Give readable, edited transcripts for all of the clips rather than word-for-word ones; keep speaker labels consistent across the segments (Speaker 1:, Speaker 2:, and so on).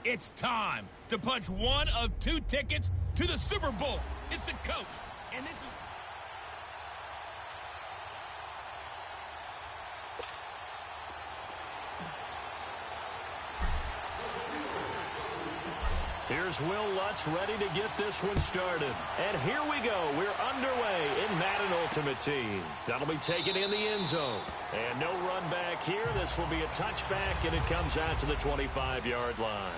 Speaker 1: It's time to punch one of two tickets to the Super Bowl. It's the coach, and this is...
Speaker 2: Here's Will Lutz ready to get this one started. And here we go. We're underway in Madden Ultimate Team. That'll be taken in the end zone. And no run back here. This will be a touchback, and it comes out to the 25-yard line.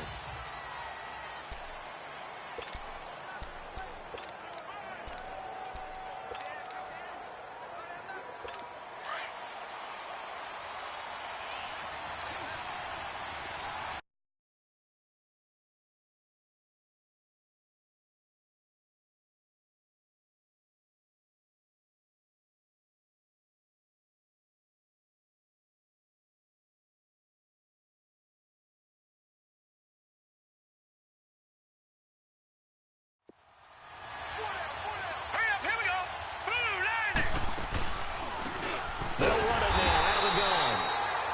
Speaker 2: They'll run it now out of the gun.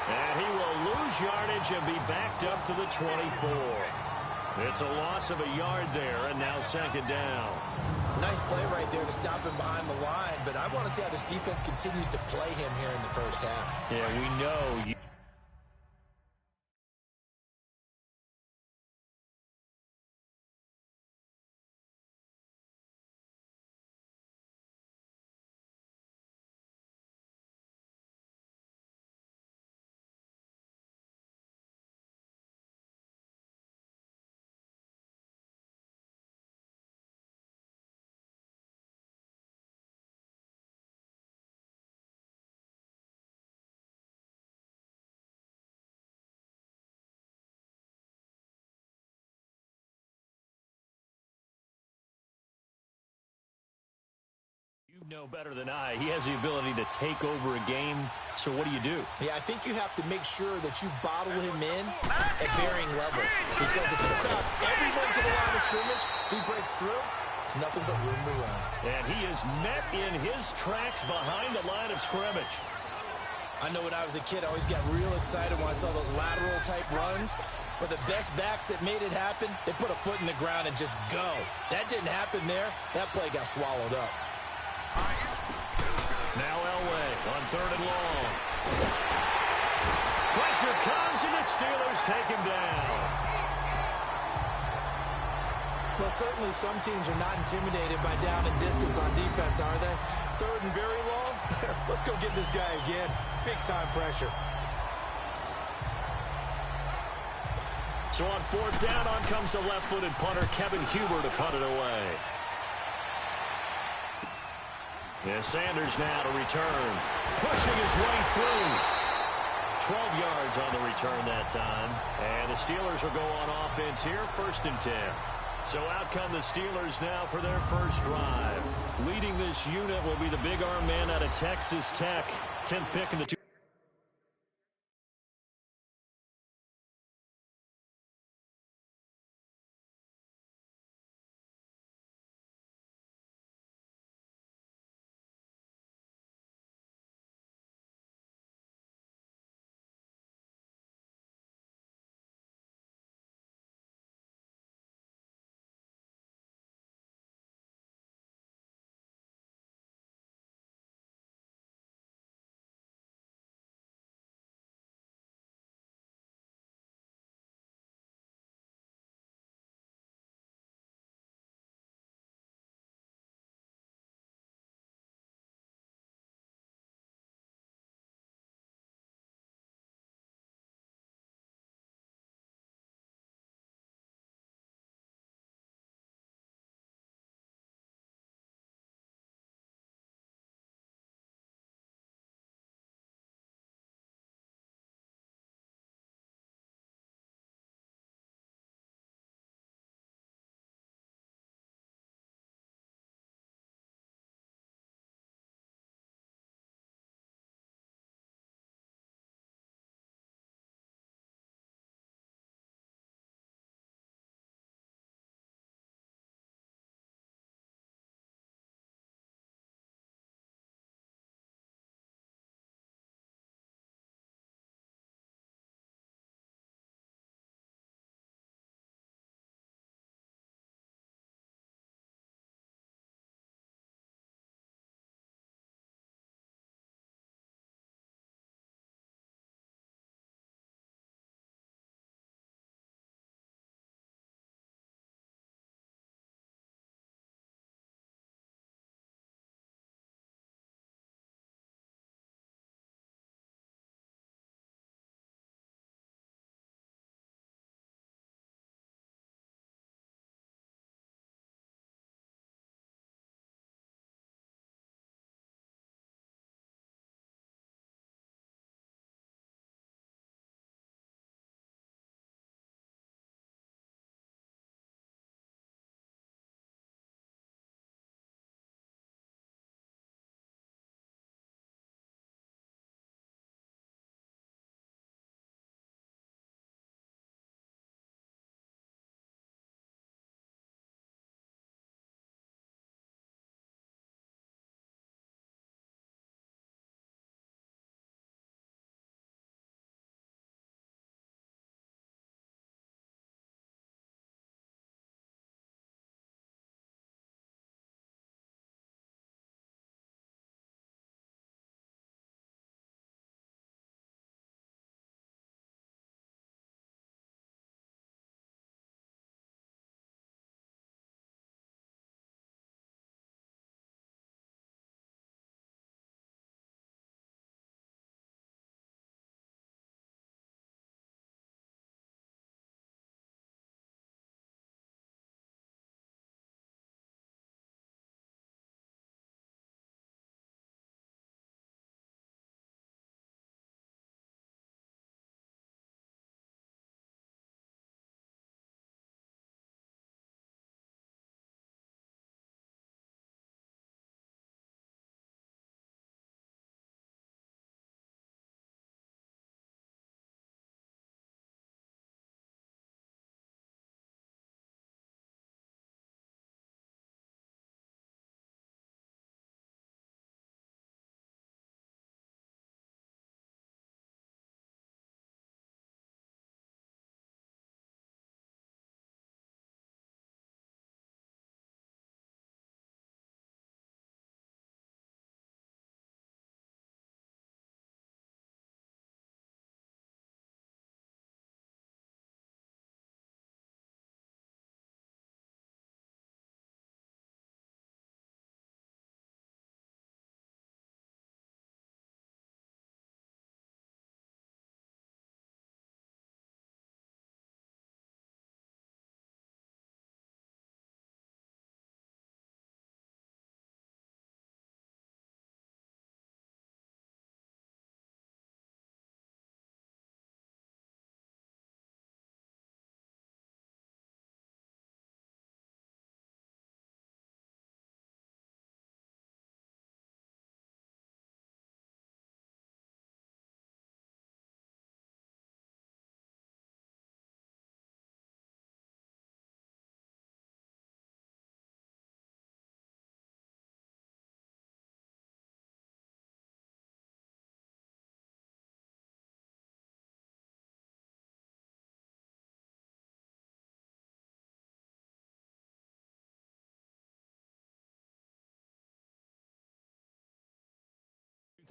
Speaker 2: And he will lose yardage and be backed up to the 24. It's a loss of a yard there, and now second down.
Speaker 3: Nice play right there to stop him behind the line, but I want to see how this defense continues to play him here in the first half.
Speaker 2: Yeah, we know. You know better than I. He has the ability to take over a game. So what do?
Speaker 3: Yeah, I think you have to make sure that you bottle him in at varying levels. Because if you crowd everyone to the line of scrimmage, if he breaks through, there's nothing but room to run.
Speaker 2: And he is met in his tracks behind the line of scrimmage.
Speaker 3: I know when I was a kid, I always got real excited when I saw those lateral-type runs. But the best backs that made it happen, they put a foot in the ground and just go. That didn't happen there. That play got swallowed up.
Speaker 2: Now Elway on third and long. Pressure comes, and the Steelers take him down.
Speaker 3: Well, certainly some teams are not intimidated by down and distance on defense, are they? Third and very long? Let's go get this guy again. Big-time pressure.
Speaker 2: So on fourth down, on comes the left-footed punter, Kevin Huber, to punt it away. And Sanders now to return. Pushing his way through. 12 yards on the return that time. And the Steelers will go on offense here, 1st and 10. So out come the Steelers now for their first drive. Leading this unit will be the big arm man out of Texas Tech. 10th pick in the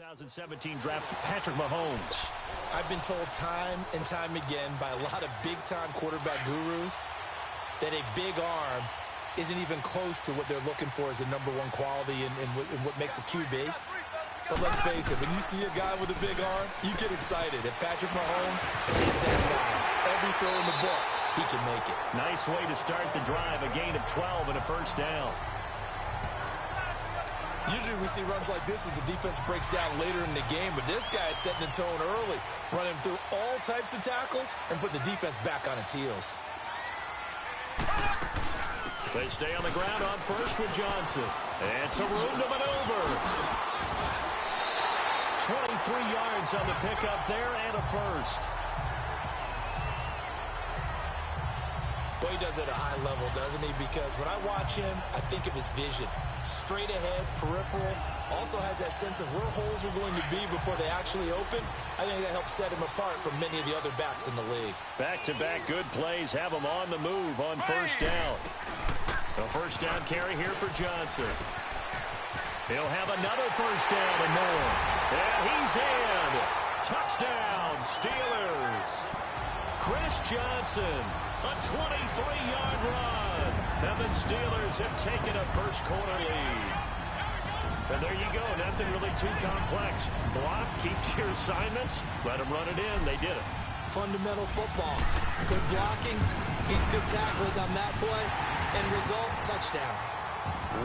Speaker 2: 2017 draft, Patrick Mahomes.
Speaker 3: I've been told time and time again by a lot of big-time quarterback gurus that a big arm isn't even close to what they're looking for as the number one quality in what makes a QB. But let's face it, when you see a guy with a big arm, you get excited. And Patrick Mahomes is that guy. Every throw in the book, he can make it.
Speaker 2: Nice way to start the drive, a gain of 12 and a first down.
Speaker 3: Usually we see runs like this as the defense breaks down later in the game, but this guy is setting the tone early, running through all types of tackles and putting the defense back on its heels.
Speaker 2: They stay on the ground on first with Johnson. And some room to maneuver. 23 yards on the pickup there and a first.
Speaker 3: Well, he does it at a high level, doesn't he? Because when I watch him, I think of his vision. Straight ahead, peripheral. Also has that sense of where holes are going to be before they actually open. I think that helps set him apart from many of the other backs in the league.
Speaker 2: Back-to-back good plays have him on the move on first down. A first down carry here for Johnson. He'll have another first down and more. And he's in. Touchdown, Steelers. Chris Johnson, a 23-yard run. And the Steelers have taken a first-quarter lead. And there you go. Nothing really too complex. Block, keep your assignments, let them run it in. They did it.
Speaker 3: Fundamental football. Good blocking, beats good tackling on that play, and result, touchdown.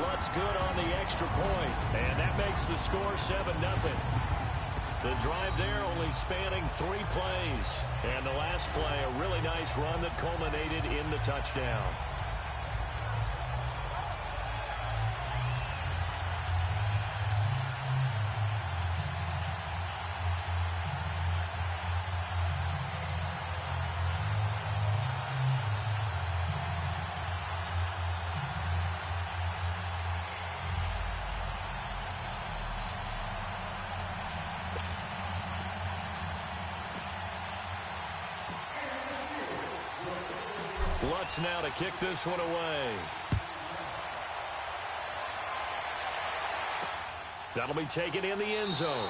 Speaker 2: Lutz good on the extra point, and that makes the score 7-0. The drive there only spanning 3 plays, and the last play, a really nice run that culminated in the touchdown. Lutz now to kick this one away. That'll be taken in the end zone.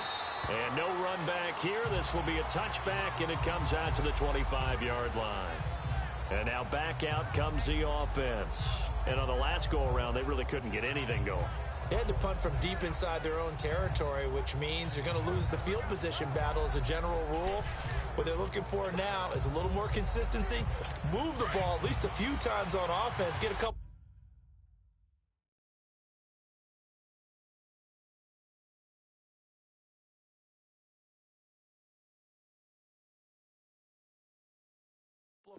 Speaker 2: And no run back here. This will be a touchback, and it comes out to the 25-yard line. And now back out comes the offense. And on the last go-around, they really couldn't get anything going.
Speaker 3: They had to punt from deep inside their own territory, which means they're going to lose the field position battle as a general rule. What they're looking for now is a little more consistency. Move the ball at least a few times on offense. Get a couple.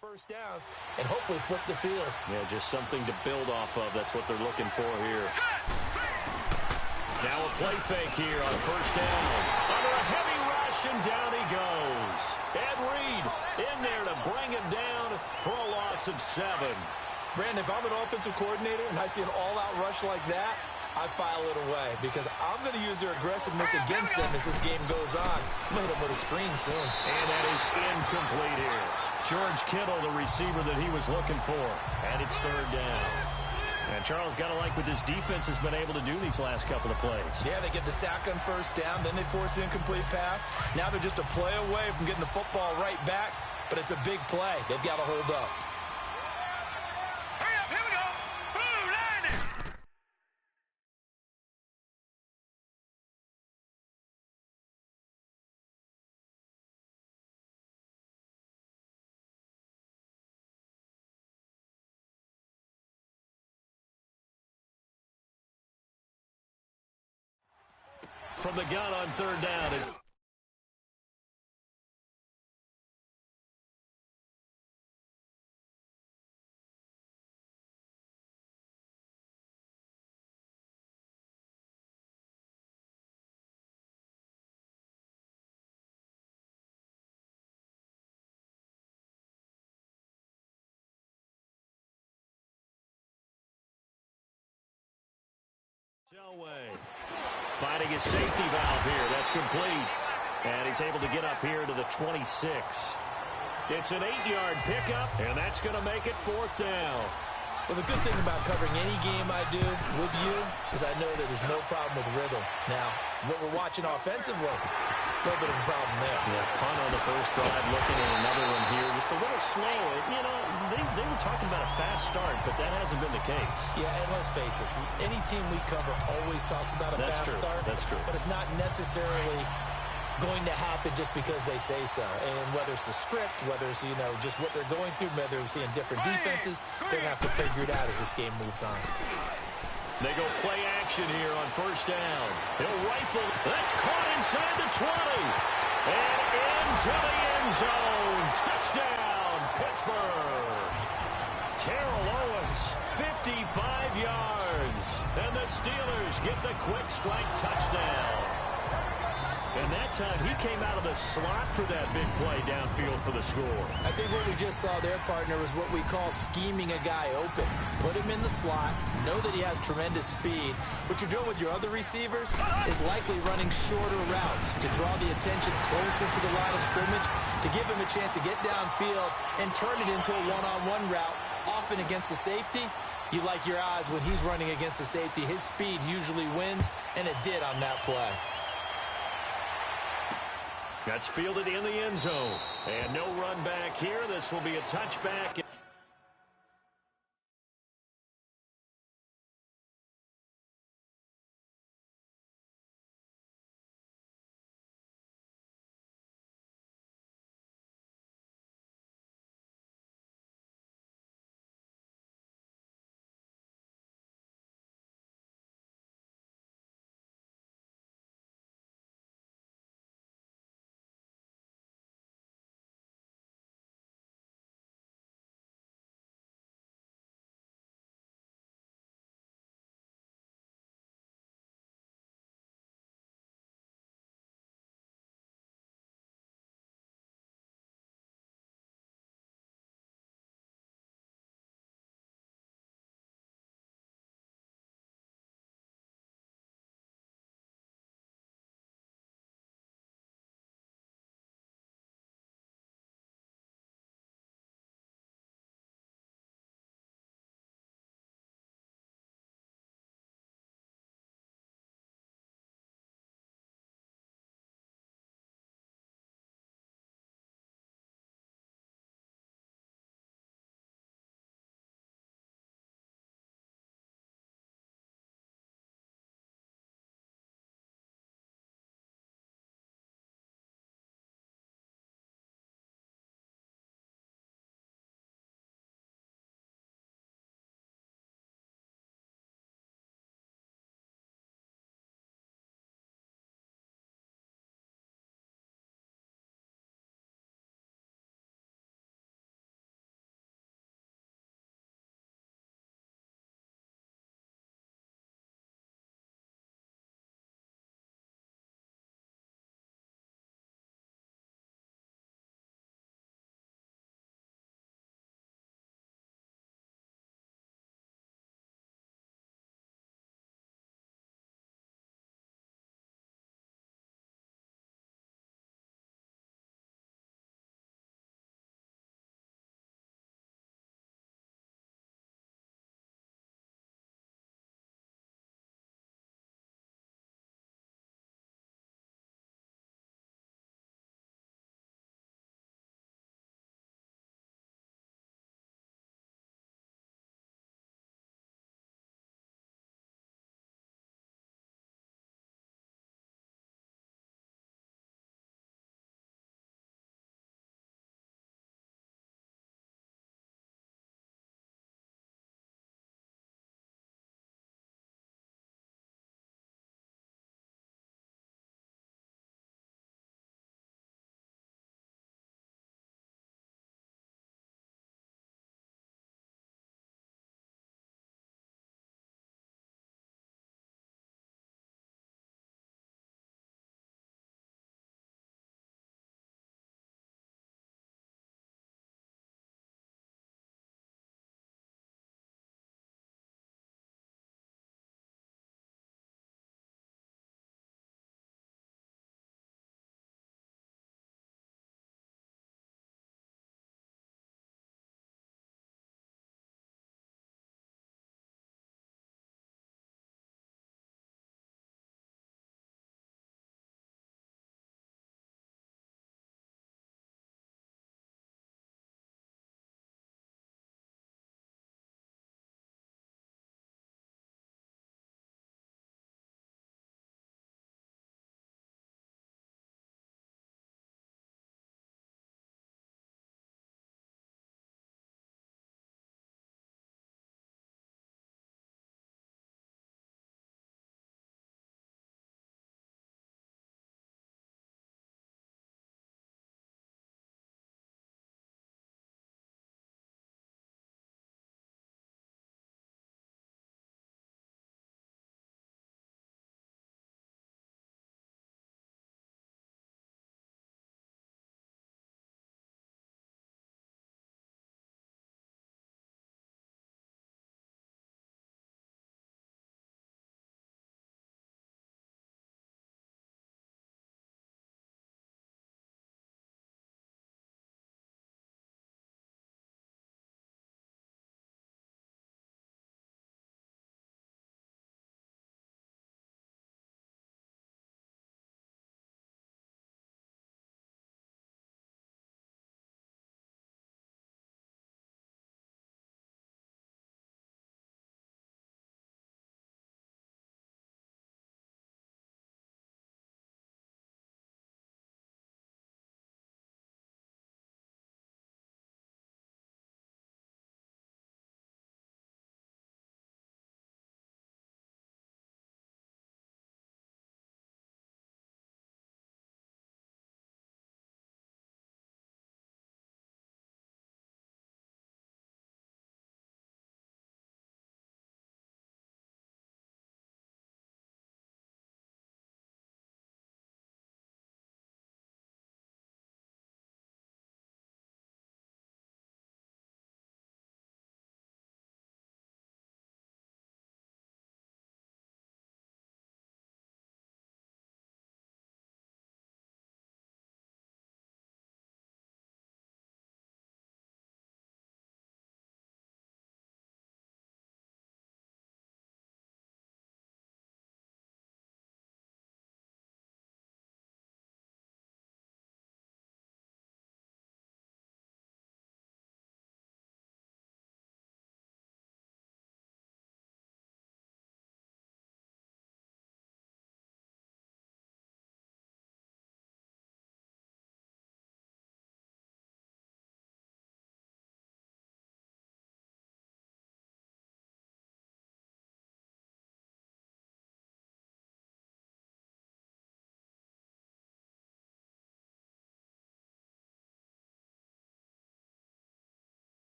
Speaker 3: First downs and hopefully flip the field.
Speaker 2: Yeah, just something to build off of. That's what they're looking for here. Now a play fake here on first down. Under a heavy rush, and down he goes. Ed Reed in there to bring him down for a loss of 7.
Speaker 3: Brandon, if I'm an offensive coordinator and I see an all-out rush like that, I file it away because I'm going to use their aggressiveness against them as this game goes on. I'm going to hit them with a screen soon.
Speaker 2: And that is incomplete here. George Kittle, the receiver that he was looking for. And it's third down. And Charles, got to like what this defense has been able to do these last couple of plays.
Speaker 3: Yeah, they get the sack on first down, then they force an incomplete pass. Now they're just a play away from getting the football right back, but it's a big play. They've got to hold up.
Speaker 1: Hurry up, here we go. Blue line.
Speaker 2: From the gun on third down. Selway finding his safety valve here. That's complete. And he's able to get up here to the 26. It's an 8-yard pickup, and that's going to make it fourth down.
Speaker 3: Well, the good thing about covering any game I do with you is I know that there's no problem with rhythm. Now, what we're watching offensively, a little bit of a problem there.
Speaker 2: Yeah, punt on the first drive, looking at another one here. Just a little slow. You know, they were talking about a fast start, but that hasn't been the case.
Speaker 3: Yeah, and let's face it, any team we cover always talks about a fast start.
Speaker 2: That's true.
Speaker 3: But it's not necessarily going to happen just because they say so. And whether it's the script, whether it's, you know, just what they're going through, whether they're seeing different defenses, they're going to have to figure it out as this game moves on.
Speaker 2: They go play action here on first down. He'll rifle. That's caught inside the 20. And into the end zone. Touchdown, Pittsburgh. Terrell Owens, 55 yards. And the Steelers get the quick strike touchdown. And that time, he came out of the slot for that big play downfield for the score. I think what we just saw there, partner, is what we call scheming a guy open. Put him in the slot, know that he has tremendous speed. What you're doing with your other receivers is likely running shorter routes to draw the attention closer to the line of scrimmage, to give him a chance to get downfield and turn it into a one-on-one route, often against the safety. You like your odds when he's running against the safety. His speed usually wins, and it did on that play. That's fielded in the end zone. And no run back here. This will be a touchback.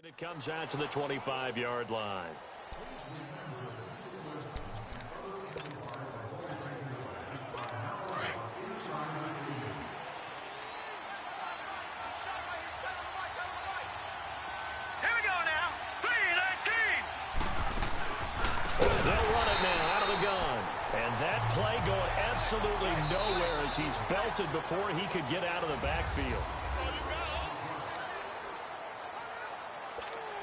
Speaker 2: It comes out to the 25-yard line. Play going absolutely nowhere as he's belted before he could get out of the backfield.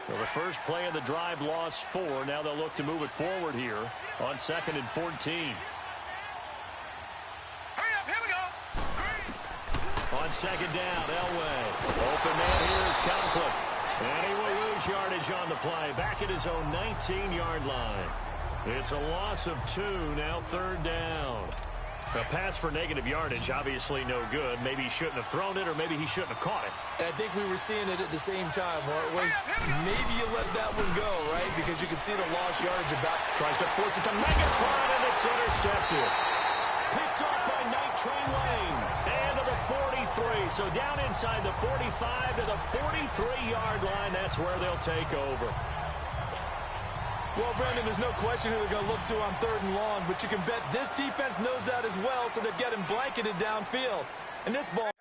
Speaker 2: Well, the first play of the drive lost 4. Now they'll look to move it forward here on 2nd and 14.
Speaker 1: Hurry up, here we go.
Speaker 2: On 2nd down, Elway. Open man here is Conklin. And he will lose yardage on the play. Back at his own 19-yard line. It's a loss of 2, now 3rd down. A pass for negative yardage, obviously no good. Maybe he shouldn't have thrown it, or maybe he shouldn't have caught it.
Speaker 3: And I think we were seeing it at the same time, weren't we? Maybe you let that one go, right? Because you can see the lost yardage about.
Speaker 2: Tries to force it to Megatron, and it's intercepted. Picked off by Night Train Lane. And to the 43. So down inside the 45 to the 43-yard line. That's where they'll take over.
Speaker 3: Well, Brandon, there's no question who they're going to look to on 3rd and long, but you can bet this defense knows that as well, so they're getting blanketed downfield. And this ball...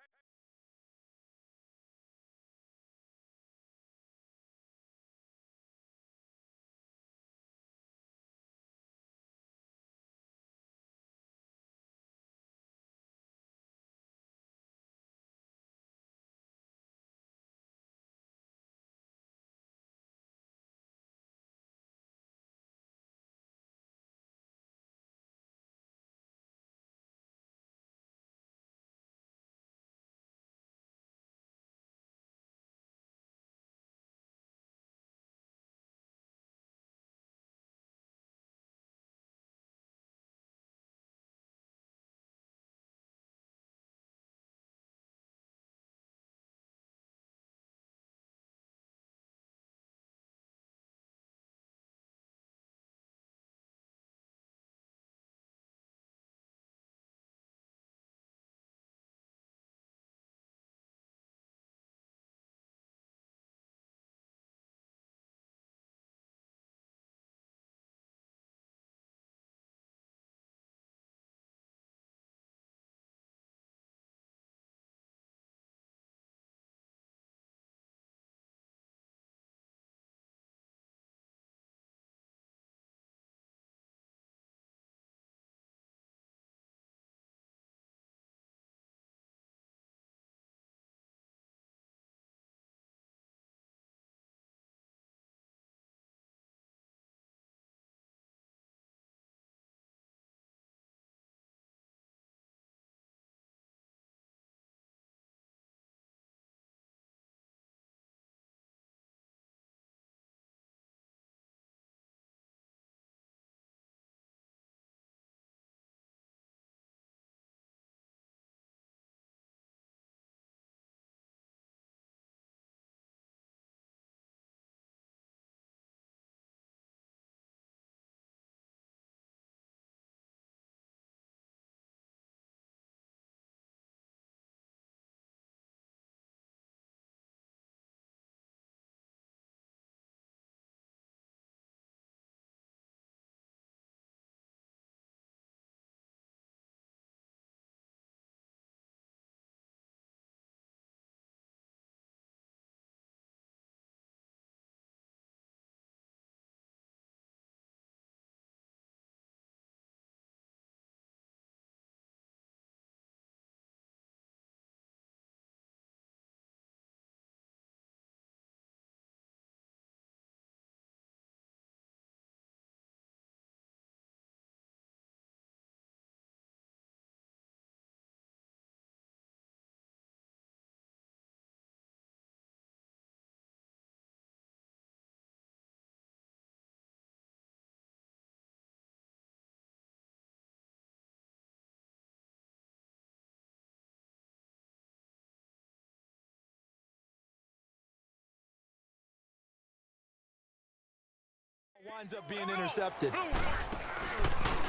Speaker 3: winds up being intercepted.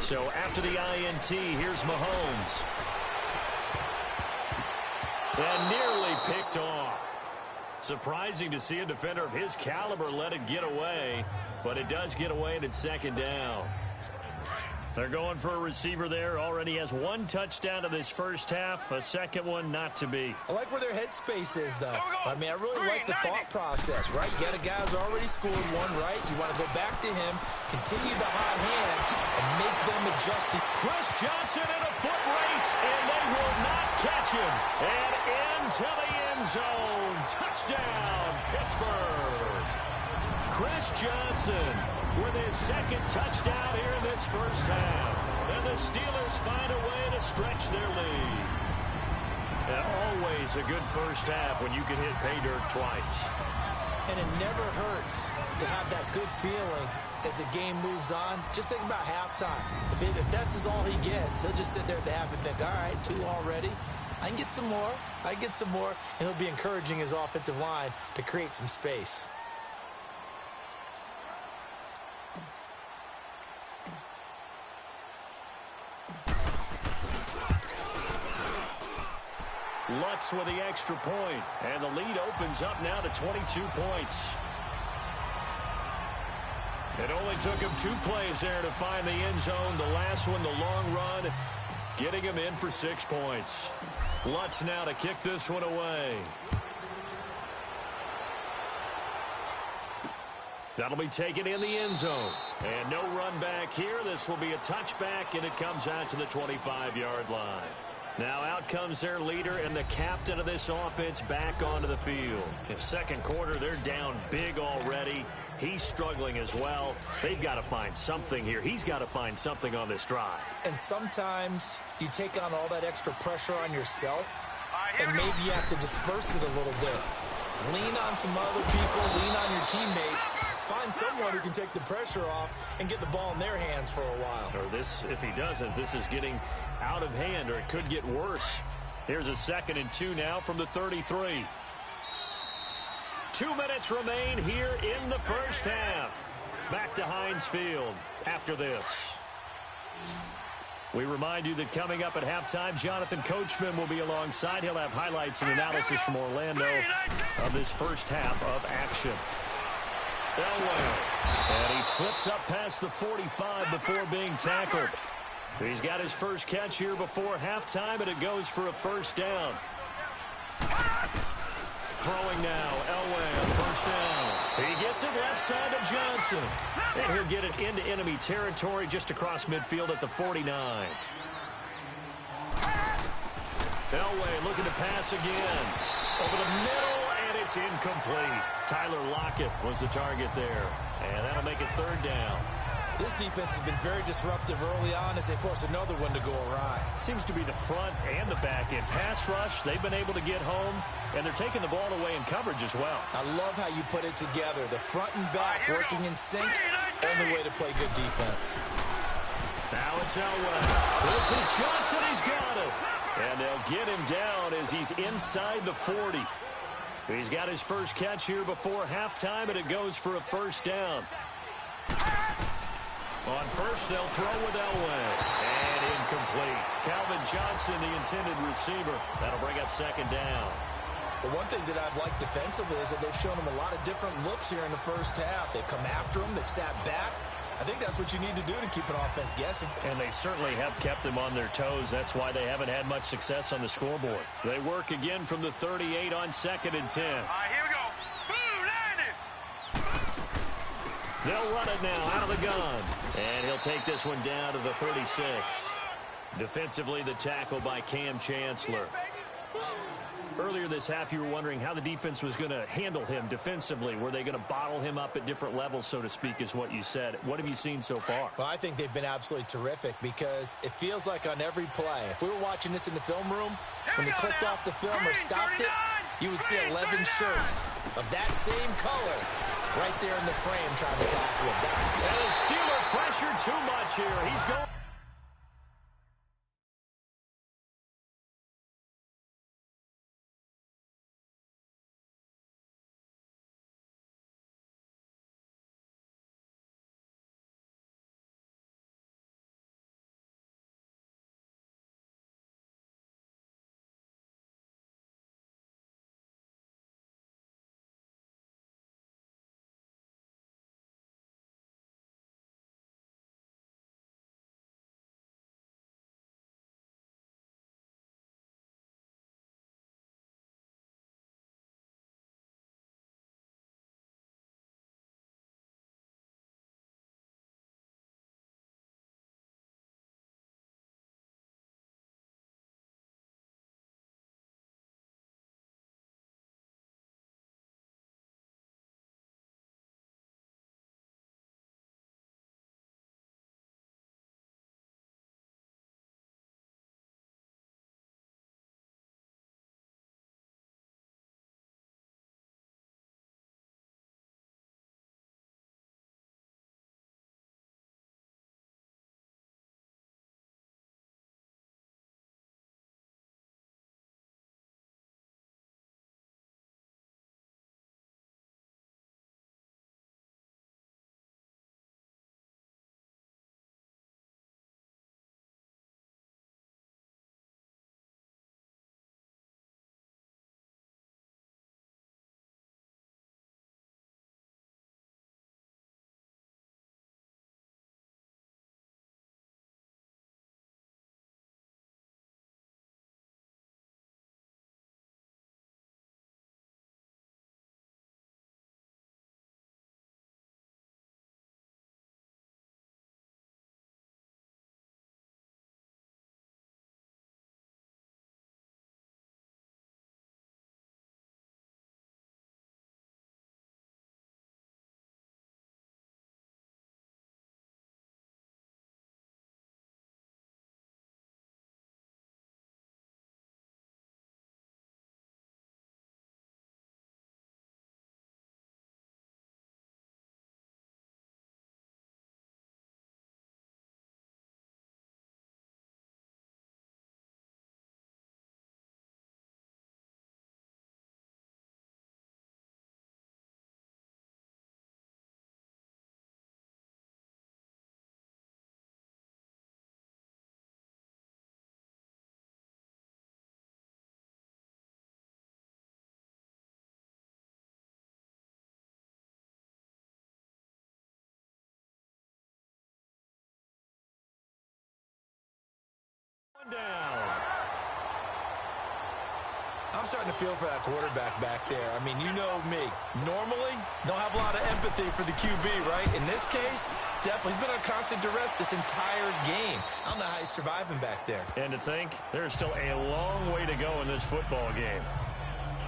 Speaker 2: So after the INT, here's Mahomes. And nearly picked off. Surprising to see a defender of his caliber let it get away, but it does get away and it's second down. They're going for a receiver there. Already has one touchdown in this first half. A second one not to be.
Speaker 3: I like where their headspace is, though. I mean, I really like the thought process, right? You got a guy who's already scored one, right? You want to go back to him, continue the hot hand, and make them adjust to
Speaker 2: Chris Johnson in a foot race, and they will not catch him. And into the end zone. Touchdown, Pittsburgh. Chris Johnson with his second touchdown here in this first half. And the Steelers find a way to stretch their lead. And always a good first half when you can hit pay dirt twice.
Speaker 3: And it never hurts to have that good feeling as the game moves on. Just think about halftime. If that's all he gets, he'll just sit there at the half and think, all right, 2 already. I can get some more. I can get some more. And he'll be encouraging his offensive line to create some space.
Speaker 2: Lutz with the extra point, and the lead opens up now to 22 points. It only took him 2 plays there to find the end zone. The last one, the long run, getting him in for 6 points. Lutz now to kick this one away. That'll be taken in the end zone. And no run back here. This will be a touchback, and it comes out to the 25-yard line. Now out comes their leader and the captain of this offense back onto the field. In second quarter, they're down big already. He's struggling as well. They've got to find something here. He's got to find something on this drive.
Speaker 3: And sometimes you take on all that extra pressure on yourself, and maybe you have to disperse it a little bit. Lean on some other people, lean on your teammates. Find someone who can take the pressure off and get the ball in their hands for a while.
Speaker 2: Or this, if he doesn't, this is getting out of hand, or it could get worse. Here's a 2nd and 2 now from the 33. 2 minutes remain here in the first half. Back to Heinz Field after this. We remind you that coming up at halftime, Jonathan Coachman will be alongside. He'll have highlights and analysis from Orlando of this first half of action. Elway, and he slips up past the 45 before being tackled. He's got his first catch here before halftime, and it goes for a first down. Throwing now, Elway on first down. He gets it left side to Johnson. And he'll get it into enemy territory just across midfield at the 49. Elway looking to pass again. Over the middle, and it's incomplete. Tyler Lockett was the target there. And that'll make it 3rd down.
Speaker 3: This defense has been very disruptive early on as they force another one to go awry.
Speaker 2: Seems to be the front and the back end. Pass rush, they've been able to get home, and they're taking the ball away in coverage as well.
Speaker 3: I love how you put it together. The front and back working in sync. Only way to play good defense.
Speaker 2: Now it's Elway. This is Johnson. He's got it. And they'll get him down as he's inside the 40. He's got his first catch here before halftime, and it goes for a first down. On first, they'll throw with Elway. And incomplete. Calvin Johnson, the intended receiver. That'll bring up 2nd down.
Speaker 3: The one thing that I've liked defensively is that they've shown him a lot of different looks here in the first half. They've come after him. They've sat back. I think that's what you need to do to keep an offense guessing.
Speaker 2: And they certainly have kept them on their toes. That's why they haven't had much success on the scoreboard. They work again from the 38 on 2nd and 10.
Speaker 1: All right, here we go. Boom, landed.
Speaker 2: They'll run it now out of the gun. And he'll take this one down to the 36. Defensively, the tackle by Cam Chancellor. Earlier this half, you were wondering how the defense was going to handle him defensively. Were they going to bottle him up at different levels, so to speak, is what you said. What have you seen so far?
Speaker 3: Well, I think they've been absolutely terrific because it feels like on every play, if we were watching this in the film room, when they clicked off the film or stopped it, you would see 11 shirts of that same color right there in the frame trying to tackle him.
Speaker 2: And the Steeler pressure too much here. He's going. Down.
Speaker 3: I'm starting to feel for that quarterback back there. I mean, you know me. Normally, don't have a lot of empathy for the QB, right? In this case, definitely. He's been on constant duress this entire game. I don't know how he's surviving back there.
Speaker 2: And to think, there's still a long way to go in this football game.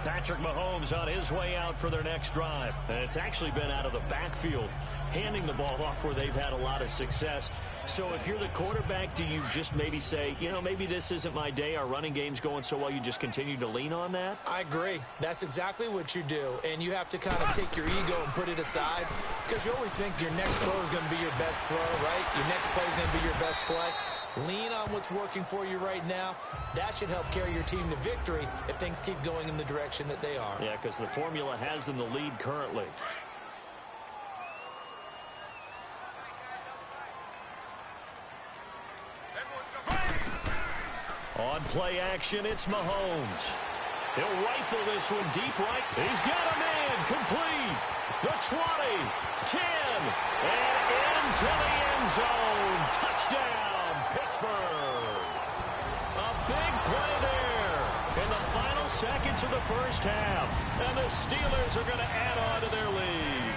Speaker 2: Patrick Mahomes on his way out for their next drive. And it's actually been out of the backfield, handing the ball off where they've had a lot of success. So if you're the quarterback, do you just maybe say, you know, maybe this isn't my day, our running game's going so well, you just continue to lean on that?
Speaker 3: I agree. That's exactly what you do. And you have to kind of take your ego and put it aside, because you always think your next throw is going to be your best throw, right? Your next play is going to be your best play. Lean on what's working for you right now. That should help carry your team to victory if things keep going in the direction that they are.
Speaker 2: Yeah, because the formula has them the lead currently. On play action, it's Mahomes. He'll rifle this one deep right. He's got a man complete. The 20, 10, and into the end zone. Touchdown, Pittsburgh. A big play there in the final seconds of the first half. And the Steelers are going to add on to their lead.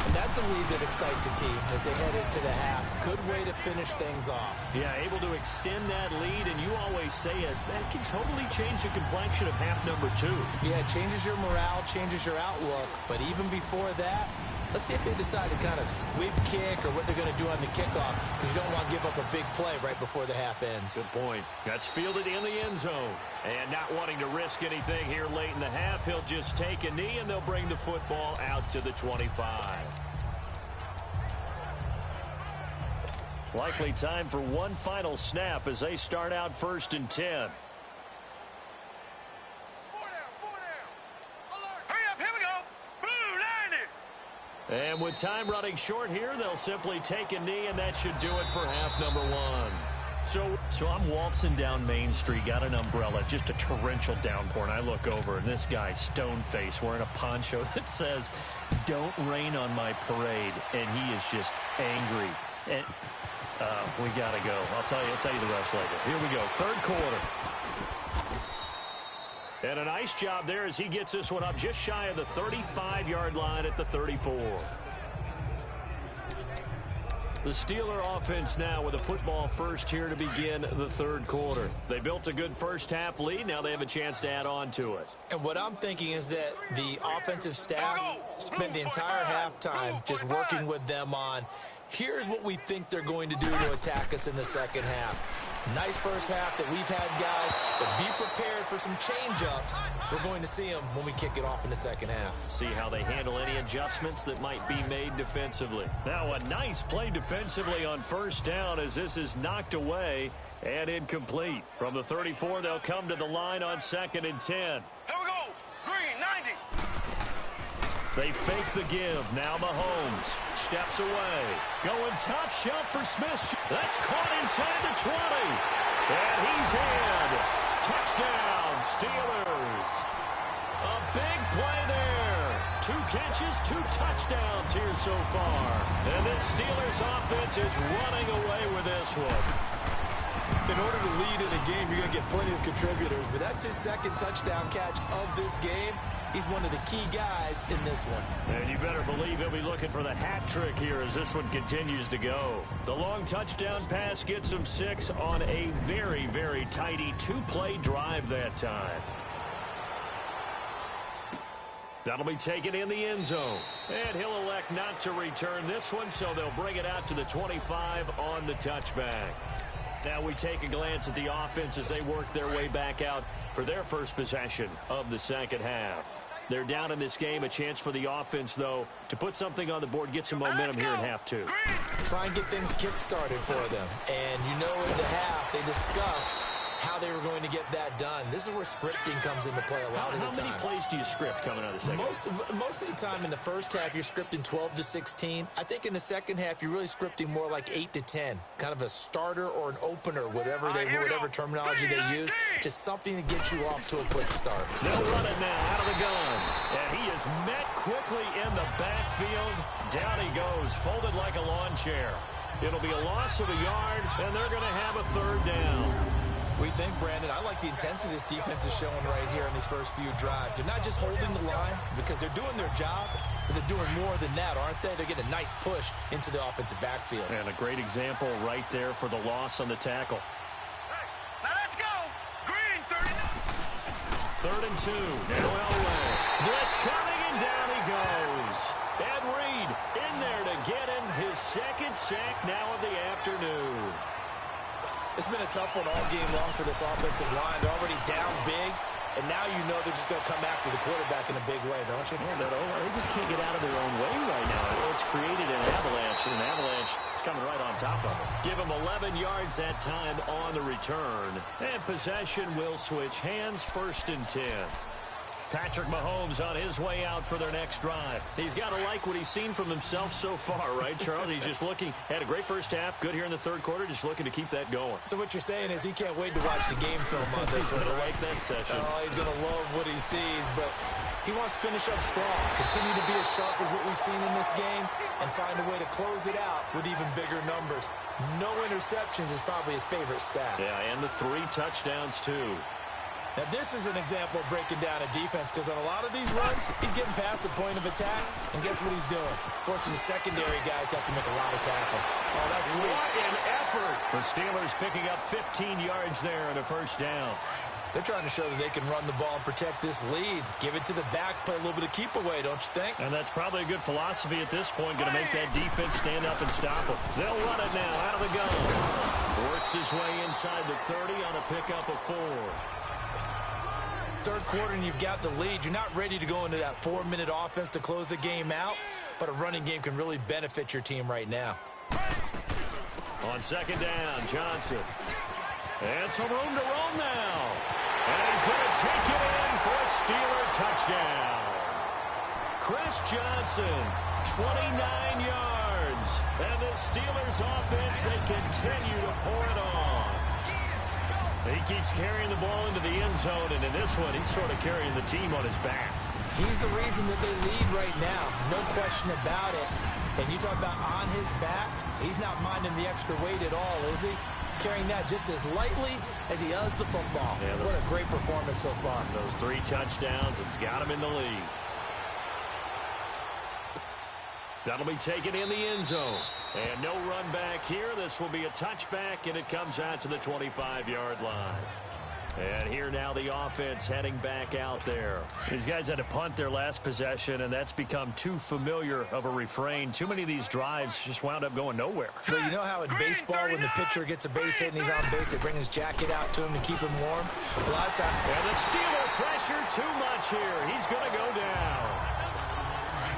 Speaker 3: And that's a lead that excites a team as they head into the half. Good way to finish things off.
Speaker 2: Yeah, able to extend that lead, and you always say it, that can totally change the complexion of half number 2.
Speaker 3: Yeah, it changes your morale, changes your outlook. But even before that, let's see if they decide to kind of squib kick or what they're going to do on the kickoff, because you don't want to give up a big play right before the half ends.
Speaker 2: Good point. That's fielded in the end zone. And not wanting to risk anything here late in the half, he'll just take a knee, and they'll bring the football out to the 25. Likely time for one final snap as they start out 1st and 10.
Speaker 1: Hurry up, here we go. Blue 90.
Speaker 2: And with time running short here, they'll simply take a knee, and that should do it for half number 1. So I'm waltzing down Main Street, got an umbrella, just a torrential downpour, and I look over, and this guy's stone-faced wearing a poncho that says, "Don't rain on my parade," and he is just angry. And we got to go. I'll tell you the rest later. Here we go, 3rd quarter. And a nice job there as he gets this one up just shy of the 35-yard line at the 34. The Steeler offense now with a football first here to begin the 3rd quarter. They built a good first half lead. Now they have a chance to add on to it.
Speaker 3: And what I'm thinking is that the offensive staff spent the entire halftime just working with them on, here's what we think they're going to do to attack us in the second half. Nice first half that we've had, guys, but be prepared for some change-ups. We're going to see them when we kick it off in the second half.
Speaker 2: See how they handle any adjustments that might be made defensively. Now a nice play defensively on 1st down as this is knocked away and incomplete. From the 34, they'll come to the line on 2nd and 10.
Speaker 1: Here we go. Green 90.
Speaker 2: They fake the give. Now Mahomes steps away. Going top shelf for Smith. That's caught inside the 20. And he's in. Touchdown, Steelers. A big play there. 2 catches, 2 touchdowns here so far. And this Steelers offense is running away with this one.
Speaker 3: In order to lead in a game, you're going to get plenty of contributors, but that's his 2nd touchdown catch of this game. He's one of the key guys in this one.
Speaker 2: And you better believe he'll be looking for the hat trick here as this one continues to go. The long touchdown pass gets him 6 on a very, very tidy 2-play drive that time. That'll be taken in the end zone. And he'll elect not to return this one, so they'll bring it out to the 25 on the touchback. Now we take a glance at the offense as they work their way back out for their first possession of the second half. They're down in this game. A chance for the offense, though, to put something on the board, get some momentum here in half 2.
Speaker 3: Try and get things kick-started for them. And you know in the half, they discussed how they were going to get that done. This is where scripting comes into play a lot of the time.
Speaker 2: How many plays do you script coming out of the second half?
Speaker 3: Most of the time in the first half, you're scripting 12 to 16. I think in the second half, you're really scripting more like 8 to 10. Kind of a starter or an opener, whatever terminology they use. Just something to get you off to a quick start.
Speaker 2: They'll run it now out of the gun. And he is met quickly in the backfield. Down he goes, folded like a lawn chair. It'll be a loss of a yard, and they're going to have a third down.
Speaker 3: We think, Brandon, I like the intensity this defense is showing right here in these first few drives. They're not just holding the line because they're doing their job, but they're doing more than that, aren't they? They're getting a nice push into the offensive backfield.
Speaker 2: And a great example right there for the loss on the tackle.
Speaker 1: Hey, now let's go. Green,
Speaker 2: 3rd and 2. Now Elway. Blitz coming, and down he goes. Ed Reed in there to get him his second sack now of the afternoon.
Speaker 3: It's been a tough one all game long for this offensive line. They're already down big, and now you know they're just going to come after the quarterback in a big way, don't you?
Speaker 2: Yeah, they just can't get out of their own way right now. It's created an avalanche, and an avalanche is coming right on top of them. Give them 11 yards that time on the return. And possession will switch hands, 1st and 10. Patrick Mahomes on his way out for their next drive. He's got to like what he's seen from himself so far, right, Charles? He's just looking, had a great first half, good here in the third quarter, just looking to keep that going.
Speaker 3: So what you're saying is he can't wait to watch the game film on this one,
Speaker 2: right?
Speaker 3: Like
Speaker 2: that session.
Speaker 3: Oh, he's going to love what he sees, but he wants to finish up strong, continue to be as sharp as what we've seen in this game, and find a way to close it out with even bigger numbers. No interceptions is probably his favorite stat.
Speaker 2: Yeah, and the 3 touchdowns, too.
Speaker 3: Now, this is an example of breaking down a defense because on a lot of these runs, he's getting past the point of attack, and guess what he's doing? Forcing the secondary guys to have to make a lot of tackles. Oh, that's sweet.
Speaker 2: What an effort. The Steelers picking up 15 yards there and a first down.
Speaker 3: They're trying to show that they can run the ball and protect this lead. Give it to the backs, play a little bit of keep away, don't you think?
Speaker 2: And that's probably a good philosophy at this point, going to make that defense stand up and stop them. They'll run it now out of the gun. Works his way inside the 30 on a pickup of 4.
Speaker 3: Third quarter and you've got the lead. You're not ready to go into that 4-minute offense to close the game out, but a running game can really benefit your team right now.
Speaker 2: On 2nd down, Johnson. And some room to roam now. And he's going to take it in for a Steeler touchdown. Chris Johnson, 29 yards. And the Steelers offense, they continue to pour it on. He keeps carrying the ball into the end zone, and in this one, he's sort of carrying the team on his back.
Speaker 3: He's the reason that they lead right now, no question about it. And you talk about on his back, he's not minding the extra weight at all, is he? Carrying that just as lightly as he does the football. Yeah, what a great performance so far.
Speaker 2: Those 3 touchdowns, it's got him in the lead. That'll be taken in the end zone. And no run back here. This will be a touchback, and it comes out to the 25-yard line. And here now the offense heading back out there. These guys had to punt their last possession, and that's become too familiar of a refrain. Too many of these drives just wound up going nowhere.
Speaker 3: So you know how in baseball when the pitcher gets a base hit and he's on base, they bring his jacket out to him to keep him warm? A lot of times.
Speaker 2: And the Steeler pressure too much here. He's going to go down.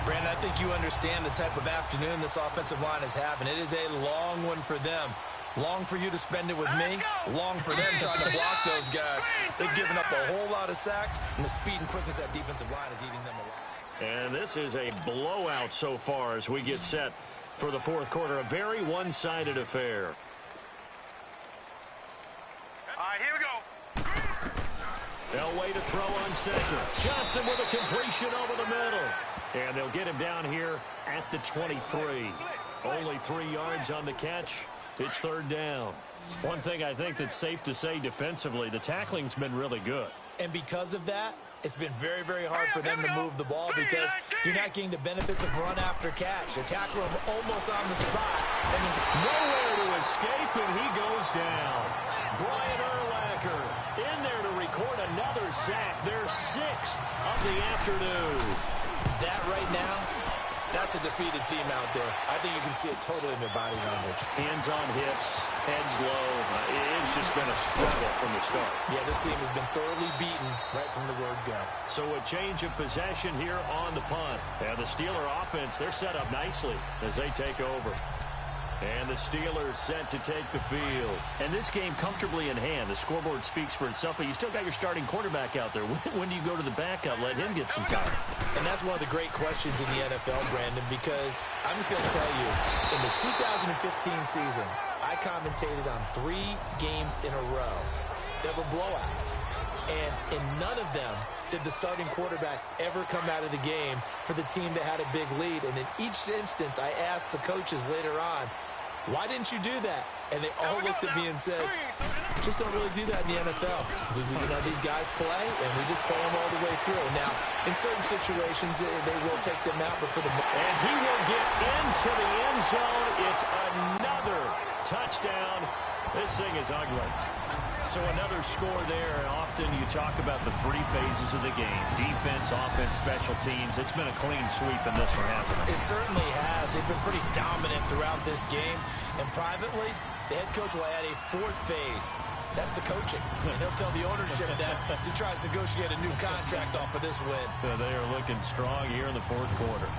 Speaker 3: Brandon, I think you understand the type of afternoon this offensive line is having. It is a long one for them. Long for you to spend it with me. Long for them trying to block those guys. They've given up a whole lot of sacks, and the speed and quickness of that defensive line is eating them alive.
Speaker 2: And this is a blowout so far as we get set for the 4th quarter. A very one-sided affair.
Speaker 1: All right, here we go.
Speaker 2: Elway to throw on 2nd. Johnson with a completion over the middle. And they'll get him down here at the 23. Only 3 yards on the catch. It's 3rd down. One thing I think that's safe to say defensively, the tackling's been really good.
Speaker 3: And because of that, it's been very, very hard for them to move the ball because you're not getting the benefits of run after catch. They tackle him almost on the spot, and he's
Speaker 2: nowhere to escape, and he goes down. Brian Urlacher in there to record another sack, their 6th of the afternoon.
Speaker 3: That right now, that's a defeated team out there. I think you can see it totally in their body language.
Speaker 2: Hands on hips, heads low. It's just been a struggle from the start.
Speaker 3: Yeah, this team has been thoroughly beaten right from the word go.
Speaker 2: So a change of possession here on the punt. And the Steeler offense, they're set up nicely as they take over. And the Steelers set to take the field. And this game comfortably in hand. The scoreboard speaks for itself, but you still got your starting quarterback out there. When do you go to the backup? Let him get some time.
Speaker 3: And that's one of the great questions in the NFL, Brandon, because I'm just going to tell you, in the 2015 season, I commentated on 3 games in a row that were blowouts. And in none of them did the starting quarterback ever come out of the game for the team that had a big lead. And in each instance, I asked the coaches later on, Why didn't you do that? And they all looked at me and said, just don't really do that in the NFL. These guys play, and we just play them all the way through. Now, in certain situations, they will take them out, but for the most...
Speaker 2: And he will get into the end zone. It's another touchdown. This thing is ugly. So another score there. Often you talk about the three phases of the game: defense, offense, special teams. It's been a clean sweep in this one, hasn't it?
Speaker 3: It certainly has. They've been pretty dominant throughout this game. And privately, the head coach will add a fourth phase. That's the coaching. And he'll tell the ownership that as he tries to negotiate a new contract off of this win.
Speaker 2: They are looking strong here in the fourth quarter.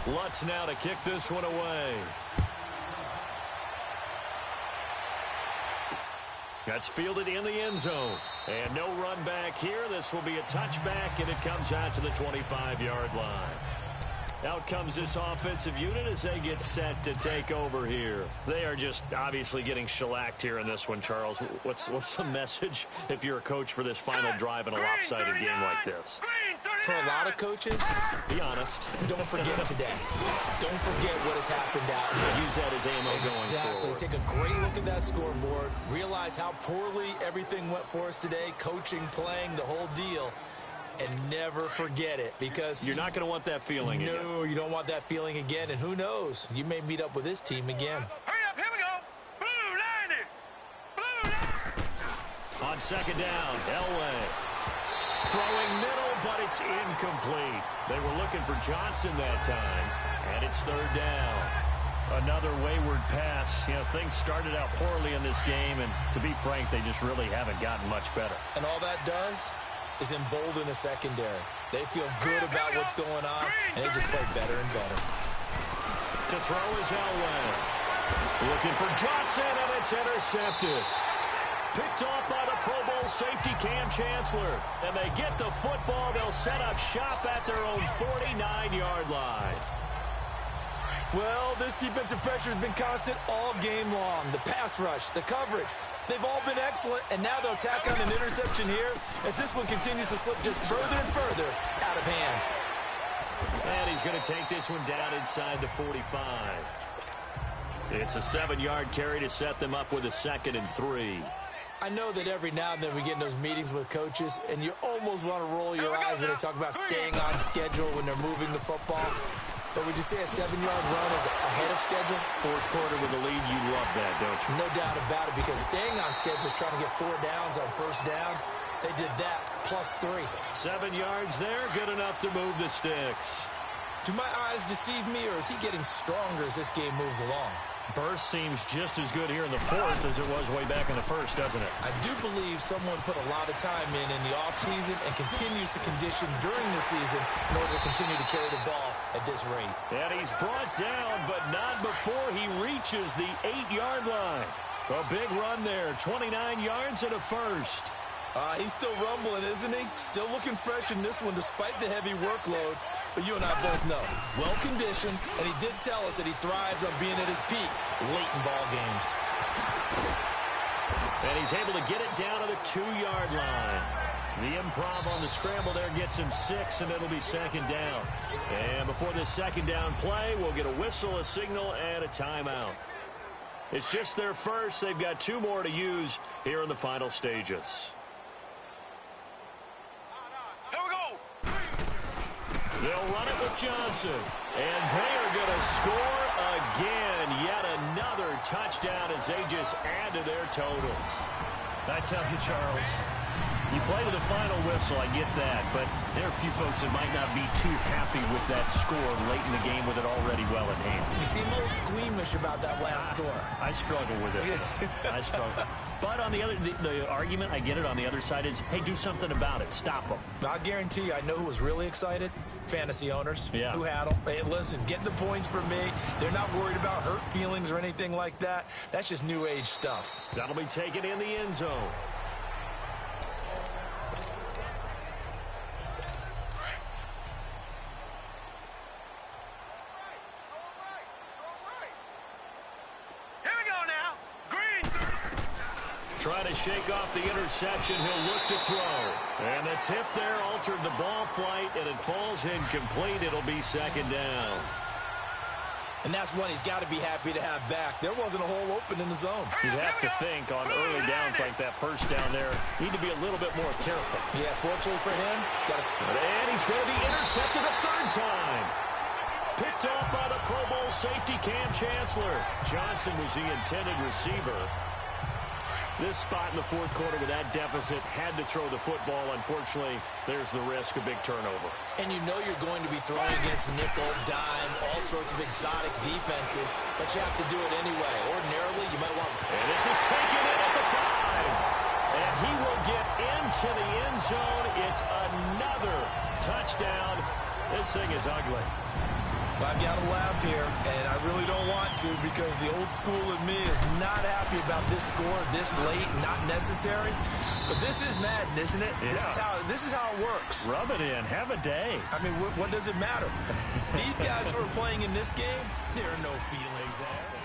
Speaker 2: Lutz now to kick this one away. That's fielded in the end zone. And no run back here. This will be a touchback, and it comes out to the 25-yard line. Out comes this offensive unit as they get set to take over here. They are just obviously getting shellacked here in this one, Charles. What's the message if you're a coach for this final drive in a lopsided game like this?
Speaker 3: For a lot of coaches,
Speaker 2: be honest.
Speaker 3: Don't forget today. Don't forget what has happened out here.
Speaker 2: Use that as ammo going forward.
Speaker 3: Take a great look at that scoreboard. Realize how poorly everything went for us today. Coaching, playing, the whole deal. And never forget it, because
Speaker 2: you're not going to want that feeling again.
Speaker 3: No, you don't want that feeling again. And who knows? You may meet up with this team again.
Speaker 1: Hurry up, here we go. Blue line. Blue line.
Speaker 2: On second down, Elway. Throwing middle, but it's incomplete. They were looking for Johnson that time, and it's third down. Another wayward pass. You know, things started out poorly in this game, and to be frank, they just really haven't gotten much better.
Speaker 3: And all that does is embolden the secondary. They feel good about what's going on, and they just play better and better.
Speaker 2: To throw is Elway. Looking for Johnson, and it's intercepted. Picked off by the Pro Bowl safety Cam Chancellor. And they get the football. They'll set up shop at their own 49-yard line.
Speaker 3: Well, this defensive pressure has been constant all game long. The pass rush, the coverage, they've all been excellent, and now they'll tack on an interception here as this one continues to slip just further and further out of hand.
Speaker 2: And he's going to take this one down inside the 45. It's a 7-yard carry to set them up with a 2nd and 3.
Speaker 3: I know that every now and then we get in those meetings with coaches, and you almost want to roll your eyes when they talk about staying on schedule when they're moving the football. But would you say a 7-yard run is ahead of schedule?
Speaker 2: Fourth quarter with the lead, you love that, don't you?
Speaker 3: No doubt about it, because staying on schedule is trying to get 4 downs on first down. They did that, plus 3.
Speaker 2: 7 yards there, good enough to move the sticks.
Speaker 3: Do my eyes deceive me, or is he getting stronger as this game moves along?
Speaker 2: Burst seems just as good here in the fourth as it was way back in the first, doesn't it?
Speaker 3: I do believe someone put a lot of time in the offseason and continues to condition during the season in order to continue to carry the ball at this rate.
Speaker 2: And he's brought down, but not before he reaches the 8-yard line. A big run there, 29 yards and a first.
Speaker 3: He's still rumbling, isn't he? Still looking fresh in this one despite the heavy workload. But you and I both know, well-conditioned, and he did tell us that he thrives on being at his peak late in ball games.
Speaker 2: And he's able to get it down to the 2-yard line. The improv on the scramble there gets him 6, and it'll be second down. And before this second down play, we'll get a whistle, a signal, and a timeout. It's just their first. They've got 2 more to use here in the final stages. They'll run it with Johnson. And they are going to score again. Yet another touchdown as they just add to their totals. I tell you, Charles, you play to the final whistle, I get that. But there are a few folks that might not be too happy with that score late in the game with it already well in hand.
Speaker 3: You seem a little squeamish about that last score.
Speaker 2: I struggle with it. I struggle. But on the other, the argument, I get it, on the other side is, hey, do something about it. Stop them.
Speaker 3: I guarantee you, I know who was really excited. Fantasy owners.
Speaker 2: Yeah.
Speaker 3: Who had them. Hey, listen, get the points for me. They're not worried about hurt feelings or anything like that. That's just new age stuff.
Speaker 2: That'll be taken in the end zone. Trying to shake off the interception. He'll look to throw. And the tip there altered the ball flight, and it falls incomplete. It'll be second down.
Speaker 3: And that's one he's got to be happy to have back. There wasn't a hole open in the zone.
Speaker 2: You'd have to think on early downs like that first down there, need to be a little bit more careful.
Speaker 3: Yeah, fortunately for him,
Speaker 2: and he's going to be intercepted a third time. Picked off by the Pro Bowl safety Cam Chancellor. Johnson was the intended receiver. This spot in the fourth quarter with that deficit, had to throw the football. Unfortunately, there's the risk of big turnover.
Speaker 3: And you know you're going to be throwing against nickel, dime, all sorts of exotic defenses, but you have to do it anyway. Ordinarily, you might want...
Speaker 2: And this is taken in at the 5. And he will get into the end zone. It's another touchdown. This thing is ugly.
Speaker 3: Well, I've got to laugh here, and I really don't want to because the old school in me is not happy about this score this late, not necessary. But this is Madden, isn't it?
Speaker 2: Yeah.
Speaker 3: This is how it works.
Speaker 2: Rub it in. Have a day.
Speaker 3: I mean, what does it matter? These guys who are playing in this game, there are no feelings there.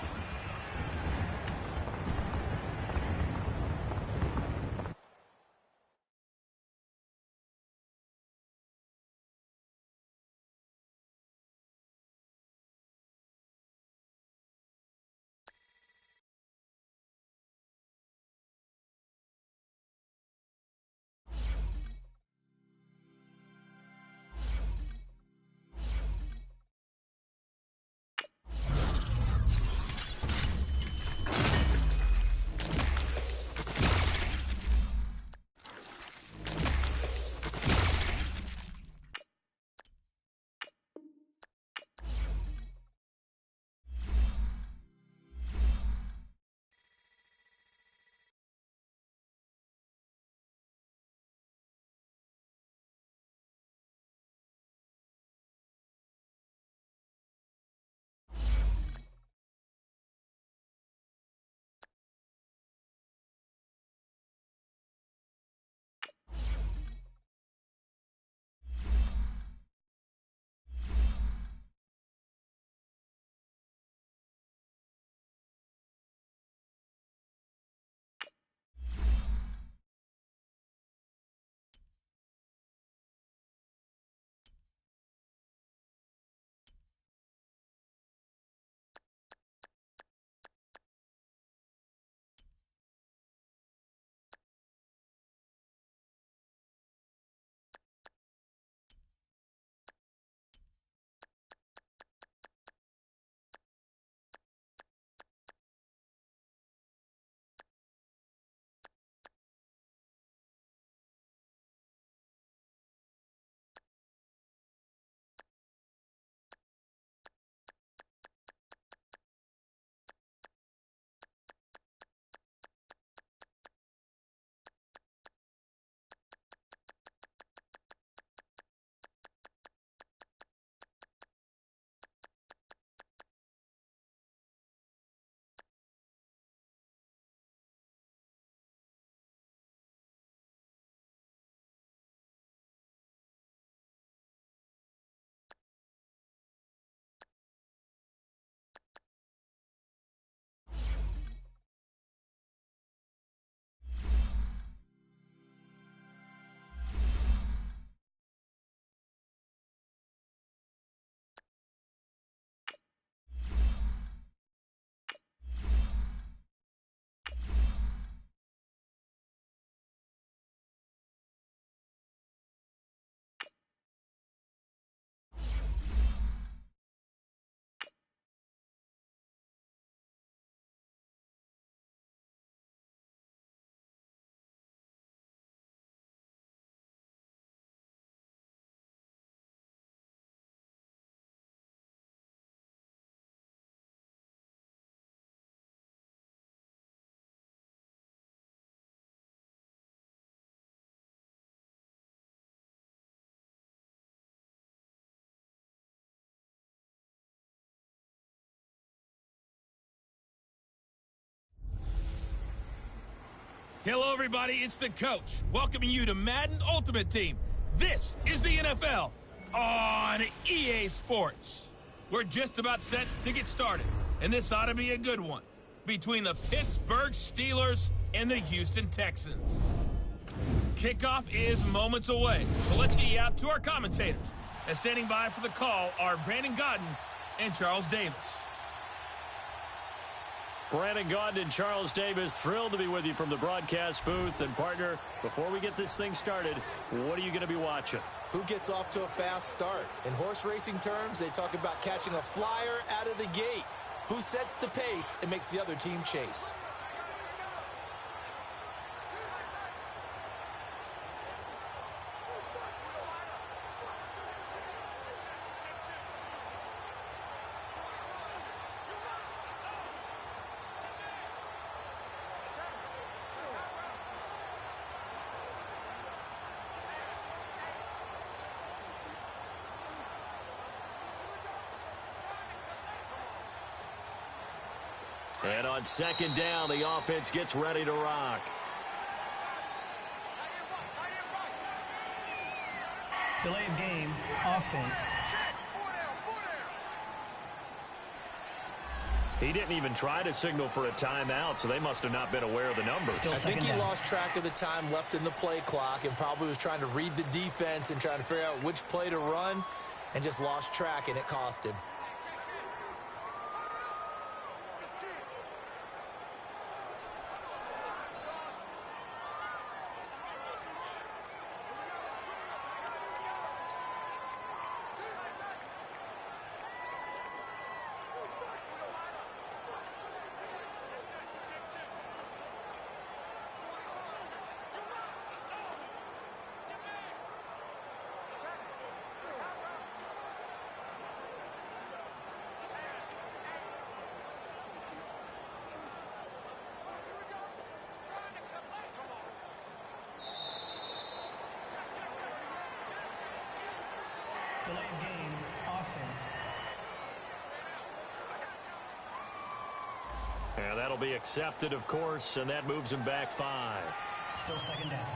Speaker 1: Hello, everybody. It's the coach welcoming you to Madden Ultimate Team. This is the NFL on EA Sports. We're just about set to get started, and this ought to be a good one between the Pittsburgh Steelers and the Houston Texans. Kickoff is moments away, so let's get you out to our commentators. And standing by for the call are Brandon Godden and Charles Davis.
Speaker 2: Brandon Gaudin and Charles Davis, thrilled to be with you from the broadcast booth. And, partner, before we get this thing started, what are you going to be watching?
Speaker 3: Who gets off to a fast start? In horse racing terms, they talk about catching a flyer out of the gate. Who sets the pace and makes the other team chase?
Speaker 2: And on second down, the offense gets ready to rock.
Speaker 4: Delay of game, offense.
Speaker 2: He didn't even try to signal for a timeout, so they must have not been aware of the numbers.
Speaker 3: I think he lost track of the time left in the play clock and probably was trying to read the defense and trying to figure out which play to run and just lost track, and it cost him.
Speaker 4: Delay of game, offense.
Speaker 2: And that'll be accepted, of course, and that moves him back 5.
Speaker 4: Still second down.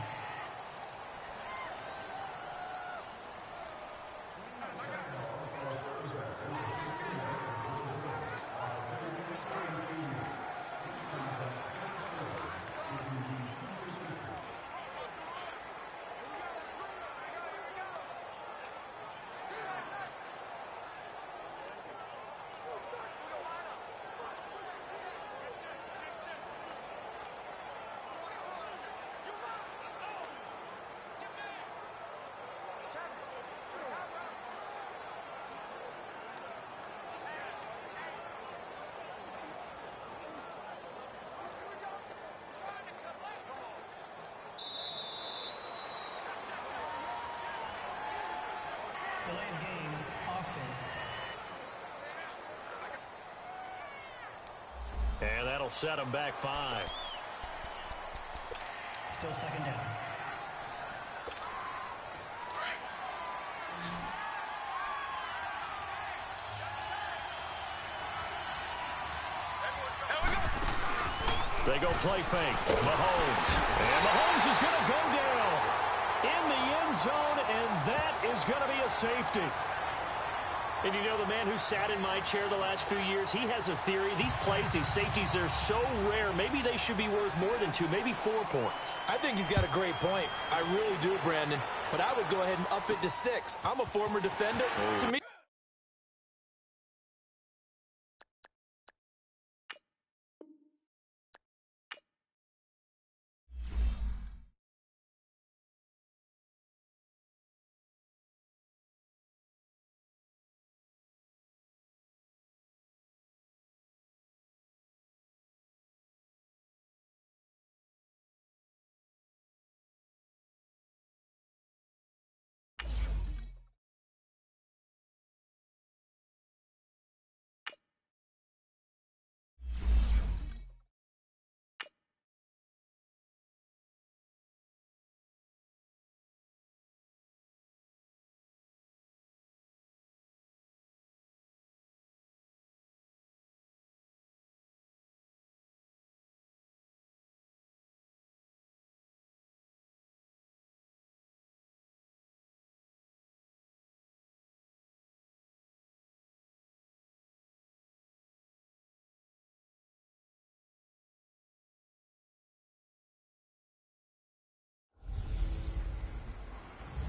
Speaker 4: Delay of game, offense.
Speaker 2: And that'll set him back 5.
Speaker 4: Still second down.
Speaker 2: They go play fake. Mahomes. And Mahomes is going to go down in the end zone, and that is going to be a safety. And you know, the man who sat in my chair the last few years, he has a theory. These plays, these safeties, they're so rare. Maybe they should be worth more than 2, maybe 4 points.
Speaker 3: I think he's got a great point. I really do, Brandon. But I would go ahead and up it to 6. I'm a former defender. To me,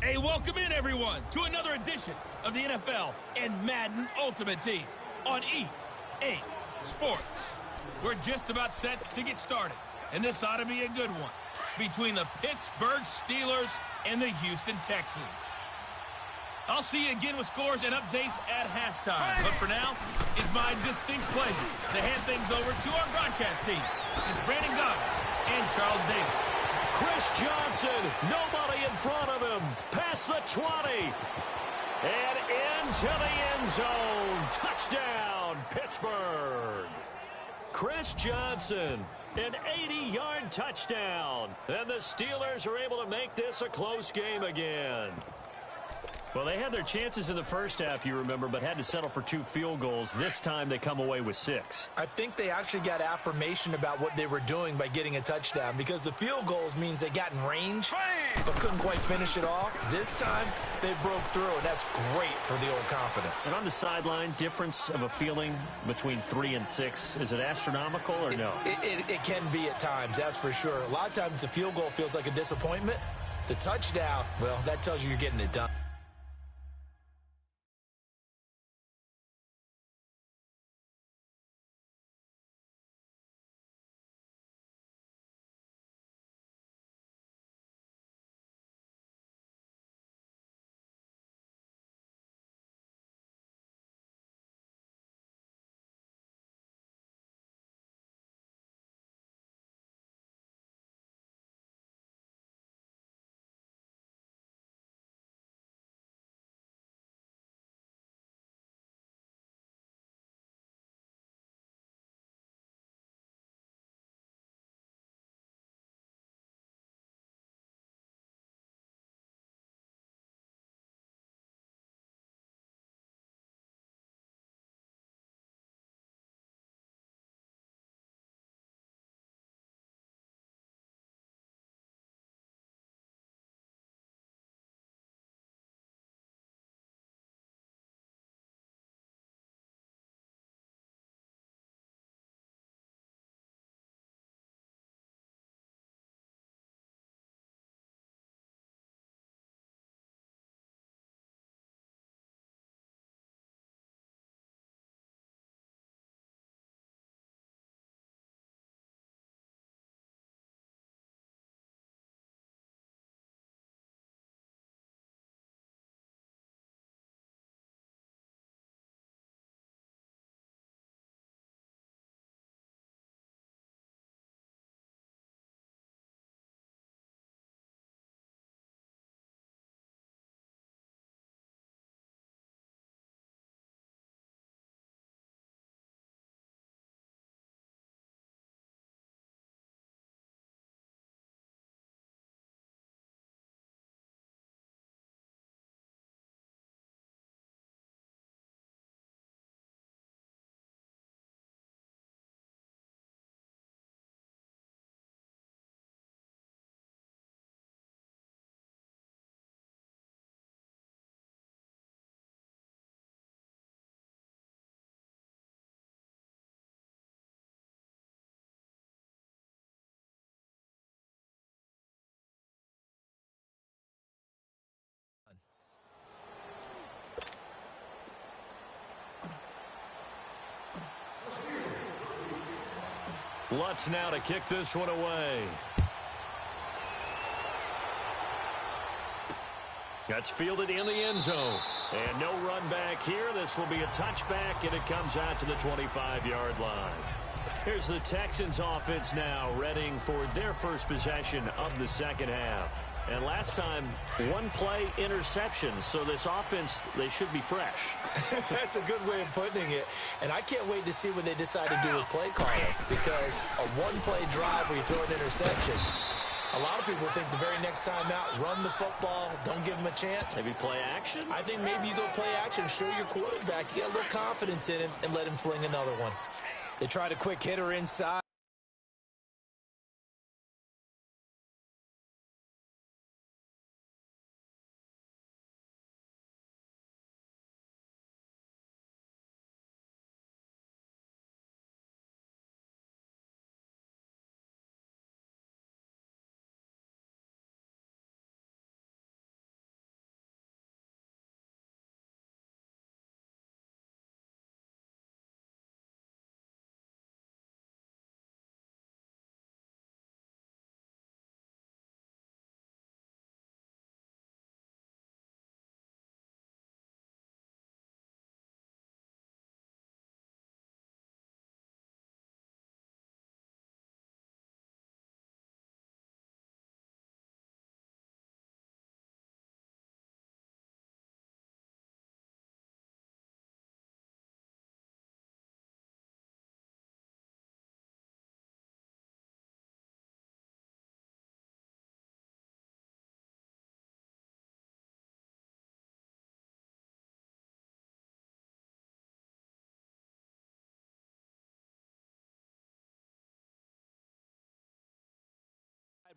Speaker 1: Hey, welcome in, everyone, to another edition of the NFL and Madden Ultimate Team on EA Sports. We're just about set to get started, and this ought to be a good one between the Pittsburgh Steelers and the Houston Texans. I'll see you again with scores and updates at halftime. But for now, it's my distinct pleasure to hand things over to our broadcast team. It's Brandon Goggins and Charles Davis.
Speaker 2: Chris Johnson, nobody in front of him. Past the 20. And into the end zone. Touchdown, Pittsburgh. Chris Johnson, an 80-yard touchdown. And the Steelers are able to make this a close game again. Well, they had their chances in the first half, you remember, but had to settle for 2 field goals. This time they come away with 6.
Speaker 3: I think they actually got affirmation about what they were doing by getting a touchdown, because the field goals means they got in range but couldn't quite finish it off. This time they broke through, and that's great for the old confidence.
Speaker 2: And on the sideline, difference of a feeling between 3 and 6, is it astronomical or no?
Speaker 3: It can be at times, that's for sure. A lot of times the field goal feels like a disappointment. The touchdown, well, that tells you you're getting it done.
Speaker 2: Lutz now to kick this one away. That's fielded in the end zone. And no run back here. This will be a touchback, and it comes out to the 25-yard line. Here's the Texans offense now, readying for their first possession of the second half. And last time, 1 play interception. So this offense, they should be fresh.
Speaker 3: That's a good way of putting it. And I can't wait to see what they decide to do with play calling, because a 1-play drive where you throw an interception, a lot of people think the very next time out, run the football, don't give them a chance.
Speaker 2: Maybe play action?
Speaker 3: I think maybe you go play action, show your quarterback, you get a little confidence in him, and let him fling another one. They tried a quick hitter inside.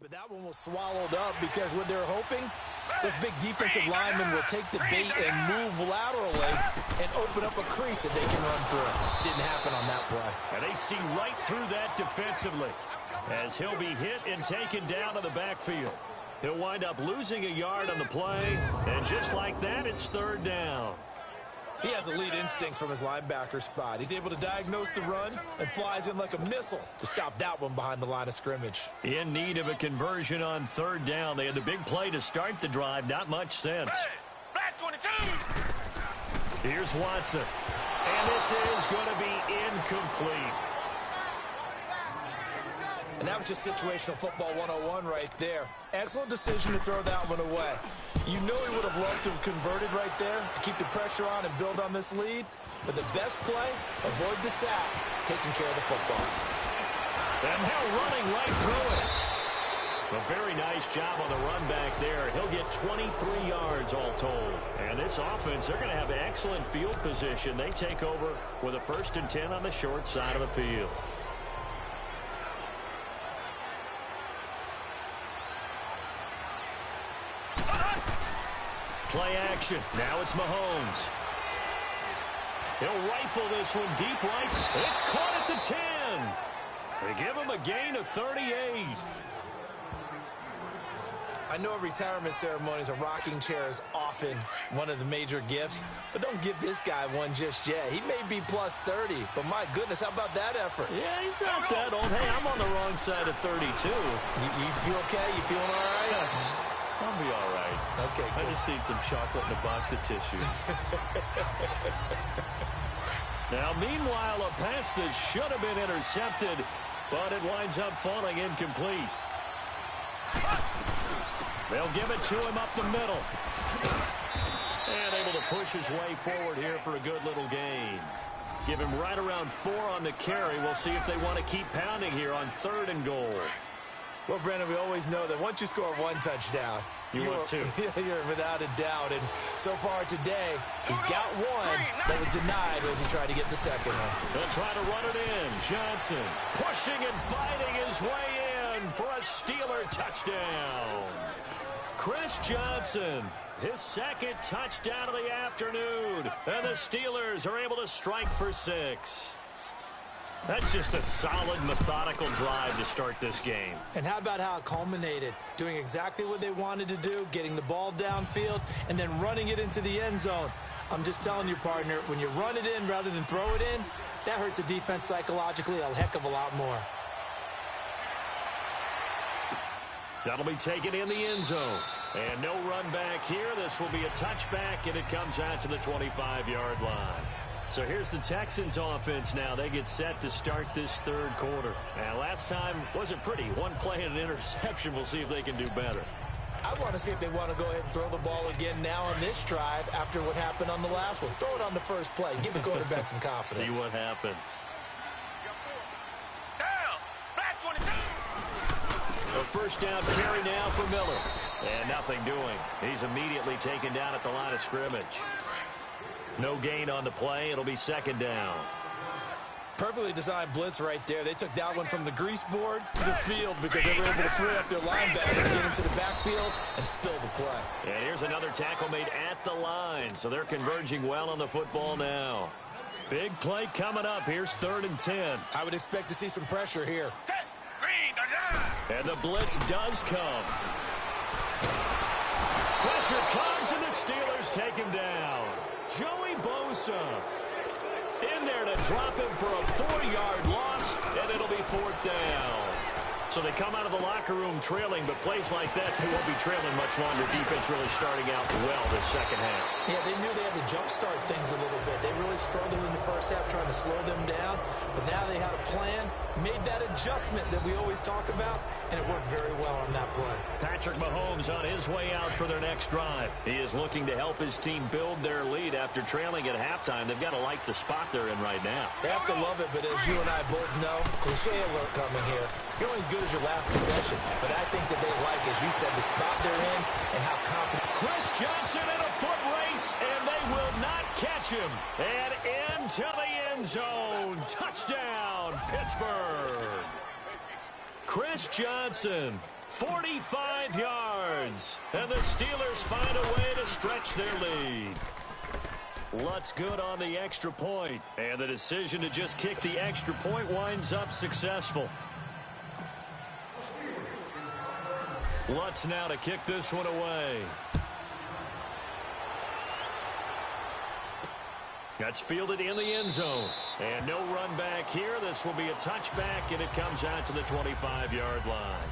Speaker 3: But that one was swallowed up because what they're hoping, those big defensive linemen will take the bait and move laterally and open up a crease that they can run through. Didn't happen on that play.
Speaker 2: And they see right through that defensively as he'll be hit and taken down to the backfield. He'll wind up losing a yard on the play, and just like that, it's third down.
Speaker 3: He has elite instincts from his linebacker spot. He's able to diagnose the run and flies in like a missile to stop that one behind the line of scrimmage.
Speaker 2: In need of a conversion on third down. They had the big play to start the drive. Not much sense.
Speaker 5: Black 22.
Speaker 2: Here's Watson. And this is going to be incomplete.
Speaker 3: And that was just situational football 101 right there. Excellent decision to throw that one away. You know he would have loved to have converted right there to keep the pressure on and build on this lead. But the best play, avoid the sack, taking care of the football.
Speaker 2: And now running right through it. A very nice job on the run back there. He'll get 23 yards all told. And this offense, they're going to have excellent field position. They take over with a 1st and 10 on the short side of the field. Play action. Now it's Mahomes. He'll rifle this one deep right. It's caught at the 10. They give him a gain of 38.
Speaker 3: I know at retirement ceremonies, a rocking chair is often one of the major gifts, but don't give this guy one just yet. He may be plus 30, but my goodness, how about that effort?
Speaker 2: Yeah, he's not that old. Hey, I'm on the wrong side of 32.
Speaker 3: You okay? You feeling all right?
Speaker 2: I'll be all right.
Speaker 3: Okay,
Speaker 2: I just need some chocolate and a box of tissues. Now, meanwhile, a pass that should have been intercepted, but it winds up falling incomplete. They'll give it to him up the middle. And able to push his way forward here for a good little gain. Give him right around 4 on the carry. We'll see if they want to keep pounding here on 3rd and goal.
Speaker 3: Well, Brandon, we always know that once you score one touchdown,
Speaker 2: you want 2.
Speaker 3: You're without a doubt. And so far today, he's got one that was denied as he tried to get the second one.
Speaker 2: They'll try to run it in. Johnson pushing and fighting his way in for a Steeler touchdown. Chris Johnson, his 2nd touchdown of the afternoon. And the Steelers are able to strike for 6. That's just a solid, methodical drive to start this game.
Speaker 3: And how about how it culminated? Doing exactly what they wanted to do, getting the ball downfield, and then running it into the end zone. I'm just telling you, partner, when you run it in rather than throw it in, that hurts a defense psychologically a heck of a lot more.
Speaker 2: That'll be taken in the end zone. And no run back here. This will be a touchback, and it comes out to the 25-yard line. So here's the Texans offense now. They get set to start this 3rd quarter. Now, last time wasn't pretty. One play and an interception. We'll see if they can do better.
Speaker 3: I want to see if they want to go ahead and throw the ball again now on this drive after what happened on the last one. Throw it on the first play. Give the quarterback some confidence.
Speaker 2: See what happens.
Speaker 5: Down. Black 22.
Speaker 2: A 1st down carry now for Miller. And nothing doing. He's immediately taken down at the line of scrimmage. No gain on the play. It'll be 2nd down.
Speaker 3: Perfectly designed blitz right there. They took that one from the grease board to the field because they were able to free up their linebacker, get into the backfield, and spill the play.
Speaker 2: And here's another tackle made at the line. So they're converging well on the football now. Big play coming up. Here's 3rd and 10.
Speaker 3: I would expect to see some pressure here.
Speaker 5: Green, the line.
Speaker 2: And the blitz does come. Pressure comes, and the Steelers take him down. Joey Bosa in there to drop him for a 4-yard loss, and it'll be 4th down. So they come out of the locker room trailing, but plays like that, they won't be trailing much longer. Defense really starting out well this 2nd half.
Speaker 3: Yeah, they knew they had to jumpstart things a little bit. They really struggled in the 1st half trying to slow them down, but now they had a plan, made that adjustment that we always talk about, and it worked very well on that play.
Speaker 2: Patrick Mahomes on his way out for their next drive. He is looking to help his team build their lead after trailing at halftime. They've got to like the spot they're in right now.
Speaker 3: They have to love it, but as you and I both know, cliche alert coming here. You're only as good as your last possession, but I think that they like, as you said, the spot they're in and how confident.
Speaker 2: Chris Johnson in a foot race, and they will not catch him. And into the end zone. Touchdown, Pittsburgh. Chris Johnson, 45 yards. And the Steelers find a way to stretch their lead. Lutz good on the extra point. And the decision to just kick the extra point winds up successful. Lutz now to kick this one away. That's fielded in the end zone. And no run back here. This will be a touchback, and it comes out to the 25-yard line.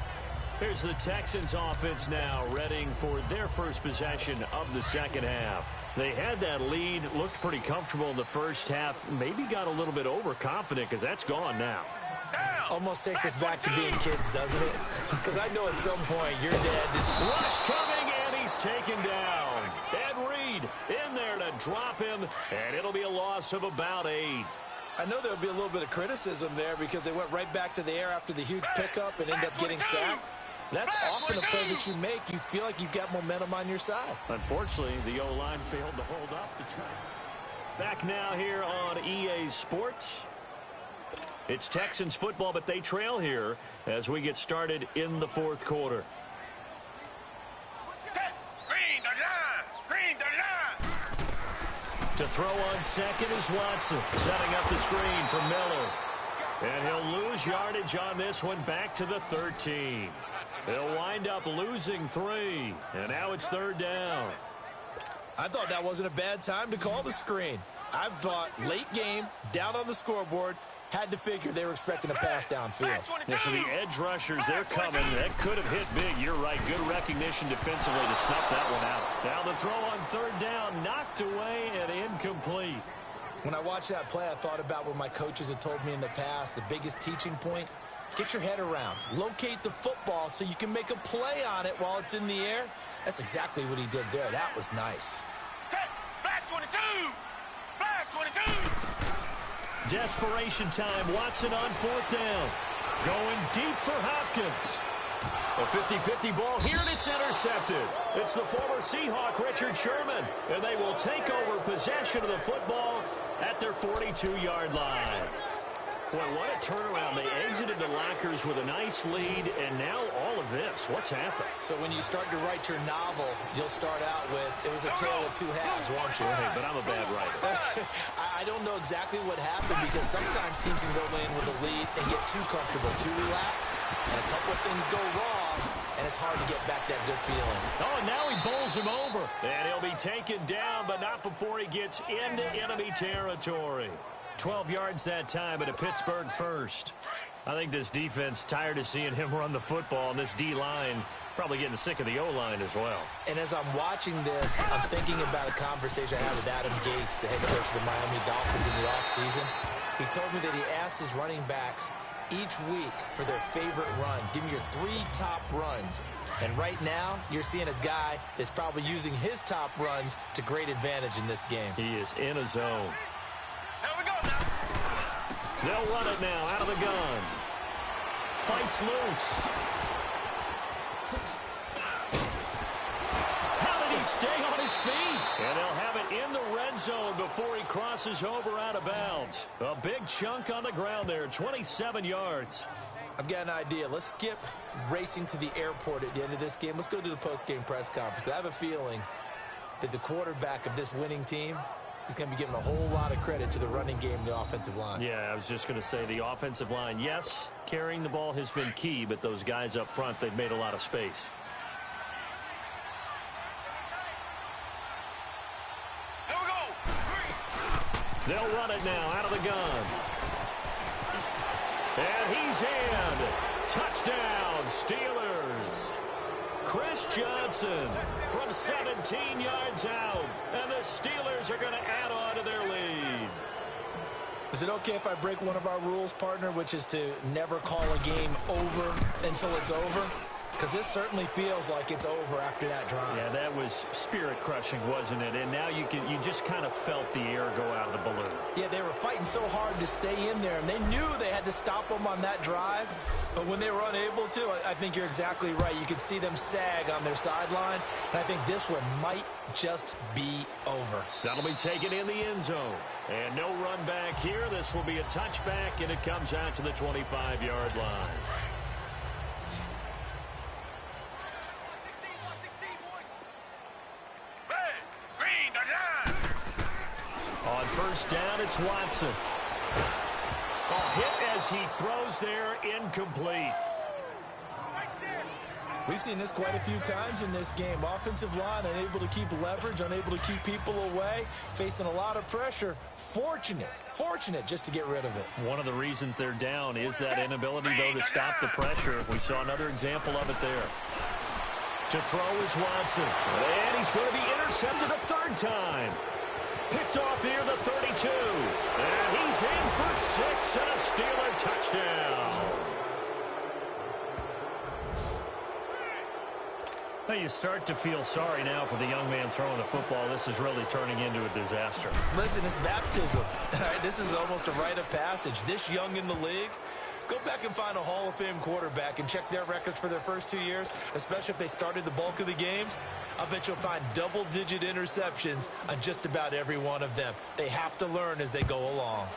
Speaker 2: Here's the Texans offense now, readying for their first possession of the second half. They had that lead, looked pretty comfortable in the first half, maybe got a little bit overconfident because that's gone now.
Speaker 3: Almost takes us back to being kids, doesn't it? Because I know at some point you're dead.
Speaker 2: Rush coming, and he's taken down. Ed Reed in there to drop him, and it'll be a loss of about 8.
Speaker 3: I know there'll be a little bit of criticism there because they went right back to the air after the huge pickup and ended up getting sacked. That's often a play that you make. You feel like you've got momentum on your side.
Speaker 2: Unfortunately, the O-line failed to hold up the try. Back now here on EA Sports. It's Texans football, but they trail here as we get started in the fourth quarter. To throw on second is Watson, setting up the screen for Miller. And he'll lose yardage on this one back to the 13. He'll wind up losing 3, and now it's third down.
Speaker 3: I thought that wasn't a bad time to call the screen. I thought late game, down on the scoreboard, had to figure they were expecting a pass downfield.
Speaker 2: Yeah, so the edge rushers, they're coming. That could have hit big. You're right. Good recognition defensively to snuff that one out. Now the throw on third down, knocked away and incomplete.
Speaker 3: When I watched that play, I thought about what my coaches had told me in the past. The biggest teaching point, get your head around. Locate the football so you can make a play on it while it's in the air. That's exactly what he did there. That was nice.
Speaker 5: Black 22! Black 22!
Speaker 2: Desperation time. Watson on fourth down. Going deep for Hopkins. A 50-50 ball here, and it's intercepted. It's the former Seahawk, Richard Sherman. And they will take over possession of the football at their 42-yard line. Boy, what a turnaround. They exited the lockers with a nice lead, and now all of this. What's happened?
Speaker 3: So when you start to write your novel, you'll start out with, it was a tale of two halves, won't you?
Speaker 2: Hey, but I'm a bad writer.
Speaker 3: I don't know exactly what happened because sometimes teams can go in with a lead and get too comfortable, too relaxed, and a couple of things go wrong, and it's hard to get back that good feeling.
Speaker 2: Oh, and now he bowls him over. And he'll be taken down, but not before he gets into enemy territory. 12 yards that time at a Pittsburgh first. I think this defense tired of seeing him run the football, and this D-line probably getting sick of the O-line as well.
Speaker 3: And as I'm watching this, I'm thinking about a conversation I had with Adam Gase, the head coach of the Miami Dolphins in the offseason. He told me that he asked his running backs each week for their favorite runs. Give me your 3 top runs. And right now, you're seeing a guy that's probably using his top runs to great advantage in this game.
Speaker 2: He is in a zone.
Speaker 5: There we go now.
Speaker 2: They'll run it now out of the gun. Fights loose. How did he stay on his feet? And they'll have it in the red zone before he crosses over out of bounds. A big chunk on the ground there, 27 yards.
Speaker 3: I've got an idea. Let's skip racing to the airport at the end of this game. Let's go to the post-game press conference. I have a feeling that the quarterback of this winning team is going to be giving a whole lot of credit to the running game and the offensive line.
Speaker 2: Yeah, I was just going to say the offensive line, yes, carrying the ball has been key, but those guys up front, they've made a lot of space.
Speaker 5: Here we go.
Speaker 2: They'll run it now out of the gun. And he's in. Touchdown, Steelers. Chris Johnson from 17 yards out. And the Steelers are going to add on to their lead.
Speaker 3: Is it okay if I break one of our rules, partner, which is to never call a game over until it's over? Because this certainly feels like it's over after that drive.
Speaker 2: Yeah, that was spirit-crushing, wasn't it? And now you just kind of felt the air go out of the balloon.
Speaker 3: Yeah, they were fighting so hard to stay in there, and they knew they had to stop them on that drive. But when they were unable to, I think you're exactly right. You could see them sag on their sideline, and I think this one might just be over.
Speaker 2: That'll be taken in the end zone. And no run back here. This will be a touchback, and it comes out to the 25-yard line. first down, it's Watson. A hit as he throws there, incomplete.
Speaker 3: We've seen this quite a few times in this game. Offensive line unable to keep leverage, unable to keep people away, facing a lot of pressure. Fortunate just to get rid of it.
Speaker 2: One of the reasons they're down is that inability, though, to stop the pressure. We saw another example of it there. To throw is Watson. And he's going to be intercepted a third time. Picked off near the 32. And he's in for 6 and a Steeler touchdown. Well, you start to feel sorry now for the young man throwing the football. This is really turning into a disaster.
Speaker 3: Listen, it's baptism. All right, this is almost a rite of passage. This young in the league, go back and find a Hall of Fame quarterback and check their records for their first 2 years, especially if they started the bulk of the games. I bet you'll find double-digit interceptions on just about every one of them. They have to learn as they go along.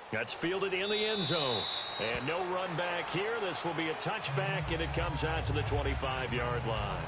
Speaker 2: That's fielded in the end zone. And no run back here. This will be a touchback, and it comes out to the 25-yard line.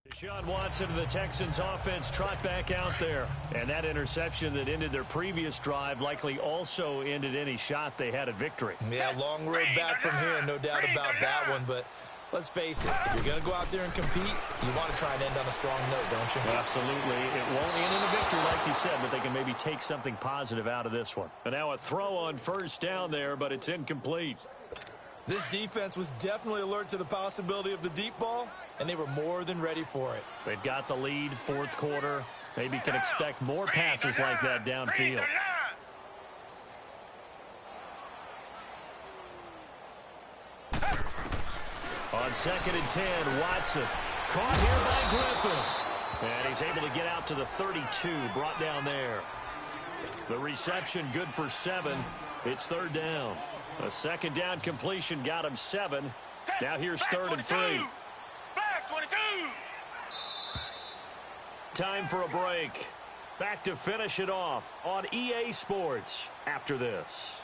Speaker 2: Deshaun Watson of the Texans offense trot back out there. And that interception that ended their previous drive likely also ended any shot they had at victory.
Speaker 3: Yeah, long road back from here, no doubt about that one. But let's face it, if you're going to go out there and compete, you want to try and end on a strong note, don't you?
Speaker 2: Absolutely. It won't end in a victory, like you said, but they can maybe take something positive out of this one. And now a throw on first down there, but it's incomplete.
Speaker 3: This defense was definitely alert to the possibility of the deep ball, and they were more than ready for it.
Speaker 2: They've got the lead, fourth quarter. Maybe can expect more passes like that downfield. On 2nd and 10, Watson caught here by Griffin. And he's able to get out to the 32, brought down there. The reception good for 7. It's third down. A second down completion got him 7. Now here's 3rd and 3.
Speaker 5: Back 22.
Speaker 2: Time for a break. Back to finish it off on EA Sports after this.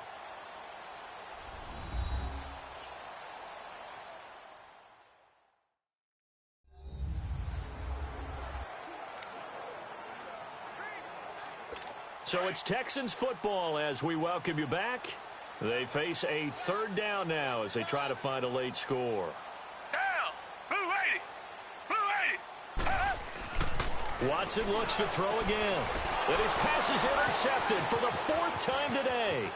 Speaker 2: So it's Texans football as we welcome you back. They face a third down now as they try to find a late score.
Speaker 5: Down. Blue 80. Blue 80.
Speaker 2: Watson looks to throw again. And his pass is intercepted for the 4th time today.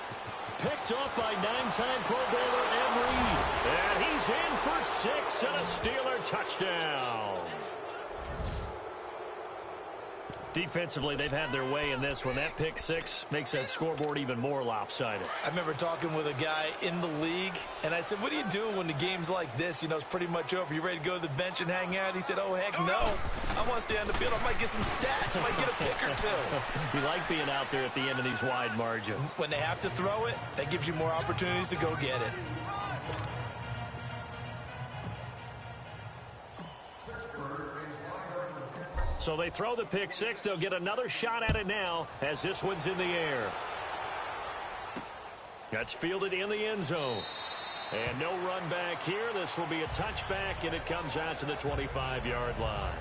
Speaker 2: Picked off by 9-time Pro Bowler Ed Reed. And he's in for 6 and a Steeler touchdown. Defensively, they've had their way in this one. That pick 6 makes that scoreboard even more lopsided.
Speaker 3: I remember talking with a guy in the league, and I said, what do you do when the game's like this? You know, it's pretty much over. You ready to go to the bench and hang out? He said, oh, heck no. I want to stay on the field. I might get some stats. I might get a pick or two.
Speaker 2: We like being out there at the end of these wide margins.
Speaker 3: When they have to throw it, that gives you more opportunities to go get it.
Speaker 2: So they throw the pick 6. They'll get another shot at it now as this one's in the air. That's fielded in the end zone. And no run back here. This will be a touchback, and it comes out to the 25-yard line.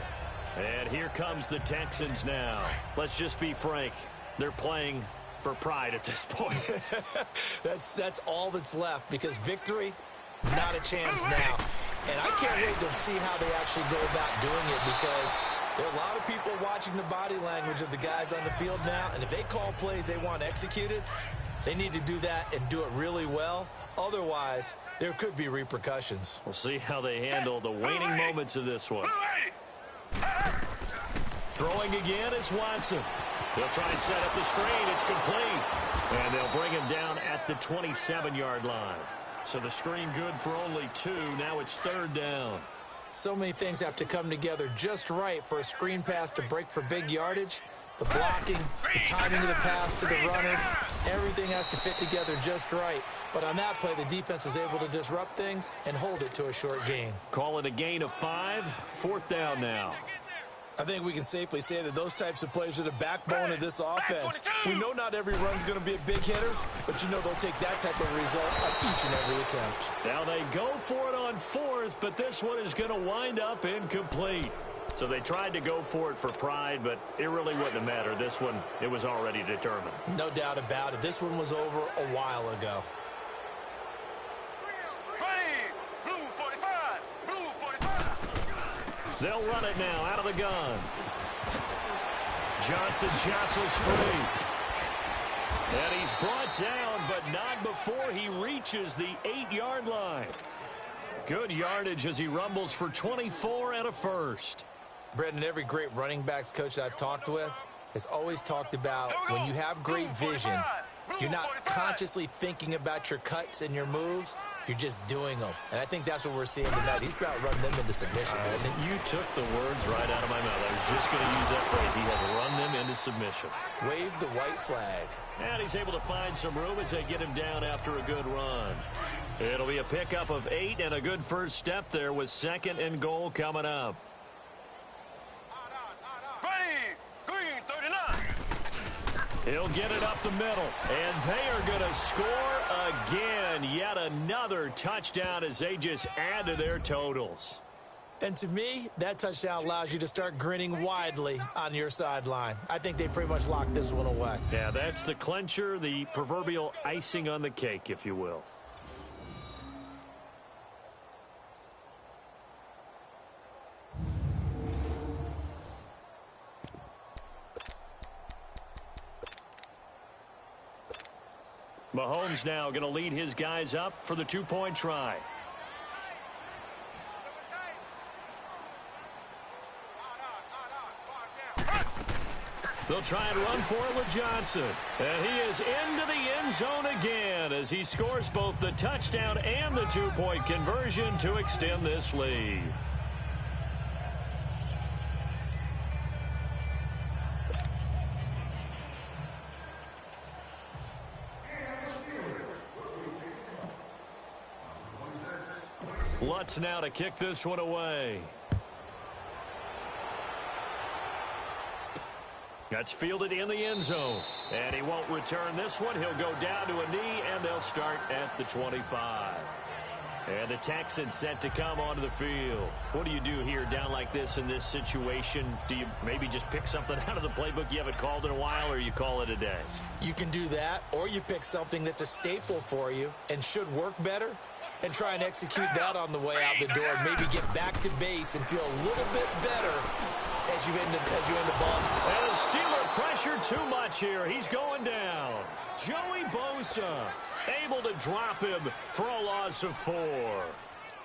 Speaker 2: And here comes the Texans now. Let's just be frank. They're playing for pride at this point.
Speaker 3: That's all that's left, because victory, not a chance now. And I can't wait to see how they actually go about doing it, because there are a lot of people watching the body language of the guys on the field now, and if they call plays they want executed, they need to do that and do it really well. Otherwise, there could be repercussions.
Speaker 2: We'll see how they handle the waning moments of this one. Throwing again is Watson. They'll try and set up the screen. It's complete. And they'll bring him down at the 27-yard line. So the screen good for only 2. Now it's third down.
Speaker 3: So many things have to come together just right for a screen pass to break for big yardage. The blocking, the timing of the pass to the runner, everything has to fit together just right. But on that play, the defense was able to disrupt things and hold it to a short gain.
Speaker 2: Call it a gain of 5. Fourth down now.
Speaker 3: I think we can safely say that those types of plays are the backbone of this offense. We know not every run's going to be a big hitter, but you know they'll take that type of result on each and every attempt.
Speaker 2: Now they go for it on 4th, but this one is going to wind up incomplete. So they tried to go for it for pride, but it really wouldn't have mattered. This one, it was already determined.
Speaker 3: No doubt about it. This one was over a while ago.
Speaker 5: Ready, blue 45, blue 45.
Speaker 2: They'll run it now out of the gun. Johnson jostles free. And he's brought down, but not before he reaches the 8-yard line. Good yardage as he rumbles for 24 and a first.
Speaker 3: Brendan, every great running backs coach I've talked with has always talked about when you have great vision, you're not consciously thinking about your cuts and your moves. You're just doing them. And I think that's what we're seeing tonight. He's about to run them into submission.
Speaker 2: You took the words right out of my mouth. I was just going to use that phrase. He has run them into submission.
Speaker 3: Wave the white flag.
Speaker 2: And he's able to find some room as they get him down after a good run. It'll be a pickup of 8 and a good first step there with 2nd and goal coming up.
Speaker 5: Ready, green 39.
Speaker 2: He'll get it up the middle, and they are going to score again. Yet another touchdown as they just add to their totals.
Speaker 3: And to me, that touchdown allows you to start grinning widely on your sideline. I think they pretty much locked this one away.
Speaker 2: Yeah, that's the clincher, the proverbial icing on the cake, if you will. Mahomes now going to lead his guys up for the 2-point try. They'll try and run for it with Johnson. And he is into the end zone again as he scores both the touchdown and the 2-point conversion to extend this lead. Lutz now to kick this one away. That's fielded in the end zone. And he won't return this one. He'll go down to a knee, and they'll start at the 25. And the Texans set to come onto the field. What do you do here down like this in this situation? Do you maybe just pick something out of the playbook you haven't called in a while, or you call it a day?
Speaker 3: You can do that, or you pick something that's a staple for you and should work better and try and execute that on the way out the door and maybe get back to base and feel a little bit better as you end the ball.
Speaker 2: And the Steeler pressure too much here. He's going down. Joey Bosa able to drop him for a loss of 4.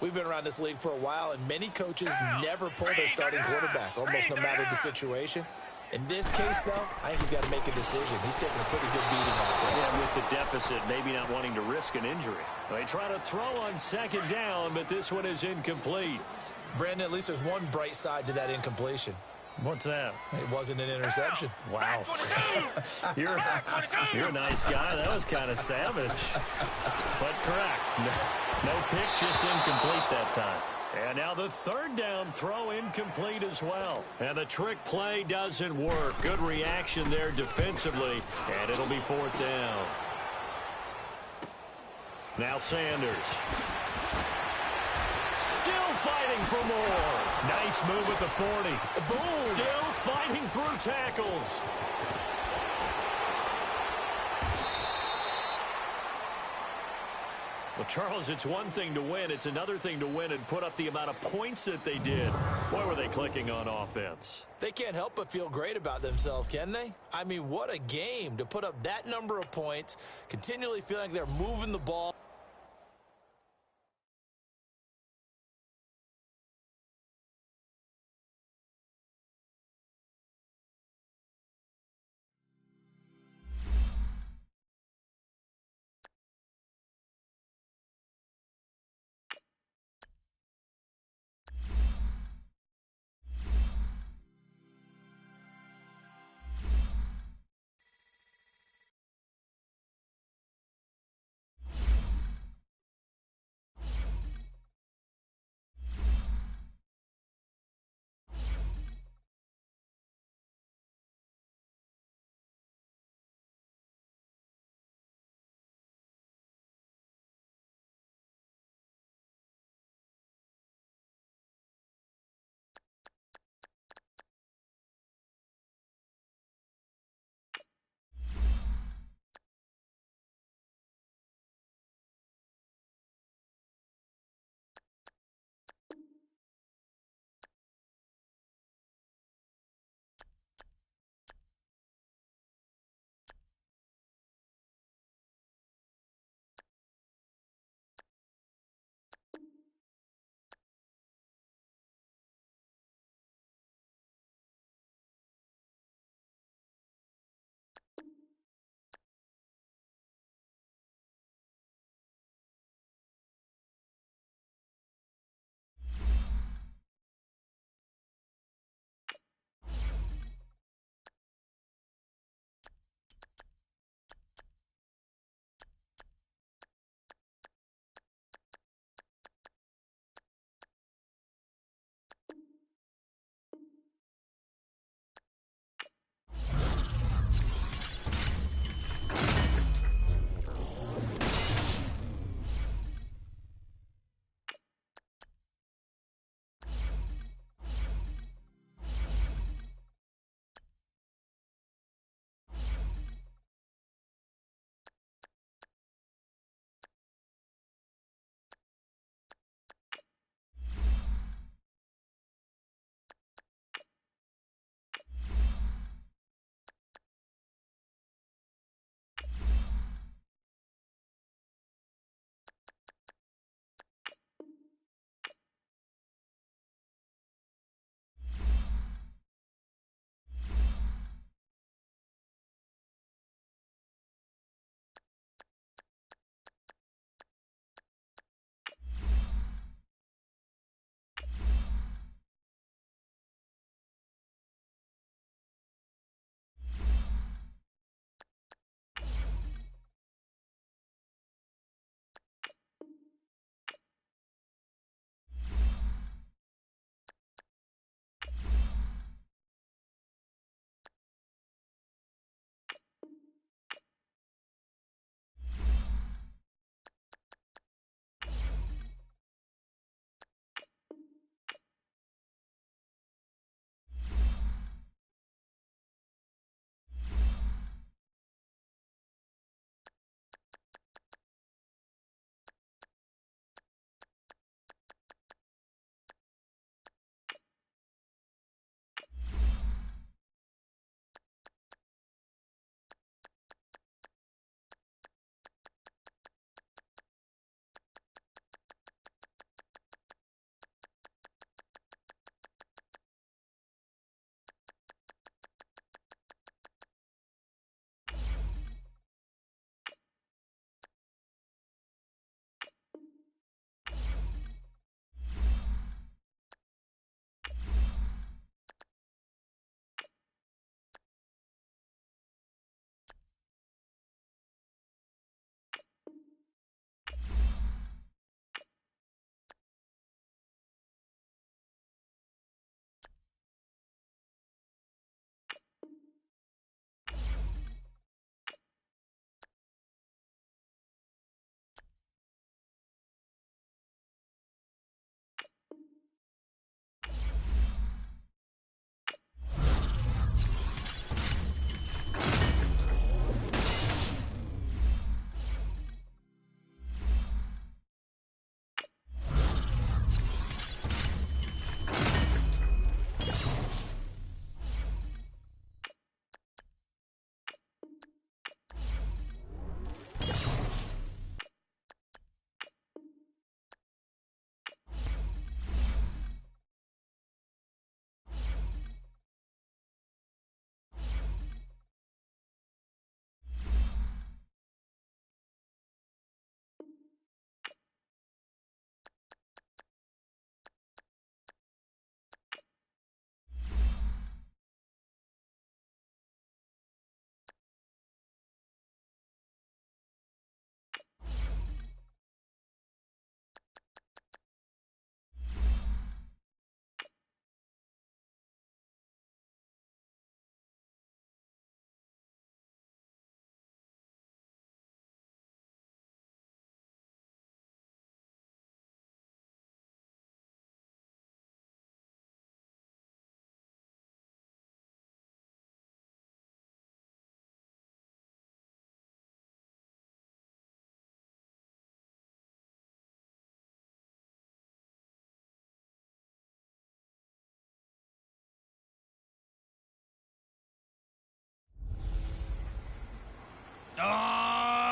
Speaker 3: We've been around this league for a while, and many coaches never pull their starting quarterback, almost no matter the situation. In this case, though, I think he's got to make a decision. He's taking a pretty good beating out there.
Speaker 2: Yeah, with the deficit, maybe not wanting to risk an injury. They try to throw on 2nd down, but this one is incomplete.
Speaker 3: Brandon, at least there's one bright side to that incompletion.
Speaker 2: What's that?
Speaker 3: It wasn't an interception.
Speaker 2: Wow. You're a nice guy. That was kind of savage. But correct. No pick, just incomplete that time. And now the 3rd down throw incomplete as well. And the trick play doesn't work. Good reaction there defensively. And it'll be 4th down. Now Sanders. Still fighting for more. Nice move at the 40. Boom. Still fighting through tackles. Well, Charles, it's one thing to win. It's another thing to win and put up the amount of points that they did. Boy, were they clicking on offense.
Speaker 3: They can't help but feel great about themselves, can they? I mean, what a game to put up that number of points, continually feeling like they're moving the ball.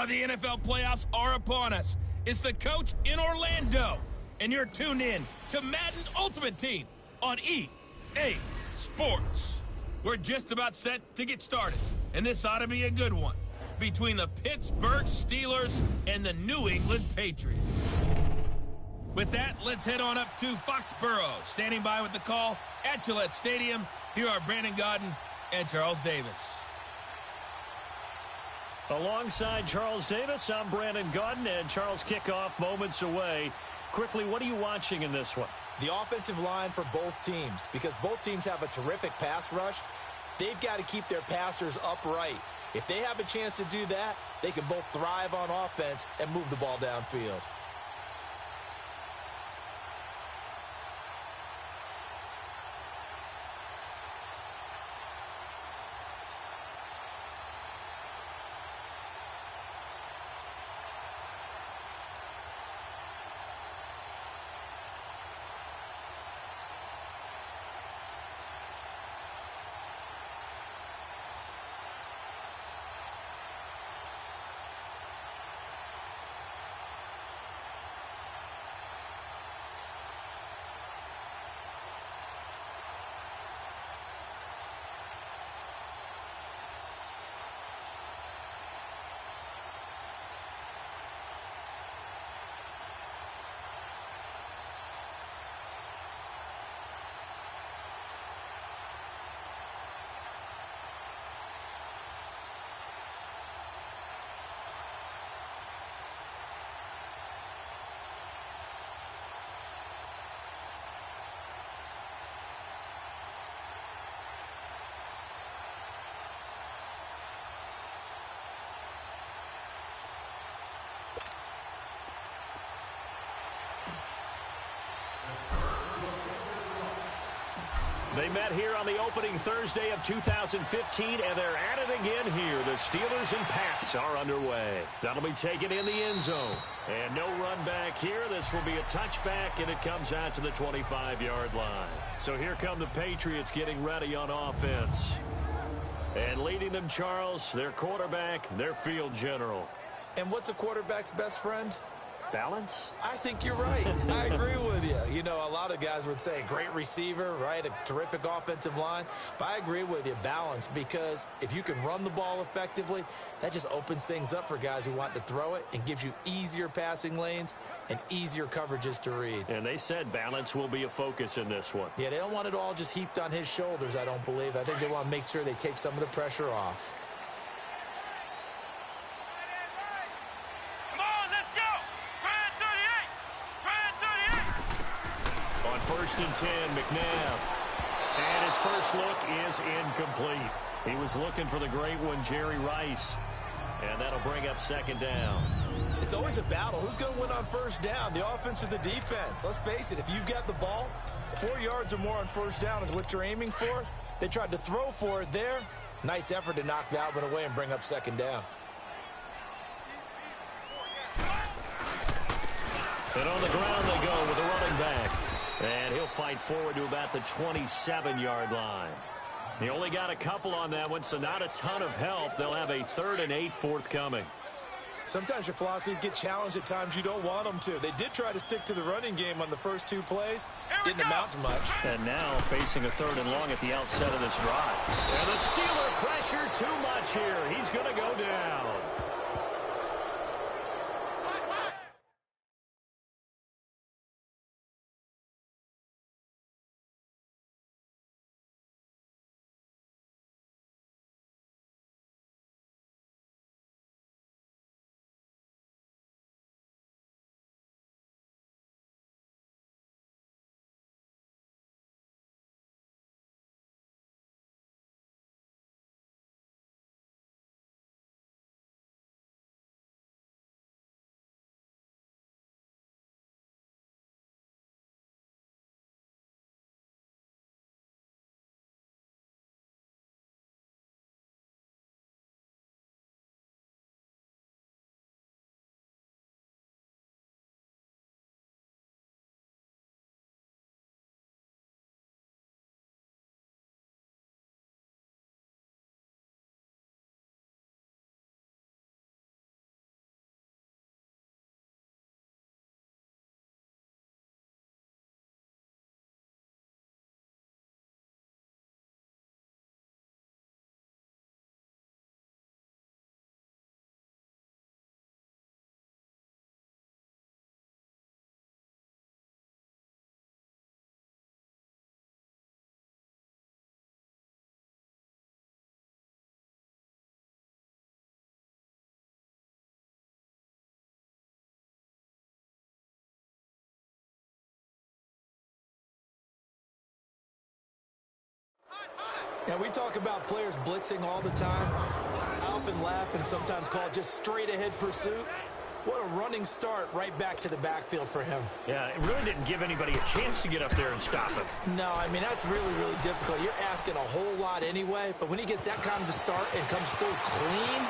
Speaker 1: The NFL playoffs are upon us. It's the coach in Orlando, and you're tuned in to Madden Ultimate Team on EA Sports. We're just about set to get started, and this ought to be a good one between the Pittsburgh Steelers and the New England Patriots. With that, let's head on up to Foxborough. Standing by with the call at Gillette Stadium, here are Brandon Gaudin and Charles Davis.
Speaker 2: Alongside Charles Davis, I'm Brandon Gaudin, and Charles, kickoff moments away. Quickly, what are you watching in this one?
Speaker 3: The offensive line for both teams, because both teams have a terrific pass rush. They've got to keep their passers upright. If they have a chance to do that, they can both thrive on offense and move the ball downfield.
Speaker 2: They met here on the opening Thursday of 2015, and they're at it again here. The Steelers and Pats are underway. That'll be taken in the end zone. And no run back here. This will be a touchback, and it comes out to the 25-yard line. So here come the Patriots getting ready on offense. And leading them, Charles, their quarterback, their field general.
Speaker 3: And what's a quarterback's best friend?
Speaker 2: Balance?
Speaker 3: I think you're right. I agree with you. You know, a lot of guys would say great receiver, right? A terrific offensive line. But I agree with you, balance, because if you can run the ball effectively, that just opens things up for guys who want to throw it and gives you easier passing lanes and easier coverages to read.
Speaker 2: And they said balance will be a focus in this one.
Speaker 3: Yeah, they don't want it all just heaped on his shoulders, I don't believe. I think they want to make sure they take some of the pressure off.
Speaker 2: First and 10, McNabb. And his first look is incomplete. He was looking for the great one, Jerry Rice. And that'll bring up second down.
Speaker 3: It's always a battle. Who's going to win on first down, the offense or the defense? Let's face it, if you've got the ball, 4 yards or more on first down is what you're aiming for. They tried to throw for it there. Nice effort to knock that one away and bring up second down.
Speaker 2: And on the ground they go with a running back. And he'll fight forward to about the 27-yard line. He only got a couple on that one, so not a ton of help. They'll have a 3rd and 8 forthcoming.
Speaker 3: Sometimes your philosophies get challenged at times you don't want them to. They did try to stick to the running game on the first 2 plays. Didn't amount to much.
Speaker 2: And now facing a 3rd and long at the outset of this drive. And the Steeler pressure too much here. He's going to go down.
Speaker 3: Now, we talk about players blitzing all the time. I often laugh and sometimes call it just straight-ahead pursuit. What a running start right back to the backfield for him.
Speaker 2: Yeah, it really didn't give anybody a chance to get up there and stop him.
Speaker 3: No, I mean, that's really, really difficult. You're asking a whole lot anyway, but when he gets that kind of a start and comes through clean,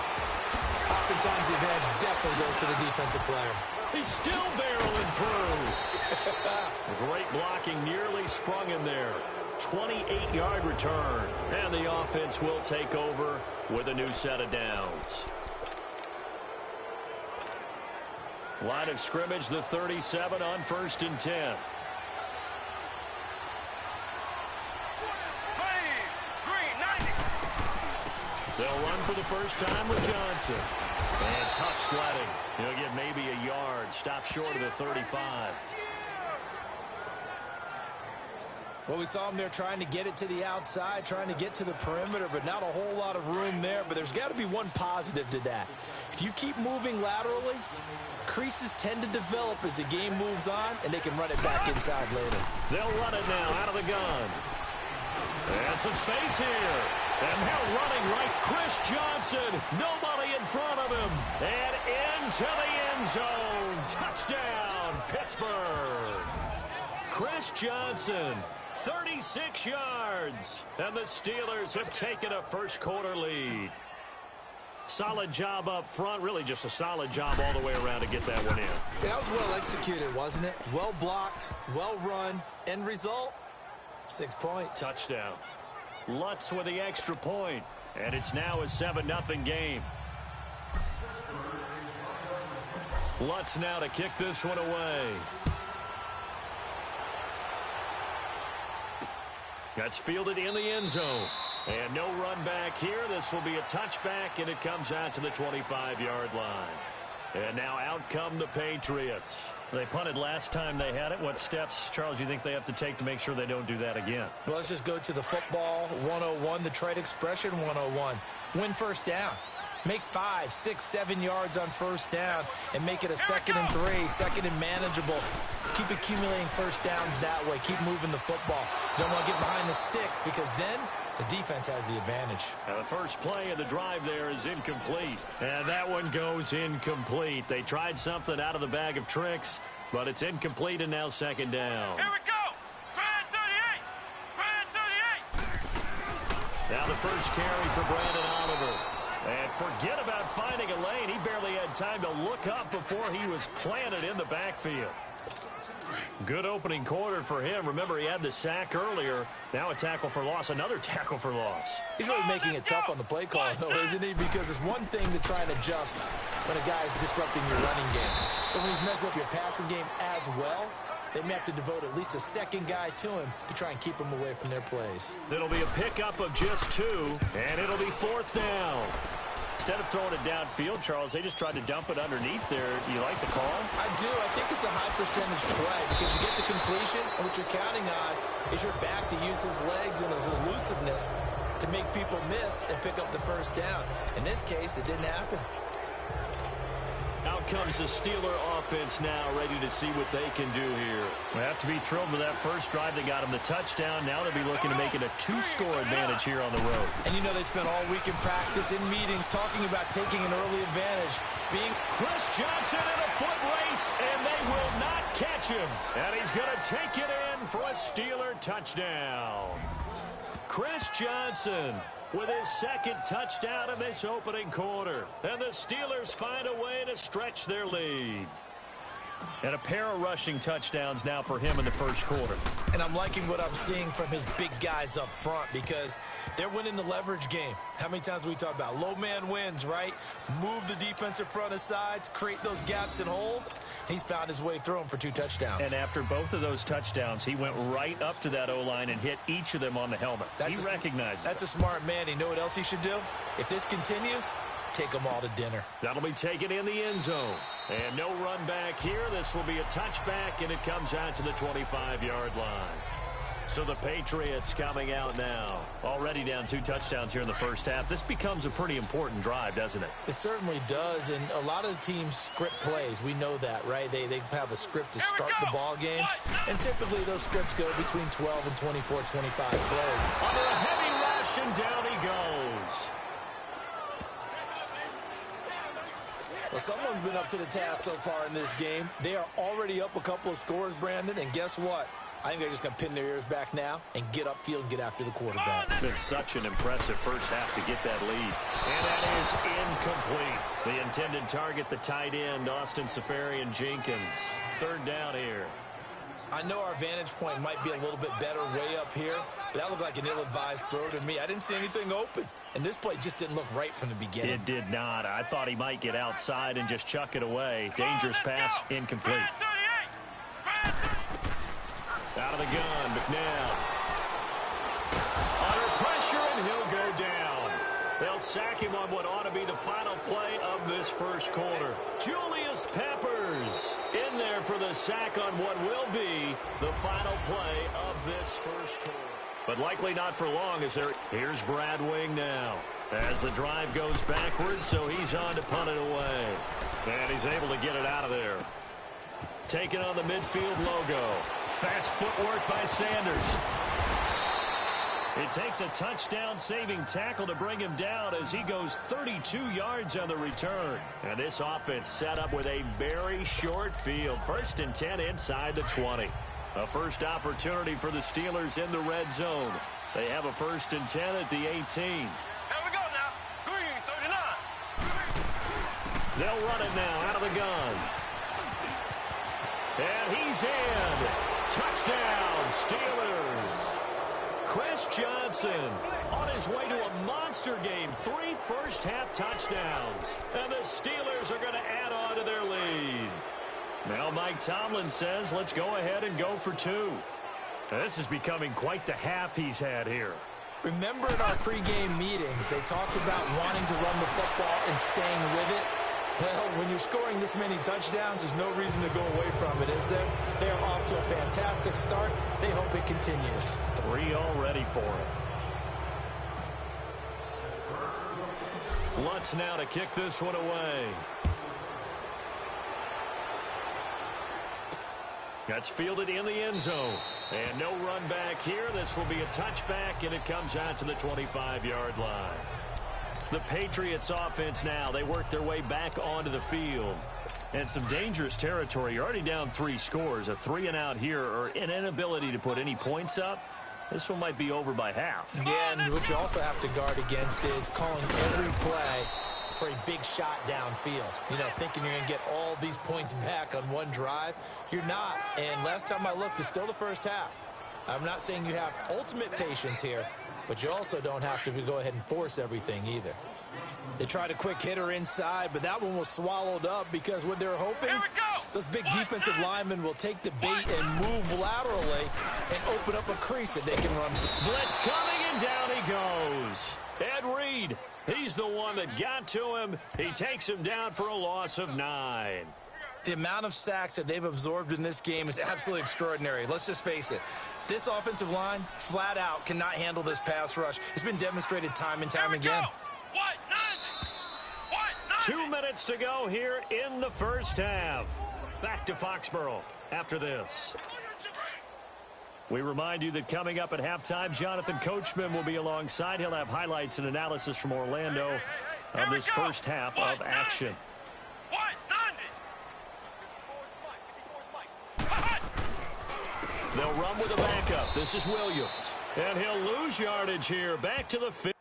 Speaker 3: oftentimes the advantage definitely goes to the defensive player.
Speaker 2: He's still barreling through. Great blocking, nearly sprung him there. 28-yard return, and the offense will take over with a new set of downs. Line of scrimmage, the 37 on 1st and 10.
Speaker 5: Play green 90.
Speaker 2: They'll run for the first time with Johnson. And tough sledding. He'll get maybe a yard. Stop short of the 35.
Speaker 3: Well, we saw him there trying to get it to the outside, trying to get to the perimeter, but not a whole lot of room there. But there's got to be one positive to that. If you keep moving laterally, creases tend to develop as the game moves on, and they can run it back inside later.
Speaker 2: They'll run it now out of the gun. And some space here. And they're running right. Chris Johnson, nobody in front of him. And into the end zone. Touchdown, Pittsburgh. Chris Johnson, 36 yards. And the Steelers have taken a first-quarter lead. Solid job up front. Really just a solid job all the way around to get that one in.
Speaker 3: That was well executed, wasn't it? Well blocked, well run. End result, 6 points.
Speaker 2: Touchdown. Lutz with the extra point. And it's now a 7-0 game. Lutz now to kick this one away. That's fielded in the end zone. And no run back here. This will be a touchback, and it comes out to the 25-yard line. And now out come the Patriots. They punted last time they had it. What steps, Charles, you think they have to take to make sure they don't do that again?
Speaker 3: Well, let's just go to the football 101, the trade expression 101. Win first down. Make 5, 6, 7 yards on first down and make it a 2nd and 3, 2nd and manageable. Keep accumulating first downs that way. Keep moving the football. You don't want to get behind the sticks because then the defense has the advantage.
Speaker 2: Now the first play of the drive there is incomplete. And that one goes incomplete. They tried something out of the bag of tricks, but it's incomplete and now 2nd down.
Speaker 5: Here we go. Brand 38. Brand 38.
Speaker 2: Now the first carry for Brandon Oliver. And forget about finding a lane. He barely had time to look up before he was planted in the backfield. Good opening quarter for him. Remember, he had the sack earlier. Now a tackle for loss, another tackle for loss.
Speaker 3: He's really making it tough on the play call, though, isn't he? Because it's one thing to try and adjust when a guy is disrupting your running game. But when he's messing up your passing game as well, they may have to devote at least a second guy to him to try and keep him away from their plays.
Speaker 2: It'll be a pickup of just 2, and it'll be 4th down. Instead of throwing it downfield, Charles, they just tried to dump it underneath there. You like the call?
Speaker 3: I do. I think it's a high percentage play because you get the completion, and what you're counting on is your back to use his legs and his elusiveness to make people miss and pick up the first down. In this case, it didn't happen.
Speaker 2: Out comes the Steeler offense now, ready to see what they can do here. They have to be thrilled with that first drive. They got him the touchdown. Now they'll be looking to make it a 2-score advantage here on the road.
Speaker 3: And you know they spent all week in practice, in meetings, talking about taking an early advantage.
Speaker 2: Chris Johnson in a foot race, and they will not catch him. And he's going to take it in for a Steeler touchdown. Chris Johnson with his 2nd touchdown in this opening quarter. And the Steelers find a way to stretch their lead. And a pair of rushing touchdowns now for him in the first quarter.
Speaker 3: And I'm liking what I'm seeing from his big guys up front because they're winning the leverage game. How many times we talk about low man wins, right? Move the defensive front aside, create those gaps and holes. He's found his way through them for 2 touchdowns.
Speaker 2: And after both of those touchdowns, he went right up to that O-line and hit each of them on the helmet. He recognized
Speaker 3: That's a smart man. You know what else he should do? If this continues, take them all to dinner.
Speaker 2: That'll be taken in the end zone. And no run back here. This will be a touchback, and it comes out to the 25-yard line. So the Patriots coming out now. Already down 2 touchdowns here in the first half. This becomes a pretty important drive, doesn't it?
Speaker 3: It certainly does, and a lot of the teams script plays. We know that, right? They have a script to start the ball game, and typically those scripts go between 12 and 24, 25 plays.
Speaker 2: Under a heavy rush, and
Speaker 3: Well, someone's been up to the task so far in this game. They are already up a couple of scores, Brandon, and guess what? I think they're just going to pin their ears back now and get upfield and get after the quarterback.
Speaker 2: It's been such an impressive first half to get that lead. And that is incomplete. The intended target, the tight end, Austin Safarian-Jenkins. Third down here.
Speaker 3: I know our vantage point might be a little bit better way up here, but that looked like an ill-advised throw to me. I didn't see anything open, and this play just didn't look right from the beginning.
Speaker 2: It did not. I thought he might get outside and just chuck it away. Dangerous pass, incomplete. Out of the gun, McNabb. Under pressure, and he'll go down. They'll sack him on what ought to be the final play of this first quarter. Julius Peppers in there for the sack on what will be the final play of this first quarter. But likely not for long. Here's Brad Wing now. As the drive goes backwards, so he's on to punt it away. And he's able to get it out of there. Taking on the midfield logo. Fast footwork by Sanders. It takes a touchdown-saving tackle to bring him down as he goes 32 yards on the return. And this offense set up with a very short field. 1st and 10 inside the 20. A first opportunity for the Steelers in the red zone. They have a 1st and 10 at the 18.
Speaker 5: Here we go now. Green, 39.
Speaker 2: They'll run it now out of the gun. And he's in. Touchdown, Steelers. Chris Johnson on his way to a monster game. 3 first-half touchdowns. And the Steelers are going to add on to their lead. Now Mike Tomlin says, let's go ahead and go for 2. Now, this is becoming quite the half he's had here.
Speaker 3: Remember in our pregame meetings, they talked about wanting to run the football and staying with it. Well, when you're scoring this many touchdowns, there's no reason to go away from it, is there? They are off to a fantastic start. They hope it continues.
Speaker 2: 3 already for him. Lutz now to kick this one away. That's fielded in the end zone. And no run back here. This will be a touchback, and it comes out to the 25-yard line. The Patriots offense now, they work their way back onto the field. And some dangerous territory. You're already down 3 scores. A 3-and-out here, or an inability to put any points up. This one might be over by half.
Speaker 3: Yeah, and what you also have to guard against is calling every play for a big shot downfield. You know, thinking you're going to get all these points back on one drive. You're not. And last time I looked, it's still the first half. I'm not saying you have ultimate patience here, but you also don't have to go ahead and force everything either. They tried a quick hitter inside, but that one was swallowed up because what they're hoping, those big defensive linemen will take the bait and move laterally and open up a crease that they can run.
Speaker 2: Blitz coming, and down he goes. Ed Reed, he's the one that got to him. He takes him down for a loss of 9.
Speaker 3: The amount of sacks that they've absorbed in this game is absolutely extraordinary. Let's just face it. This offensive line, flat out, cannot handle this pass rush. It's been demonstrated time and time again.
Speaker 2: 2 minutes to go here in the first half. Back to Foxborough after this. We remind you that coming up at halftime, Jonathan Coachman will be alongside. He'll have highlights and analysis from Orlando of this first half of action. They'll run with a backup. This is Williams. And he'll lose yardage here. Back to the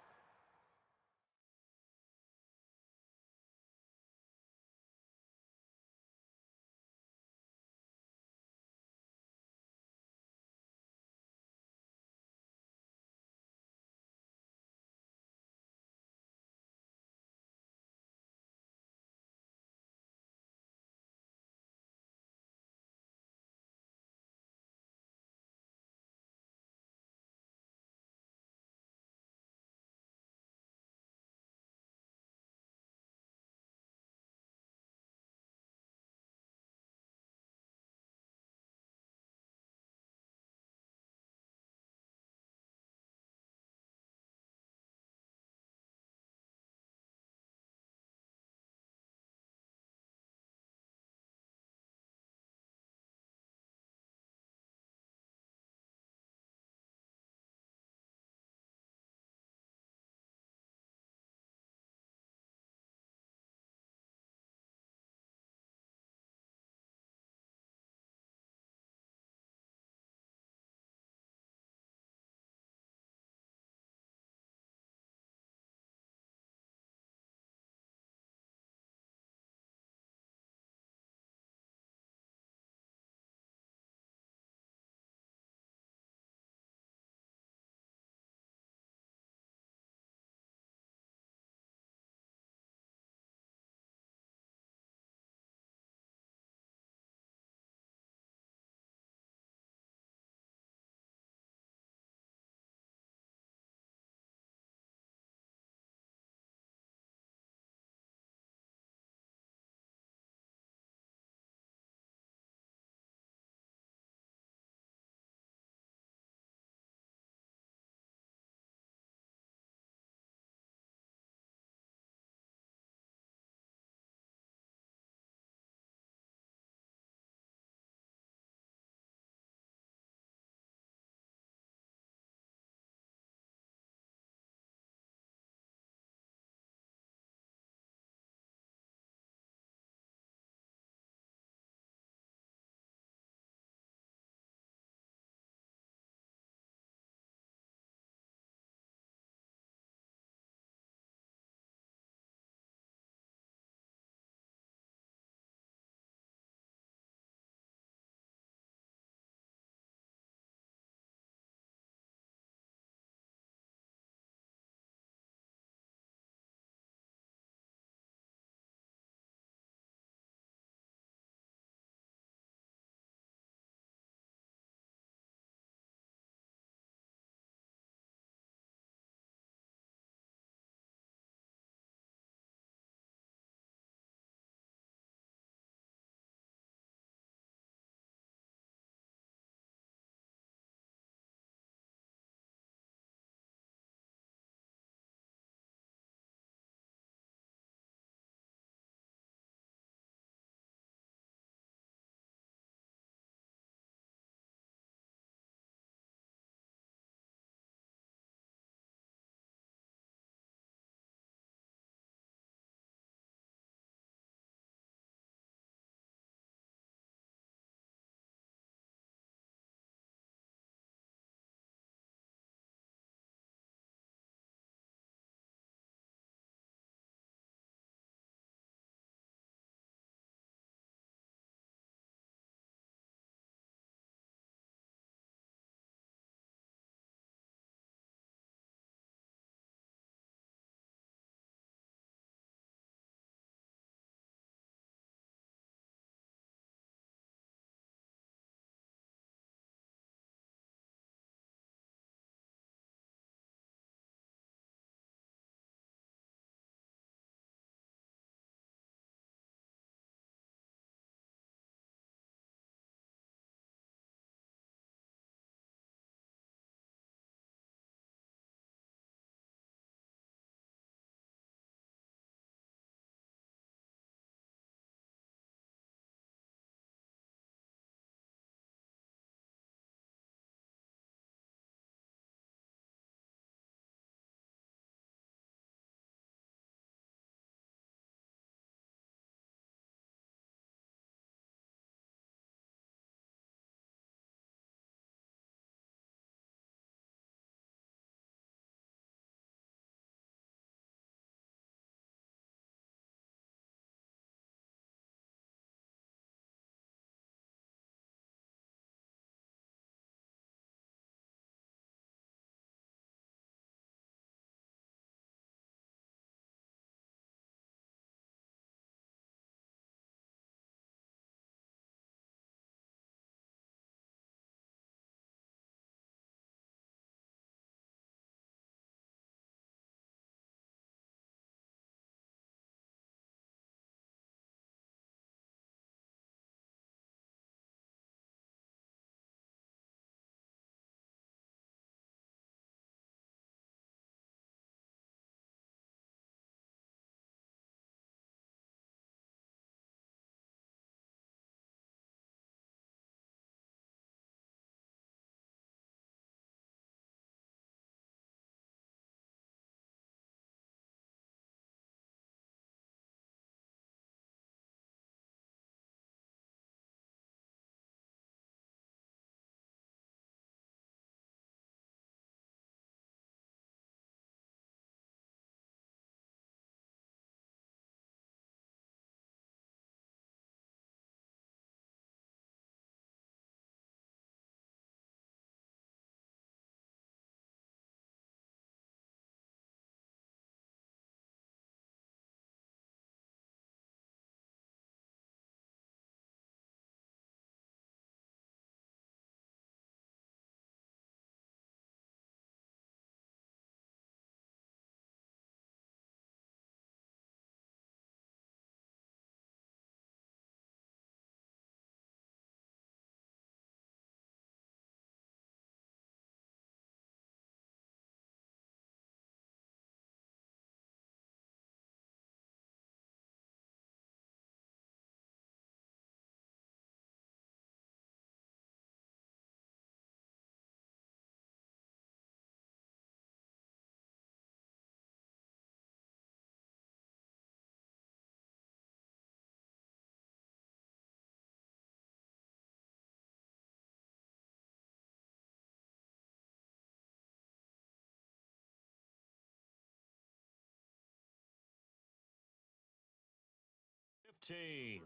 Speaker 2: 15.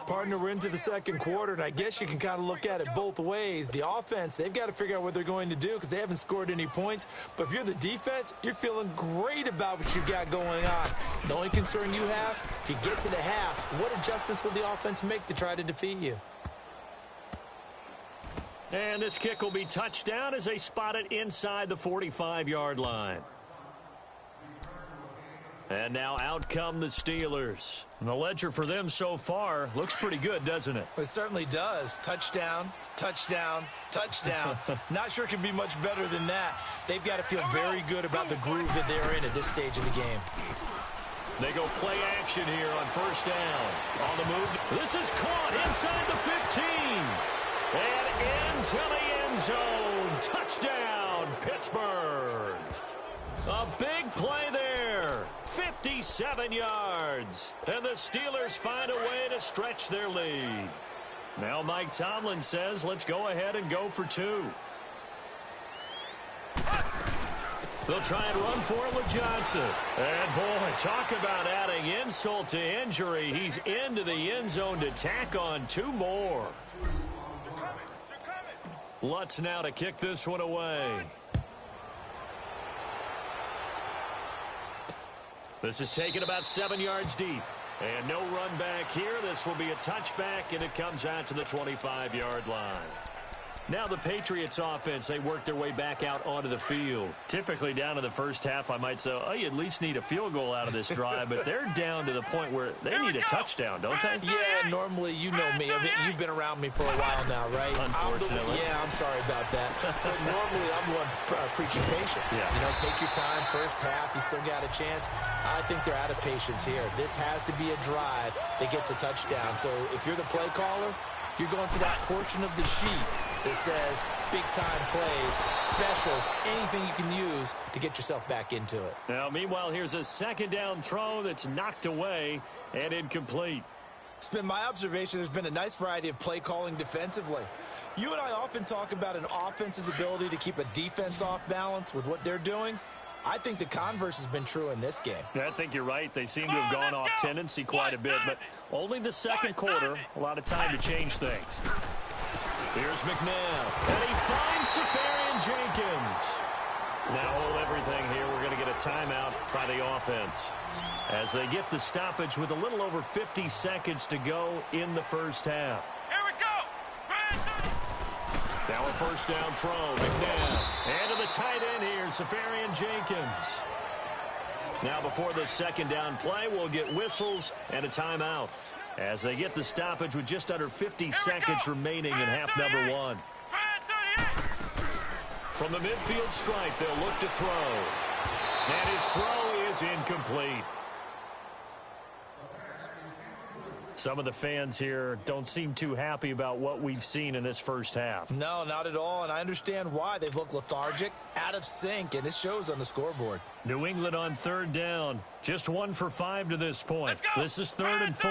Speaker 3: Partner, we're into the second quarter, and I guess you can kind of look at it both ways. The offense, they've got to figure out what they're going to do because they haven't scored any points. But if you're the defense, you're feeling great about what you got going on. The only concern you have, if you get to the half, what adjustments will the offense make to try to defeat you?
Speaker 2: And this kick will be touchdown as they spot it inside the 45-yard line. And now out come the Steelers. And the ledger for them so far looks pretty good, doesn't it?
Speaker 3: It certainly does. Touchdown, touchdown, touchdown. Not sure it can be much better than that. They've got to feel very good about the groove that they're in at this stage of the game.
Speaker 2: They go play action here on first down. On the move. This is caught inside the 15. And into the end zone. Touchdown, Pittsburgh. A big play there. 57 yards. And the Steelers find a way to stretch their lead. Now Mike Tomlin says, let's go ahead and go for 2. They'll try and run for it with Johnson. And, boy, talk about adding insult to injury. He's into the end zone to tack on 2 more. Lutz now to kick this one away. This is taken about 7 yards deep. And no run back here. This will be a touchback, and it comes out to the 25-yard line. Now the Patriots offense, they work their way back out onto the field. Typically down to the first half, I might say, oh, you at least need a field goal out of this drive, but they're down to the point where they need a touchdown, don't they?
Speaker 3: Yeah, normally, you know me. I mean, you've been around me for a while now, right?
Speaker 2: Unfortunately.
Speaker 3: I'm sorry about that. But normally, I'm the one preaching patience.
Speaker 2: Yeah.
Speaker 3: You know, take your time, first half, you still got a chance. I think they're out of patience here. This has to be a drive that gets a touchdown. So if you're the play caller, you're going to that portion of the sheet that says big-time plays, specials, anything you can use to get yourself back into it.
Speaker 2: Now, meanwhile, here's a second down throw that's knocked away and incomplete.
Speaker 3: It's been my observation there's been a nice variety of play calling defensively. You and I often talk about an offense's ability to keep a defense off balance with what they're doing. I think the converse has been true in this game.
Speaker 2: I think you're right. They seem to have gone off tendency quite a bit, but only the second quarter, a lot of time to change things. Here's McNabb, and he finds Safarian Jenkins. Now hold everything here. We're going to get a timeout by the offense as they get the stoppage with a little over 50 seconds to go in the first half.
Speaker 5: Here we go.
Speaker 2: Now a first down throw, McNabb. And to the tight end here, Safarian Jenkins. Now before the second down play, we'll get whistles and a timeout as they get the stoppage with just under 50 seconds remaining in half number 1. From the midfield stripe, they'll look to throw. And his throw is incomplete. Some of the fans here don't seem too happy about what we've seen in this first half.
Speaker 3: No, not at all, and I understand why. They've looked lethargic, out of sync, and it shows on the scoreboard.
Speaker 2: New England on third down. Just 1 for 5 to this point. This is 3rd and 4.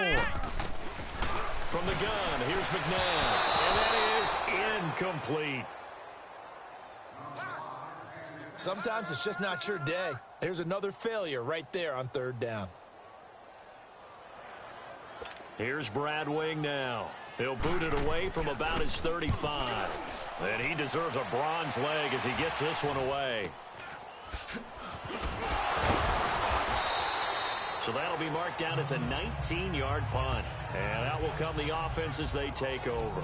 Speaker 2: From the gun, here's McNabb. And that is incomplete.
Speaker 3: Sometimes it's just not your day. There's another failure right there on 3rd down.
Speaker 2: Here's Brad Wing now. He'll boot it away from about his 35. And he deserves a bronze leg as he gets this one away. So that'll be marked down as a 19-yard punt. And that will come the offense as they take over.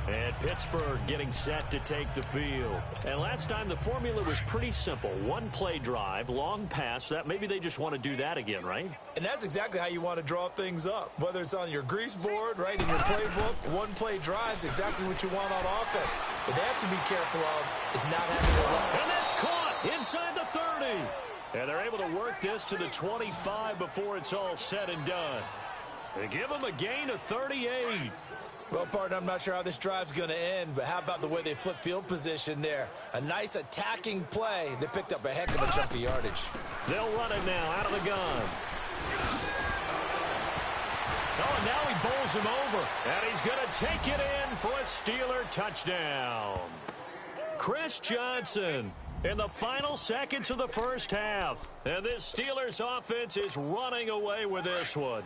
Speaker 2: And Pittsburgh getting set to take the field. And last time the formula was pretty simple. 1-play drive, long pass. That maybe they just want to do that again, right?
Speaker 3: And that's exactly how you want to draw things up. Whether it's on your grease board, right, in your playbook, 1-play drive is exactly what you want on offense. What they have to be careful of is not having to run.
Speaker 2: And that's caught inside the 30. And they're able to work this to the 25 before it's all said and done. They give them a gain of 38.
Speaker 3: Well, partner, I'm not sure how this drive's going to end, but how about the way they flip field position there? A nice attacking play. They picked up a heck of a chunk of yardage.
Speaker 2: They'll run it now out of the gun. Oh, and now he bowls him over. And he's going to take it in for a Steeler touchdown. Chris Johnson. in the final seconds of the first half. And this Steelers offense is running away with this one.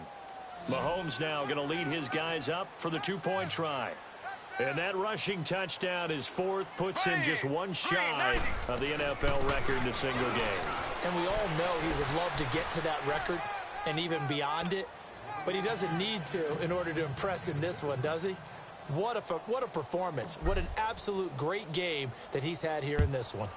Speaker 2: Mahomes now going to lead his guys up for the two-point try. And that rushing touchdown, his fourth, puts him just one shy of the NFL record in a single game.
Speaker 3: And we all know he would love to get to that record and even beyond it. But he doesn't need to in order to impress in this one, does he? What a performance. What an absolute great game that he's had here in this one.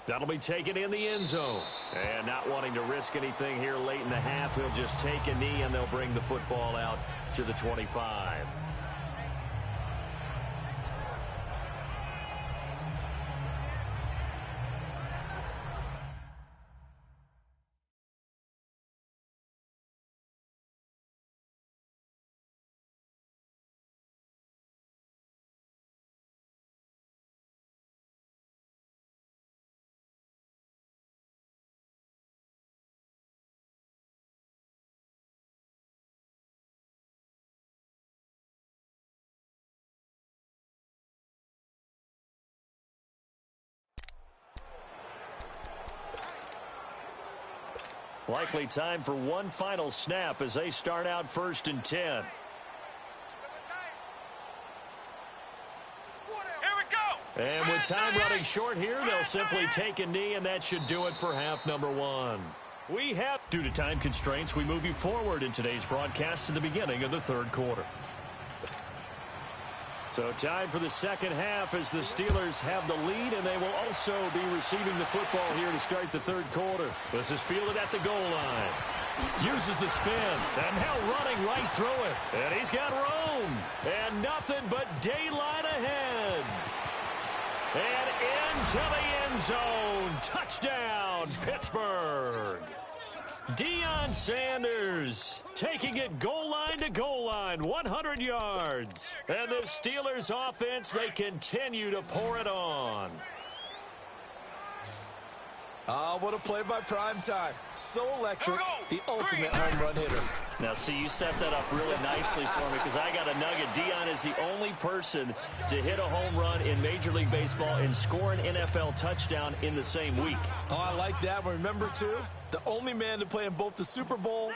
Speaker 2: That'll be taken in the end zone. And not wanting to risk anything here late in the half, he'll just take a knee and they'll bring the football out to the 25. Likely time for one final snap as they start out 1st and 10.
Speaker 5: Here we go.
Speaker 2: And with time running short here, they'll simply take a knee, and that should do it for half number one. Due to time constraints, we move you forward in today's broadcast to the beginning of the third quarter. So time for the second half as the Steelers have the lead, and they will also be receiving the football here to start the third quarter. This is fielded at the goal line. Uses the spin, and now running right through it. And he's got room, and nothing but daylight ahead. And into the end zone. Touchdown, Pittsburgh. Deion Sanders taking it goal line to goal line, 100 yards. And the Steelers offense, they continue to pour it on.
Speaker 3: What a play by Primetime. So electric, the ultimate home run hitter.
Speaker 6: Now, see, you set that up really nicely for me because I got a nugget. Deion is the only person to hit a home run in Major League Baseball and score an NFL touchdown in the same week.
Speaker 3: Oh, I like that. Remember, too, the only man to play in both the Super Bowl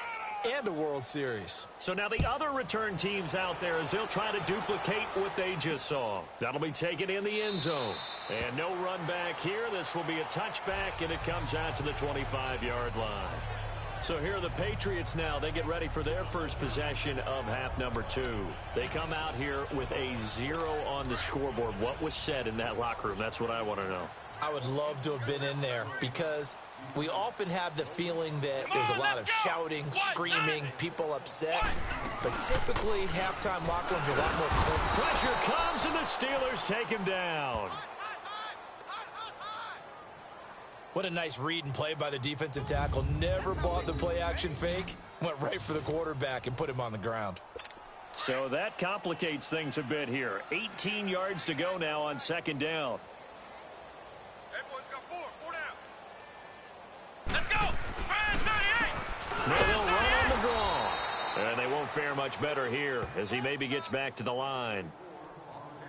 Speaker 3: and a World Series.
Speaker 2: So now the other return teams out there as they'll try to duplicate what they just saw. That'll be taken in the end zone. And no run back here. This will be a touchback, and it comes out to the 25-yard line. So here are the Patriots now. They get ready for their first possession of half number two. They come out here with a 0 on the scoreboard. What was said in that locker room? That's what I want to know.
Speaker 3: I would love to have been in there because we often have the feeling that there's a lot of shouting, screaming, people upset. But typically, halftime locker rooms are a lot more clean.
Speaker 2: Pressure comes, and the Steelers take him down.
Speaker 3: What a nice read and play by the defensive tackle. Never bought the play-action fake. Went right for the quarterback and put him on the ground.
Speaker 2: So that complicates things a bit here. 18 yards to go now on second down.
Speaker 5: Hey, boys, got four down. Let's go. Man 38.
Speaker 2: Now they'll run on the draw. And they won't fare much better here as he maybe gets back to the line.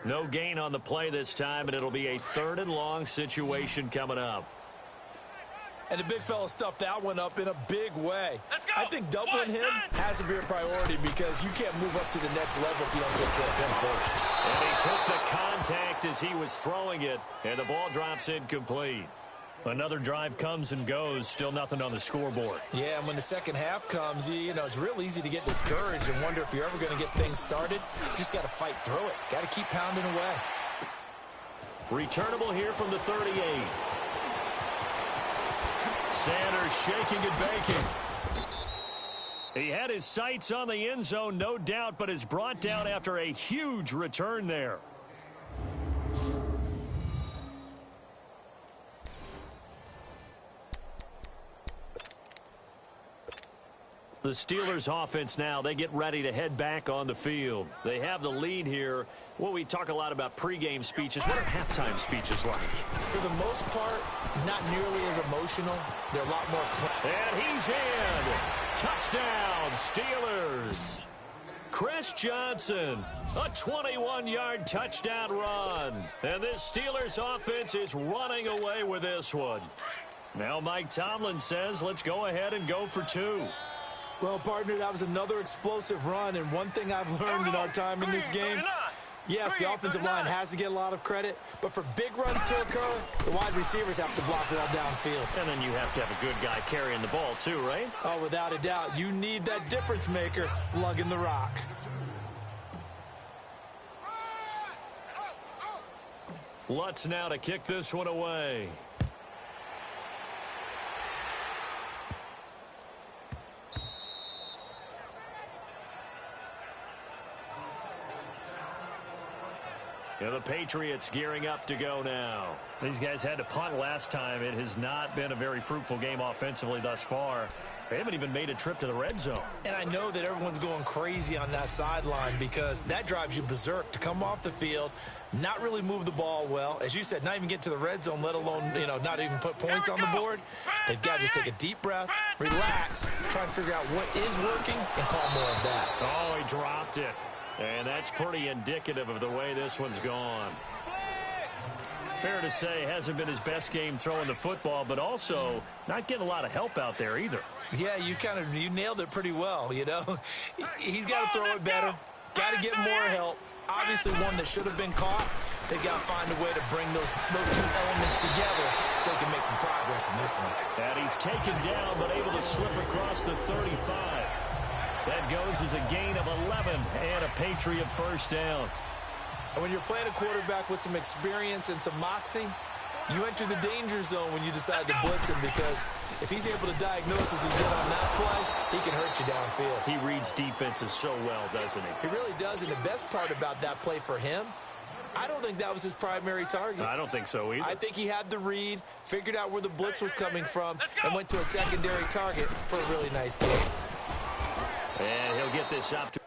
Speaker 2: No gain on the play this time, and it'll be a 3rd and long situation coming up.
Speaker 3: And the big fella stuffed that one up in a big way.
Speaker 5: Let's go.
Speaker 3: I think doubling him has to be a priority because you can't move up to the next level if you don't take care of him first.
Speaker 2: And he took the contact as he was throwing it, and the ball drops incomplete. Another drive comes and goes, still nothing on the scoreboard.
Speaker 3: Yeah, and when the second half comes, you know, it's real easy to get discouraged and wonder if you're ever going to get things started. You just got to fight through it. Got to keep pounding away.
Speaker 2: Returnable here from the 38. Sanders shaking and baking. He had his sights on the end zone, no doubt, but is brought down after a huge return there. The Steelers offense now, they get ready to head back on the field. They have the lead here. Well, we talk a lot about pregame speeches. What are halftime speeches like?
Speaker 3: For the most part, not nearly as emotional. They're a lot more
Speaker 2: and he's in. Touchdown, Steelers. Chris Johnson, a 21-yard touchdown run. And this Steelers offense is running away with this one. Now Mike Tomlin says, let's go ahead and go for 2.
Speaker 3: Well, partner, that was another explosive run, and one thing I've learned in our time in this game, yes, the offensive line has to get a lot of credit, but for big runs to occur, the wide receivers have to block well downfield.
Speaker 6: And then you have to have a good guy carrying the ball too, right?
Speaker 3: Oh, without a doubt. You need that difference maker lugging the rock.
Speaker 2: Lutz now to kick this one away. And the Patriots gearing up to go now.
Speaker 6: These guys had to punt last time. It has not been a very fruitful game offensively thus far. They haven't even made a trip to the red zone.
Speaker 3: And I know that everyone's going crazy on that sideline because that drives you berserk to come off the field, not really move the ball well. As you said, not even get to the red zone, let alone, not even put points on the board. They've got to just take a deep breath, relax, try and figure out what is working, and call more of that.
Speaker 2: Oh, he dropped it. And that's pretty indicative of the way this one's gone.
Speaker 6: Fair to say, hasn't been his best game throwing the football, but also not getting a lot of help out there either.
Speaker 3: Yeah, you nailed it pretty well, He's got to throw it better, got to get more help. Obviously one that should have been caught. They've got to find a way to bring those two elements together so they can make some progress in this one.
Speaker 2: And he's taken down but able to slip across the 35. That goes as a gain of 11 and a Patriot first down.
Speaker 3: And when you're playing a quarterback with some experience and some moxie, you enter the danger zone when you decide to blitz him because if he's able to diagnose as he did on that play, he can hurt you downfield.
Speaker 6: He reads defenses so well, doesn't he?
Speaker 3: He really does, and the best part about that play for him, I don't think that was his primary target.
Speaker 6: I don't think so either.
Speaker 3: I think he had the read, figured out where the blitz was coming from, and went to a secondary target for a really nice game.
Speaker 2: And he'll get this up to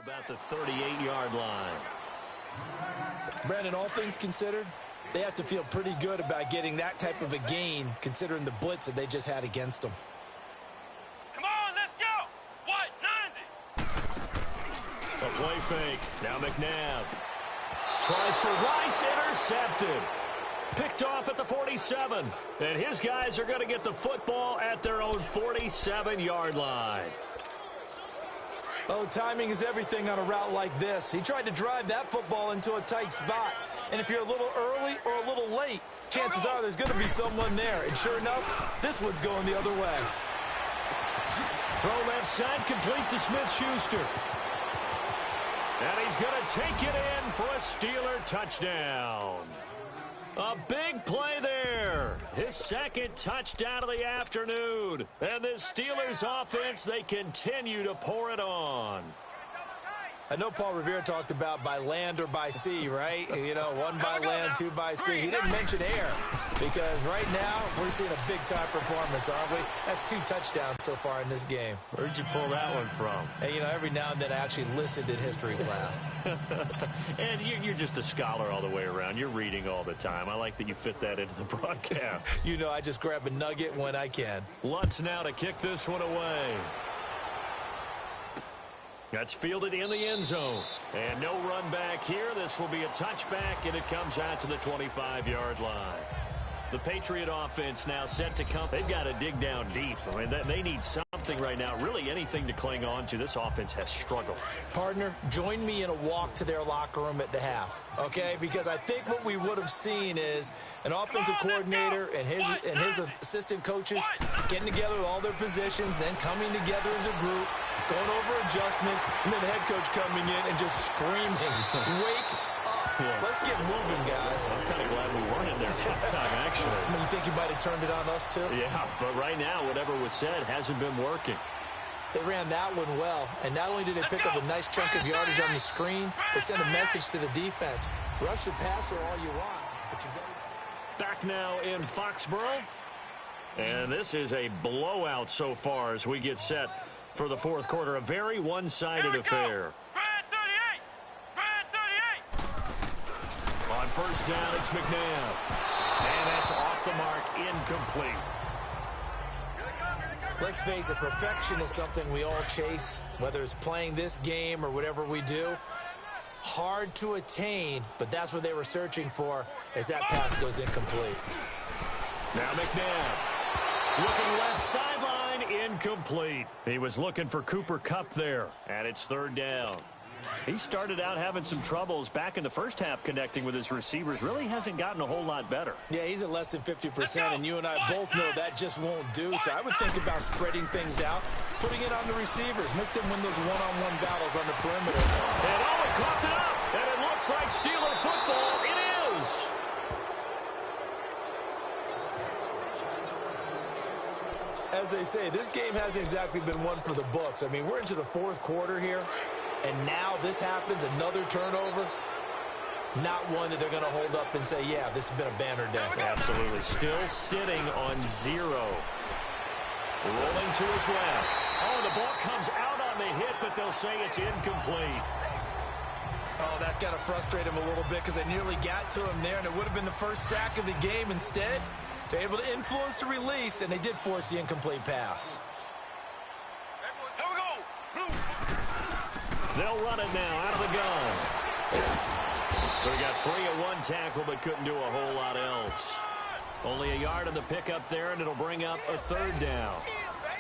Speaker 2: About the 38-yard line.
Speaker 3: Brandon, all things considered, they have to feel pretty good about getting that type of a gain considering the blitz that they just had against them.
Speaker 5: Come on, let's go. What? 90.
Speaker 2: A play fake. Now McNabb. Tries for Rice. Intercepted. Picked off at the 47. And his guys are going to get the football at their own 47-yard line.
Speaker 3: Oh, timing is everything on a route like this. He tried to drive that football into a tight spot. And if you're a little early or a little late, chances are there's going to be someone there. And sure enough, this one's going the other way.
Speaker 2: Throw left side, complete to Smith-Schuster. And he's going to take it in for a Steeler touchdown. A big play there. His second touchdown of the afternoon. And this Steelers offense, they continue to pour it on.
Speaker 3: I know Paul Revere talked about by land or by sea, right? You know, one by land, two by sea. He didn't mention air because right now we're seeing a big-time performance, aren't we? That's 2 touchdowns so far in this game.
Speaker 2: Where'd you pull that one from?
Speaker 3: And, you know, every now and then I actually listened in history class.
Speaker 2: And you're just a scholar all the way around. You're reading all the time. I like that you fit that into the broadcast.
Speaker 3: You know, I just grab a nugget when I can.
Speaker 2: Lutz now to kick this one away. That's fielded in the end zone. And no run back here. This will be a touchback, and it comes out to the 25-yard line. The Patriot offense now set to come. They've got to dig down deep. I mean, they need something right now, really anything to cling on to. This offense has struggled.
Speaker 3: Partner, join me in a walk to their locker room at the half, okay? Because I think what we would have seen is an offensive coordinator and his assistant coaches getting together with all their positions, then coming together as a group, going over adjustments, and then the head coach coming in and just screaming, wake up. Yeah. Let's get moving, guys.
Speaker 2: I'm kind of glad we weren't in there halftime, actually.
Speaker 3: I mean, you think you might have turned it on us, too?
Speaker 2: Yeah, but right now, whatever was said hasn't been working.
Speaker 3: They ran that one well, and not only did they pick up a nice chunk of yardage on the screen, they sent a message to the defense. Rush the passer all you want, but you got
Speaker 2: back now in Foxborough. And this is a blowout so far as we get set for the fourth quarter. A very one-sided affair. On first down, it's McNabb. And that's off the mark, incomplete.
Speaker 3: Let's face it, perfection is something we all chase, whether it's playing this game or whatever we do. Hard to attain, but that's what they were searching for as that pass goes incomplete.
Speaker 2: Now McNabb looking left sideline, incomplete. He was looking for Cooper Kupp there, and it's third down. He started out having some troubles back in the first half connecting with his receivers. Really hasn't gotten a whole lot better.
Speaker 3: Yeah, he's at less than 50%, and you and I both know that just won't do. So I would think about spreading things out, putting it on the receivers, make them win those one-on-one battles on the perimeter.
Speaker 2: And oh, it coughed it up, and it looks like Steeler football. It is.
Speaker 3: As they say, this game hasn't exactly been one for the books. I mean, we're into the fourth quarter here. And now this happens, another turnover. Not one that they're going to hold up and say, yeah, this has been a banner day.
Speaker 2: Absolutely. Still sitting on 0. Rolling to his left. Oh, the ball comes out on the hit, but they'll say it's incomplete.
Speaker 3: Oh, that's got to frustrate him a little bit because they nearly got to him there, and it would have been the first sack of the game. Instead, they're able to influence the release, and they did force the incomplete pass.
Speaker 2: They'll run it now out of the gun. So he got free of one tackle but couldn't do a whole lot else. Only a yard on the pickup there, and it'll bring up a third down.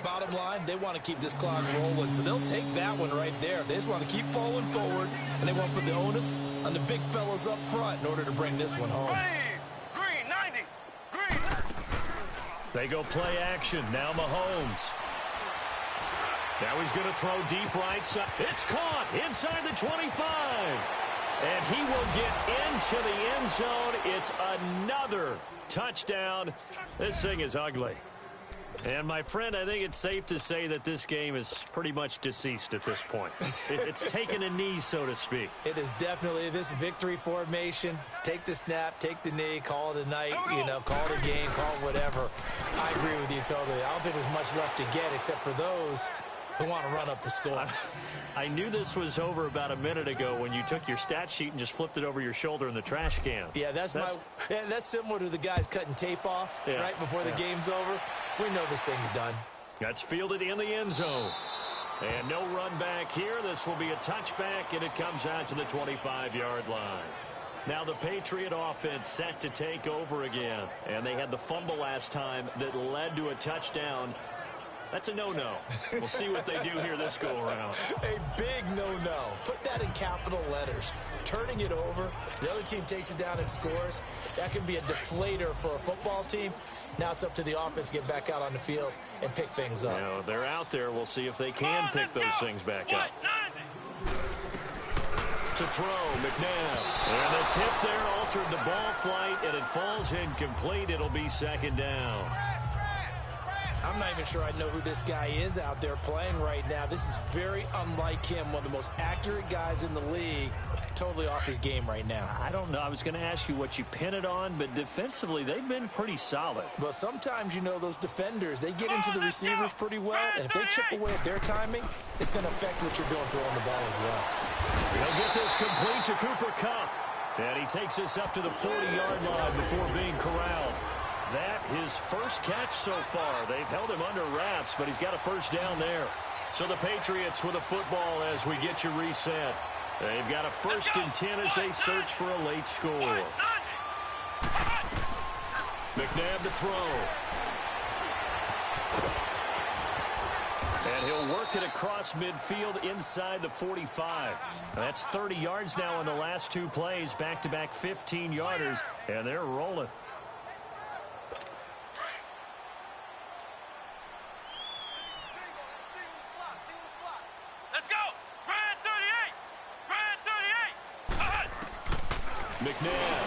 Speaker 3: Bottom line, they want to keep this clock rolling, so they'll take that one right there. They just want to keep falling forward, and they want to put the onus on the big fellas up front in order to bring this one home.
Speaker 5: Green, 90. Green.
Speaker 2: They go play action. Now Mahomes. Now he's going to throw deep right side. It's caught inside the 25. And he will get into the end zone. It's another touchdown. This thing is ugly. And, my friend, I think it's safe to say that this game is pretty much deceased at this point. It's taken a knee, so to speak.
Speaker 3: It is definitely this victory formation. Take the snap, take the knee, call it a night, you know, call it a game, call it whatever. I agree with you totally. I don't think there's much left to get except for those who want to run up the score.
Speaker 6: I knew this was over about a minute ago when you took your stat sheet and just flipped it over your shoulder in the trash can.
Speaker 3: Yeah, that's similar to the guys cutting tape off right before the game's over. We know this thing's done.
Speaker 6: That's fielded in the end zone. And no run back here. This will be a touchback, and it comes out to the 25-yard line. Now the Patriot offense set to take over again. And they had the fumble last time that led to a touchdown. That's a no-no. We'll see what they do here this go-around.
Speaker 3: A big no-no. Put that in capital letters. Turning it over, the other team takes it down and scores. That can be a deflator for a football team. Now it's up to the offense to get back out on the field and pick things up.
Speaker 6: You know, they're out there. We'll see if they can pick those things back up. To throw, McNabb. And the tip there altered the ball flight, and it falls incomplete. It'll be second down.
Speaker 3: I'm not even sure I know who this guy is out there playing right now. This is very unlike him, one of the most accurate guys in the league. Totally off his game right now.
Speaker 6: I don't know. I was going to ask you what you pin it on, but defensively, they've been pretty solid.
Speaker 3: Well, sometimes, you know, those defenders, they get into the receivers pretty well, and if they chip away at their timing, it's going to affect what you're doing throwing the ball as well.
Speaker 6: He'll get this complete to Cooper Kupp, and he takes us up to the 40-yard line before being corralled. That his first catch so far. They've held him under wraps, but he's got a first down there. So the Patriots with a football as we get you reset. They've got a 1st and 10 as they search for a late score. McNabb to throw. And he'll work it across midfield inside the 45. That's 30 yards now in the last 2 plays. Back-to-back 15-yarders, and they're rolling. McNabb.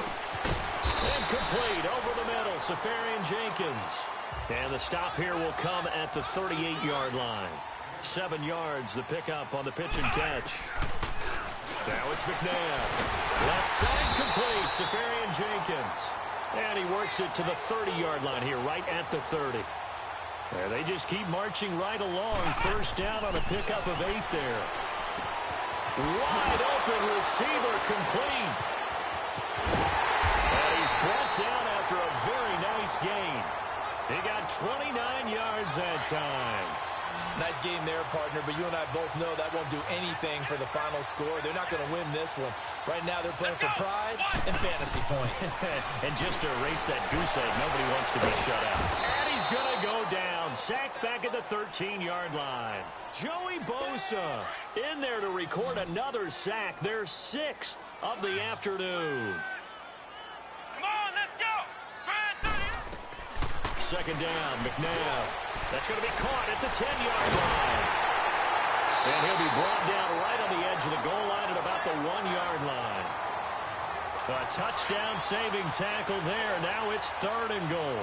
Speaker 6: Incomplete over the middle. Safarian-Jenkins. And the stop here will come at the 38-yard line. 7 yards, the pickup on the pitch and catch. Now it's McNabb. Left side complete. Safarian-Jenkins. And he works it to the 30-yard line here, right at the 30. And they just keep marching right along. First down on a pickup of 8 there. Wide open receiver complete. And he's brought down after a very nice gain. He got 29 yards that time.
Speaker 3: Nice game there, partner, but you and I both know that won't do anything for the final score. They're not going to win this one. Right now they're playing for pride and fantasy points.
Speaker 6: And just to erase that goose egg, nobody wants to be shut out. And he's going to go down. Sacked back at the 13-yard line. Joey Bosa in there to record another sack. Their 6th of the afternoon. Second down, McNabb. That's going to be caught at the 10-yard line. And he'll be brought down right on the edge of the goal line at about the 1-yard line. A touchdown-saving tackle there. Now it's 3rd and goal.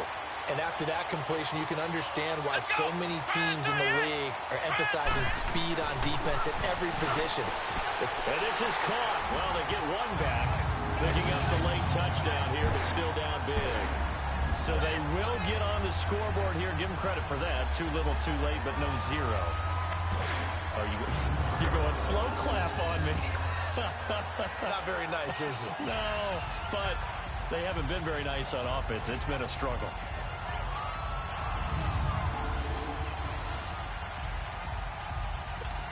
Speaker 3: And after that completion, you can understand why so many teams in the league are emphasizing speed on defense at every position.
Speaker 6: And this is caught. Well, they get one back. Picking up the late touchdown here, but still down big. So they will get on the scoreboard here. Give them credit for that. Too little, too late, but no 0. Oh, you're going slow clap on me.
Speaker 3: Not very nice, is it?
Speaker 6: No, but they haven't been very nice on offense. It's been a struggle.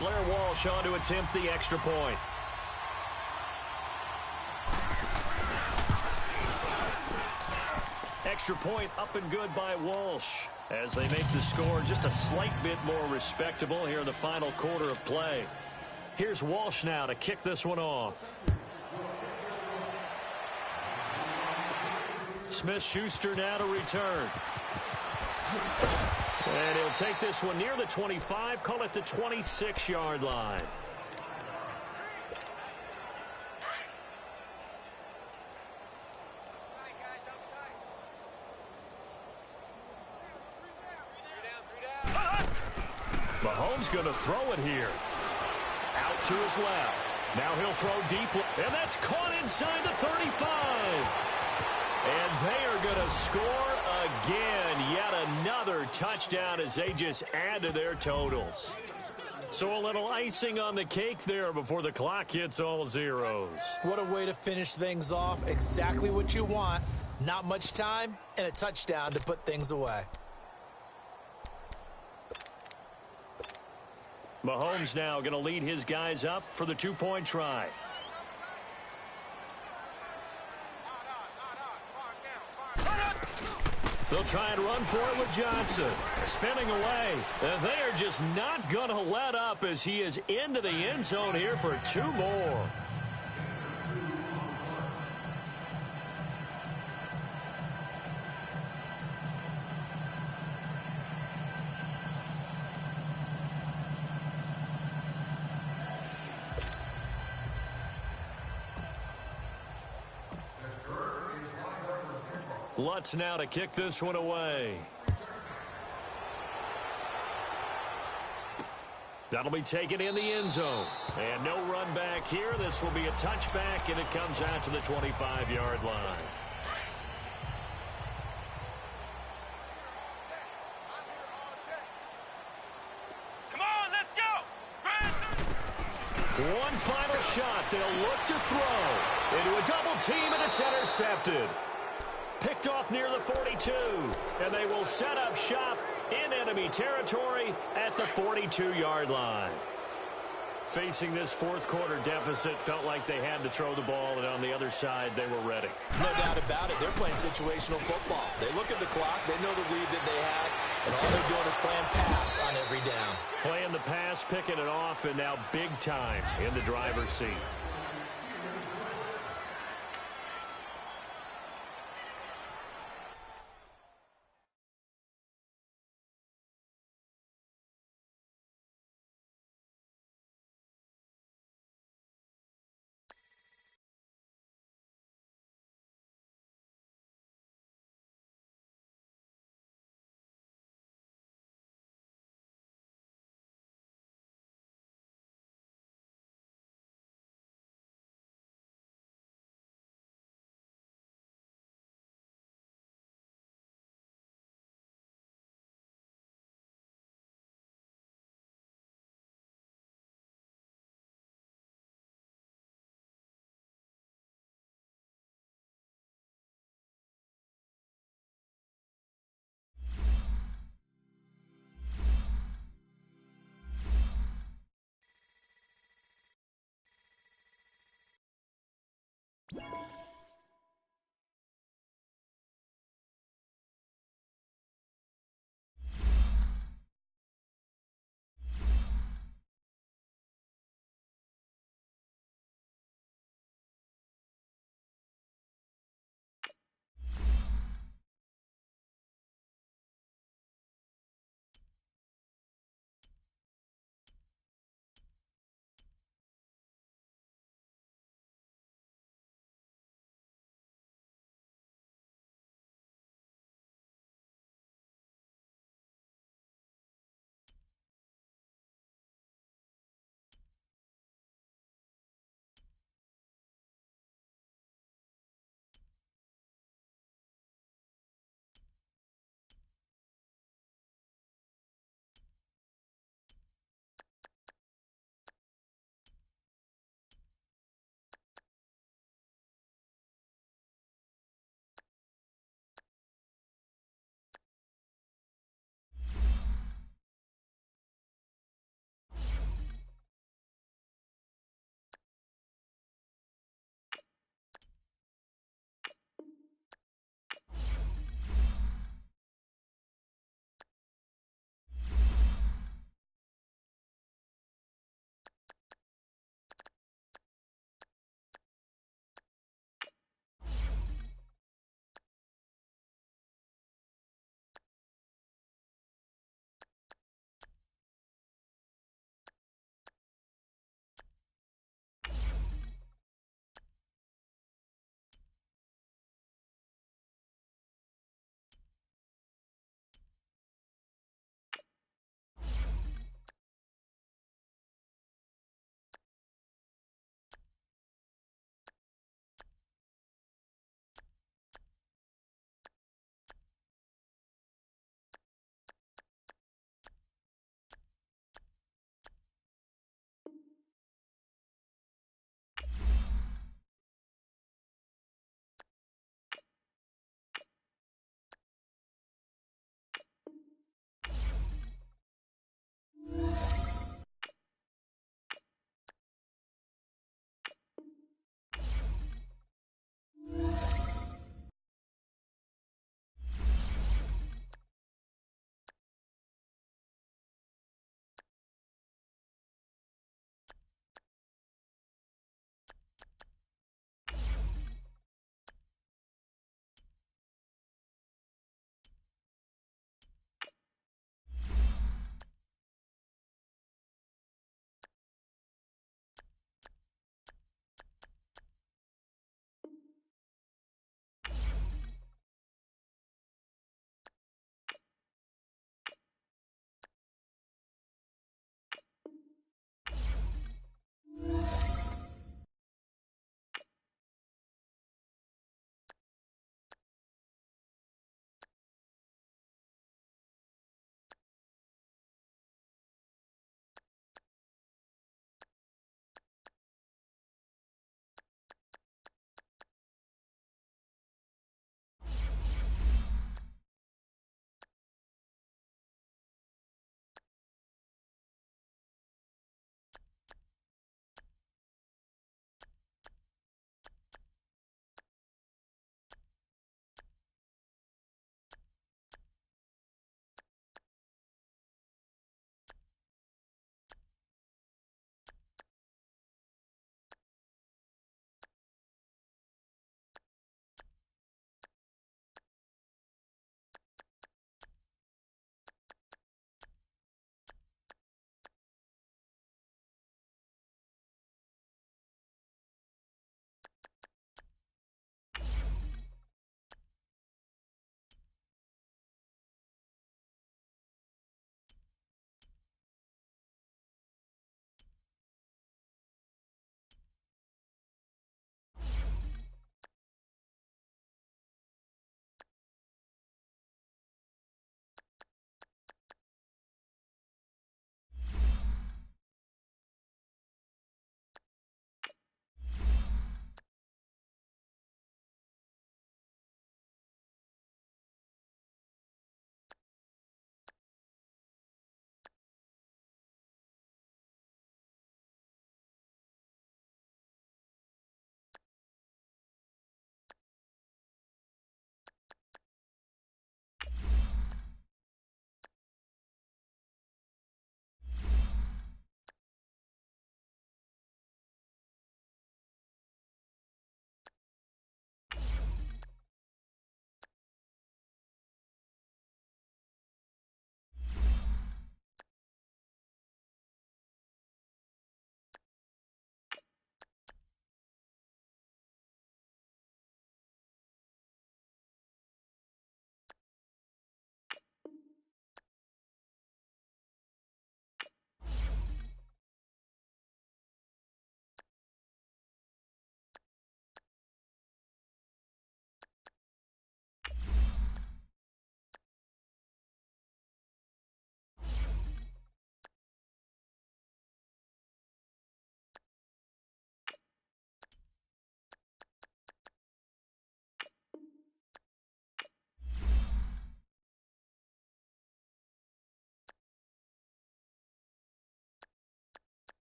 Speaker 6: Blair Walsh on to attempt the extra point. Extra point up and good by Walsh as they make the score just a slight bit more respectable here in the final quarter of play. Here's Walsh now to kick this one off. Smith-Schuster now to return. And he'll take this one near the 25, call it the 26-yard line. Mahomes going to throw it here. Out to his left. Now he'll throw deep. And that's caught inside the 35. And they are going to score again. Yet another touchdown as they just add to their totals. So a little icing on the cake there before the clock hits all zeros.
Speaker 3: What a way to finish things off. Exactly what you want. Not much time and a touchdown to put things away.
Speaker 6: Mahomes now going to lead his guys up for the two-point try. They'll try and run for it with Johnson. Spinning away. And they are just not going to let up as he is into the end zone here for two more. Lutz now to kick this one away. That'll be taken in the end zone. And no run back here. This will be a touchback, and it comes out to the 25-yard line.
Speaker 5: Come on, let's go!
Speaker 6: One final shot. They'll look to throw. Into a double team, and it's intercepted. Picked off near the 42, and they will set up shop in enemy territory at the 42-yard line. Facing this fourth quarter deficit, felt like they had to throw the ball, and on the other side, they were ready.
Speaker 3: No doubt about it. They're playing situational football. They look at the clock. They know the lead that they have, and all they're doing is playing pass on every down.
Speaker 6: Playing the pass, picking it off, and now big time in the driver's seat.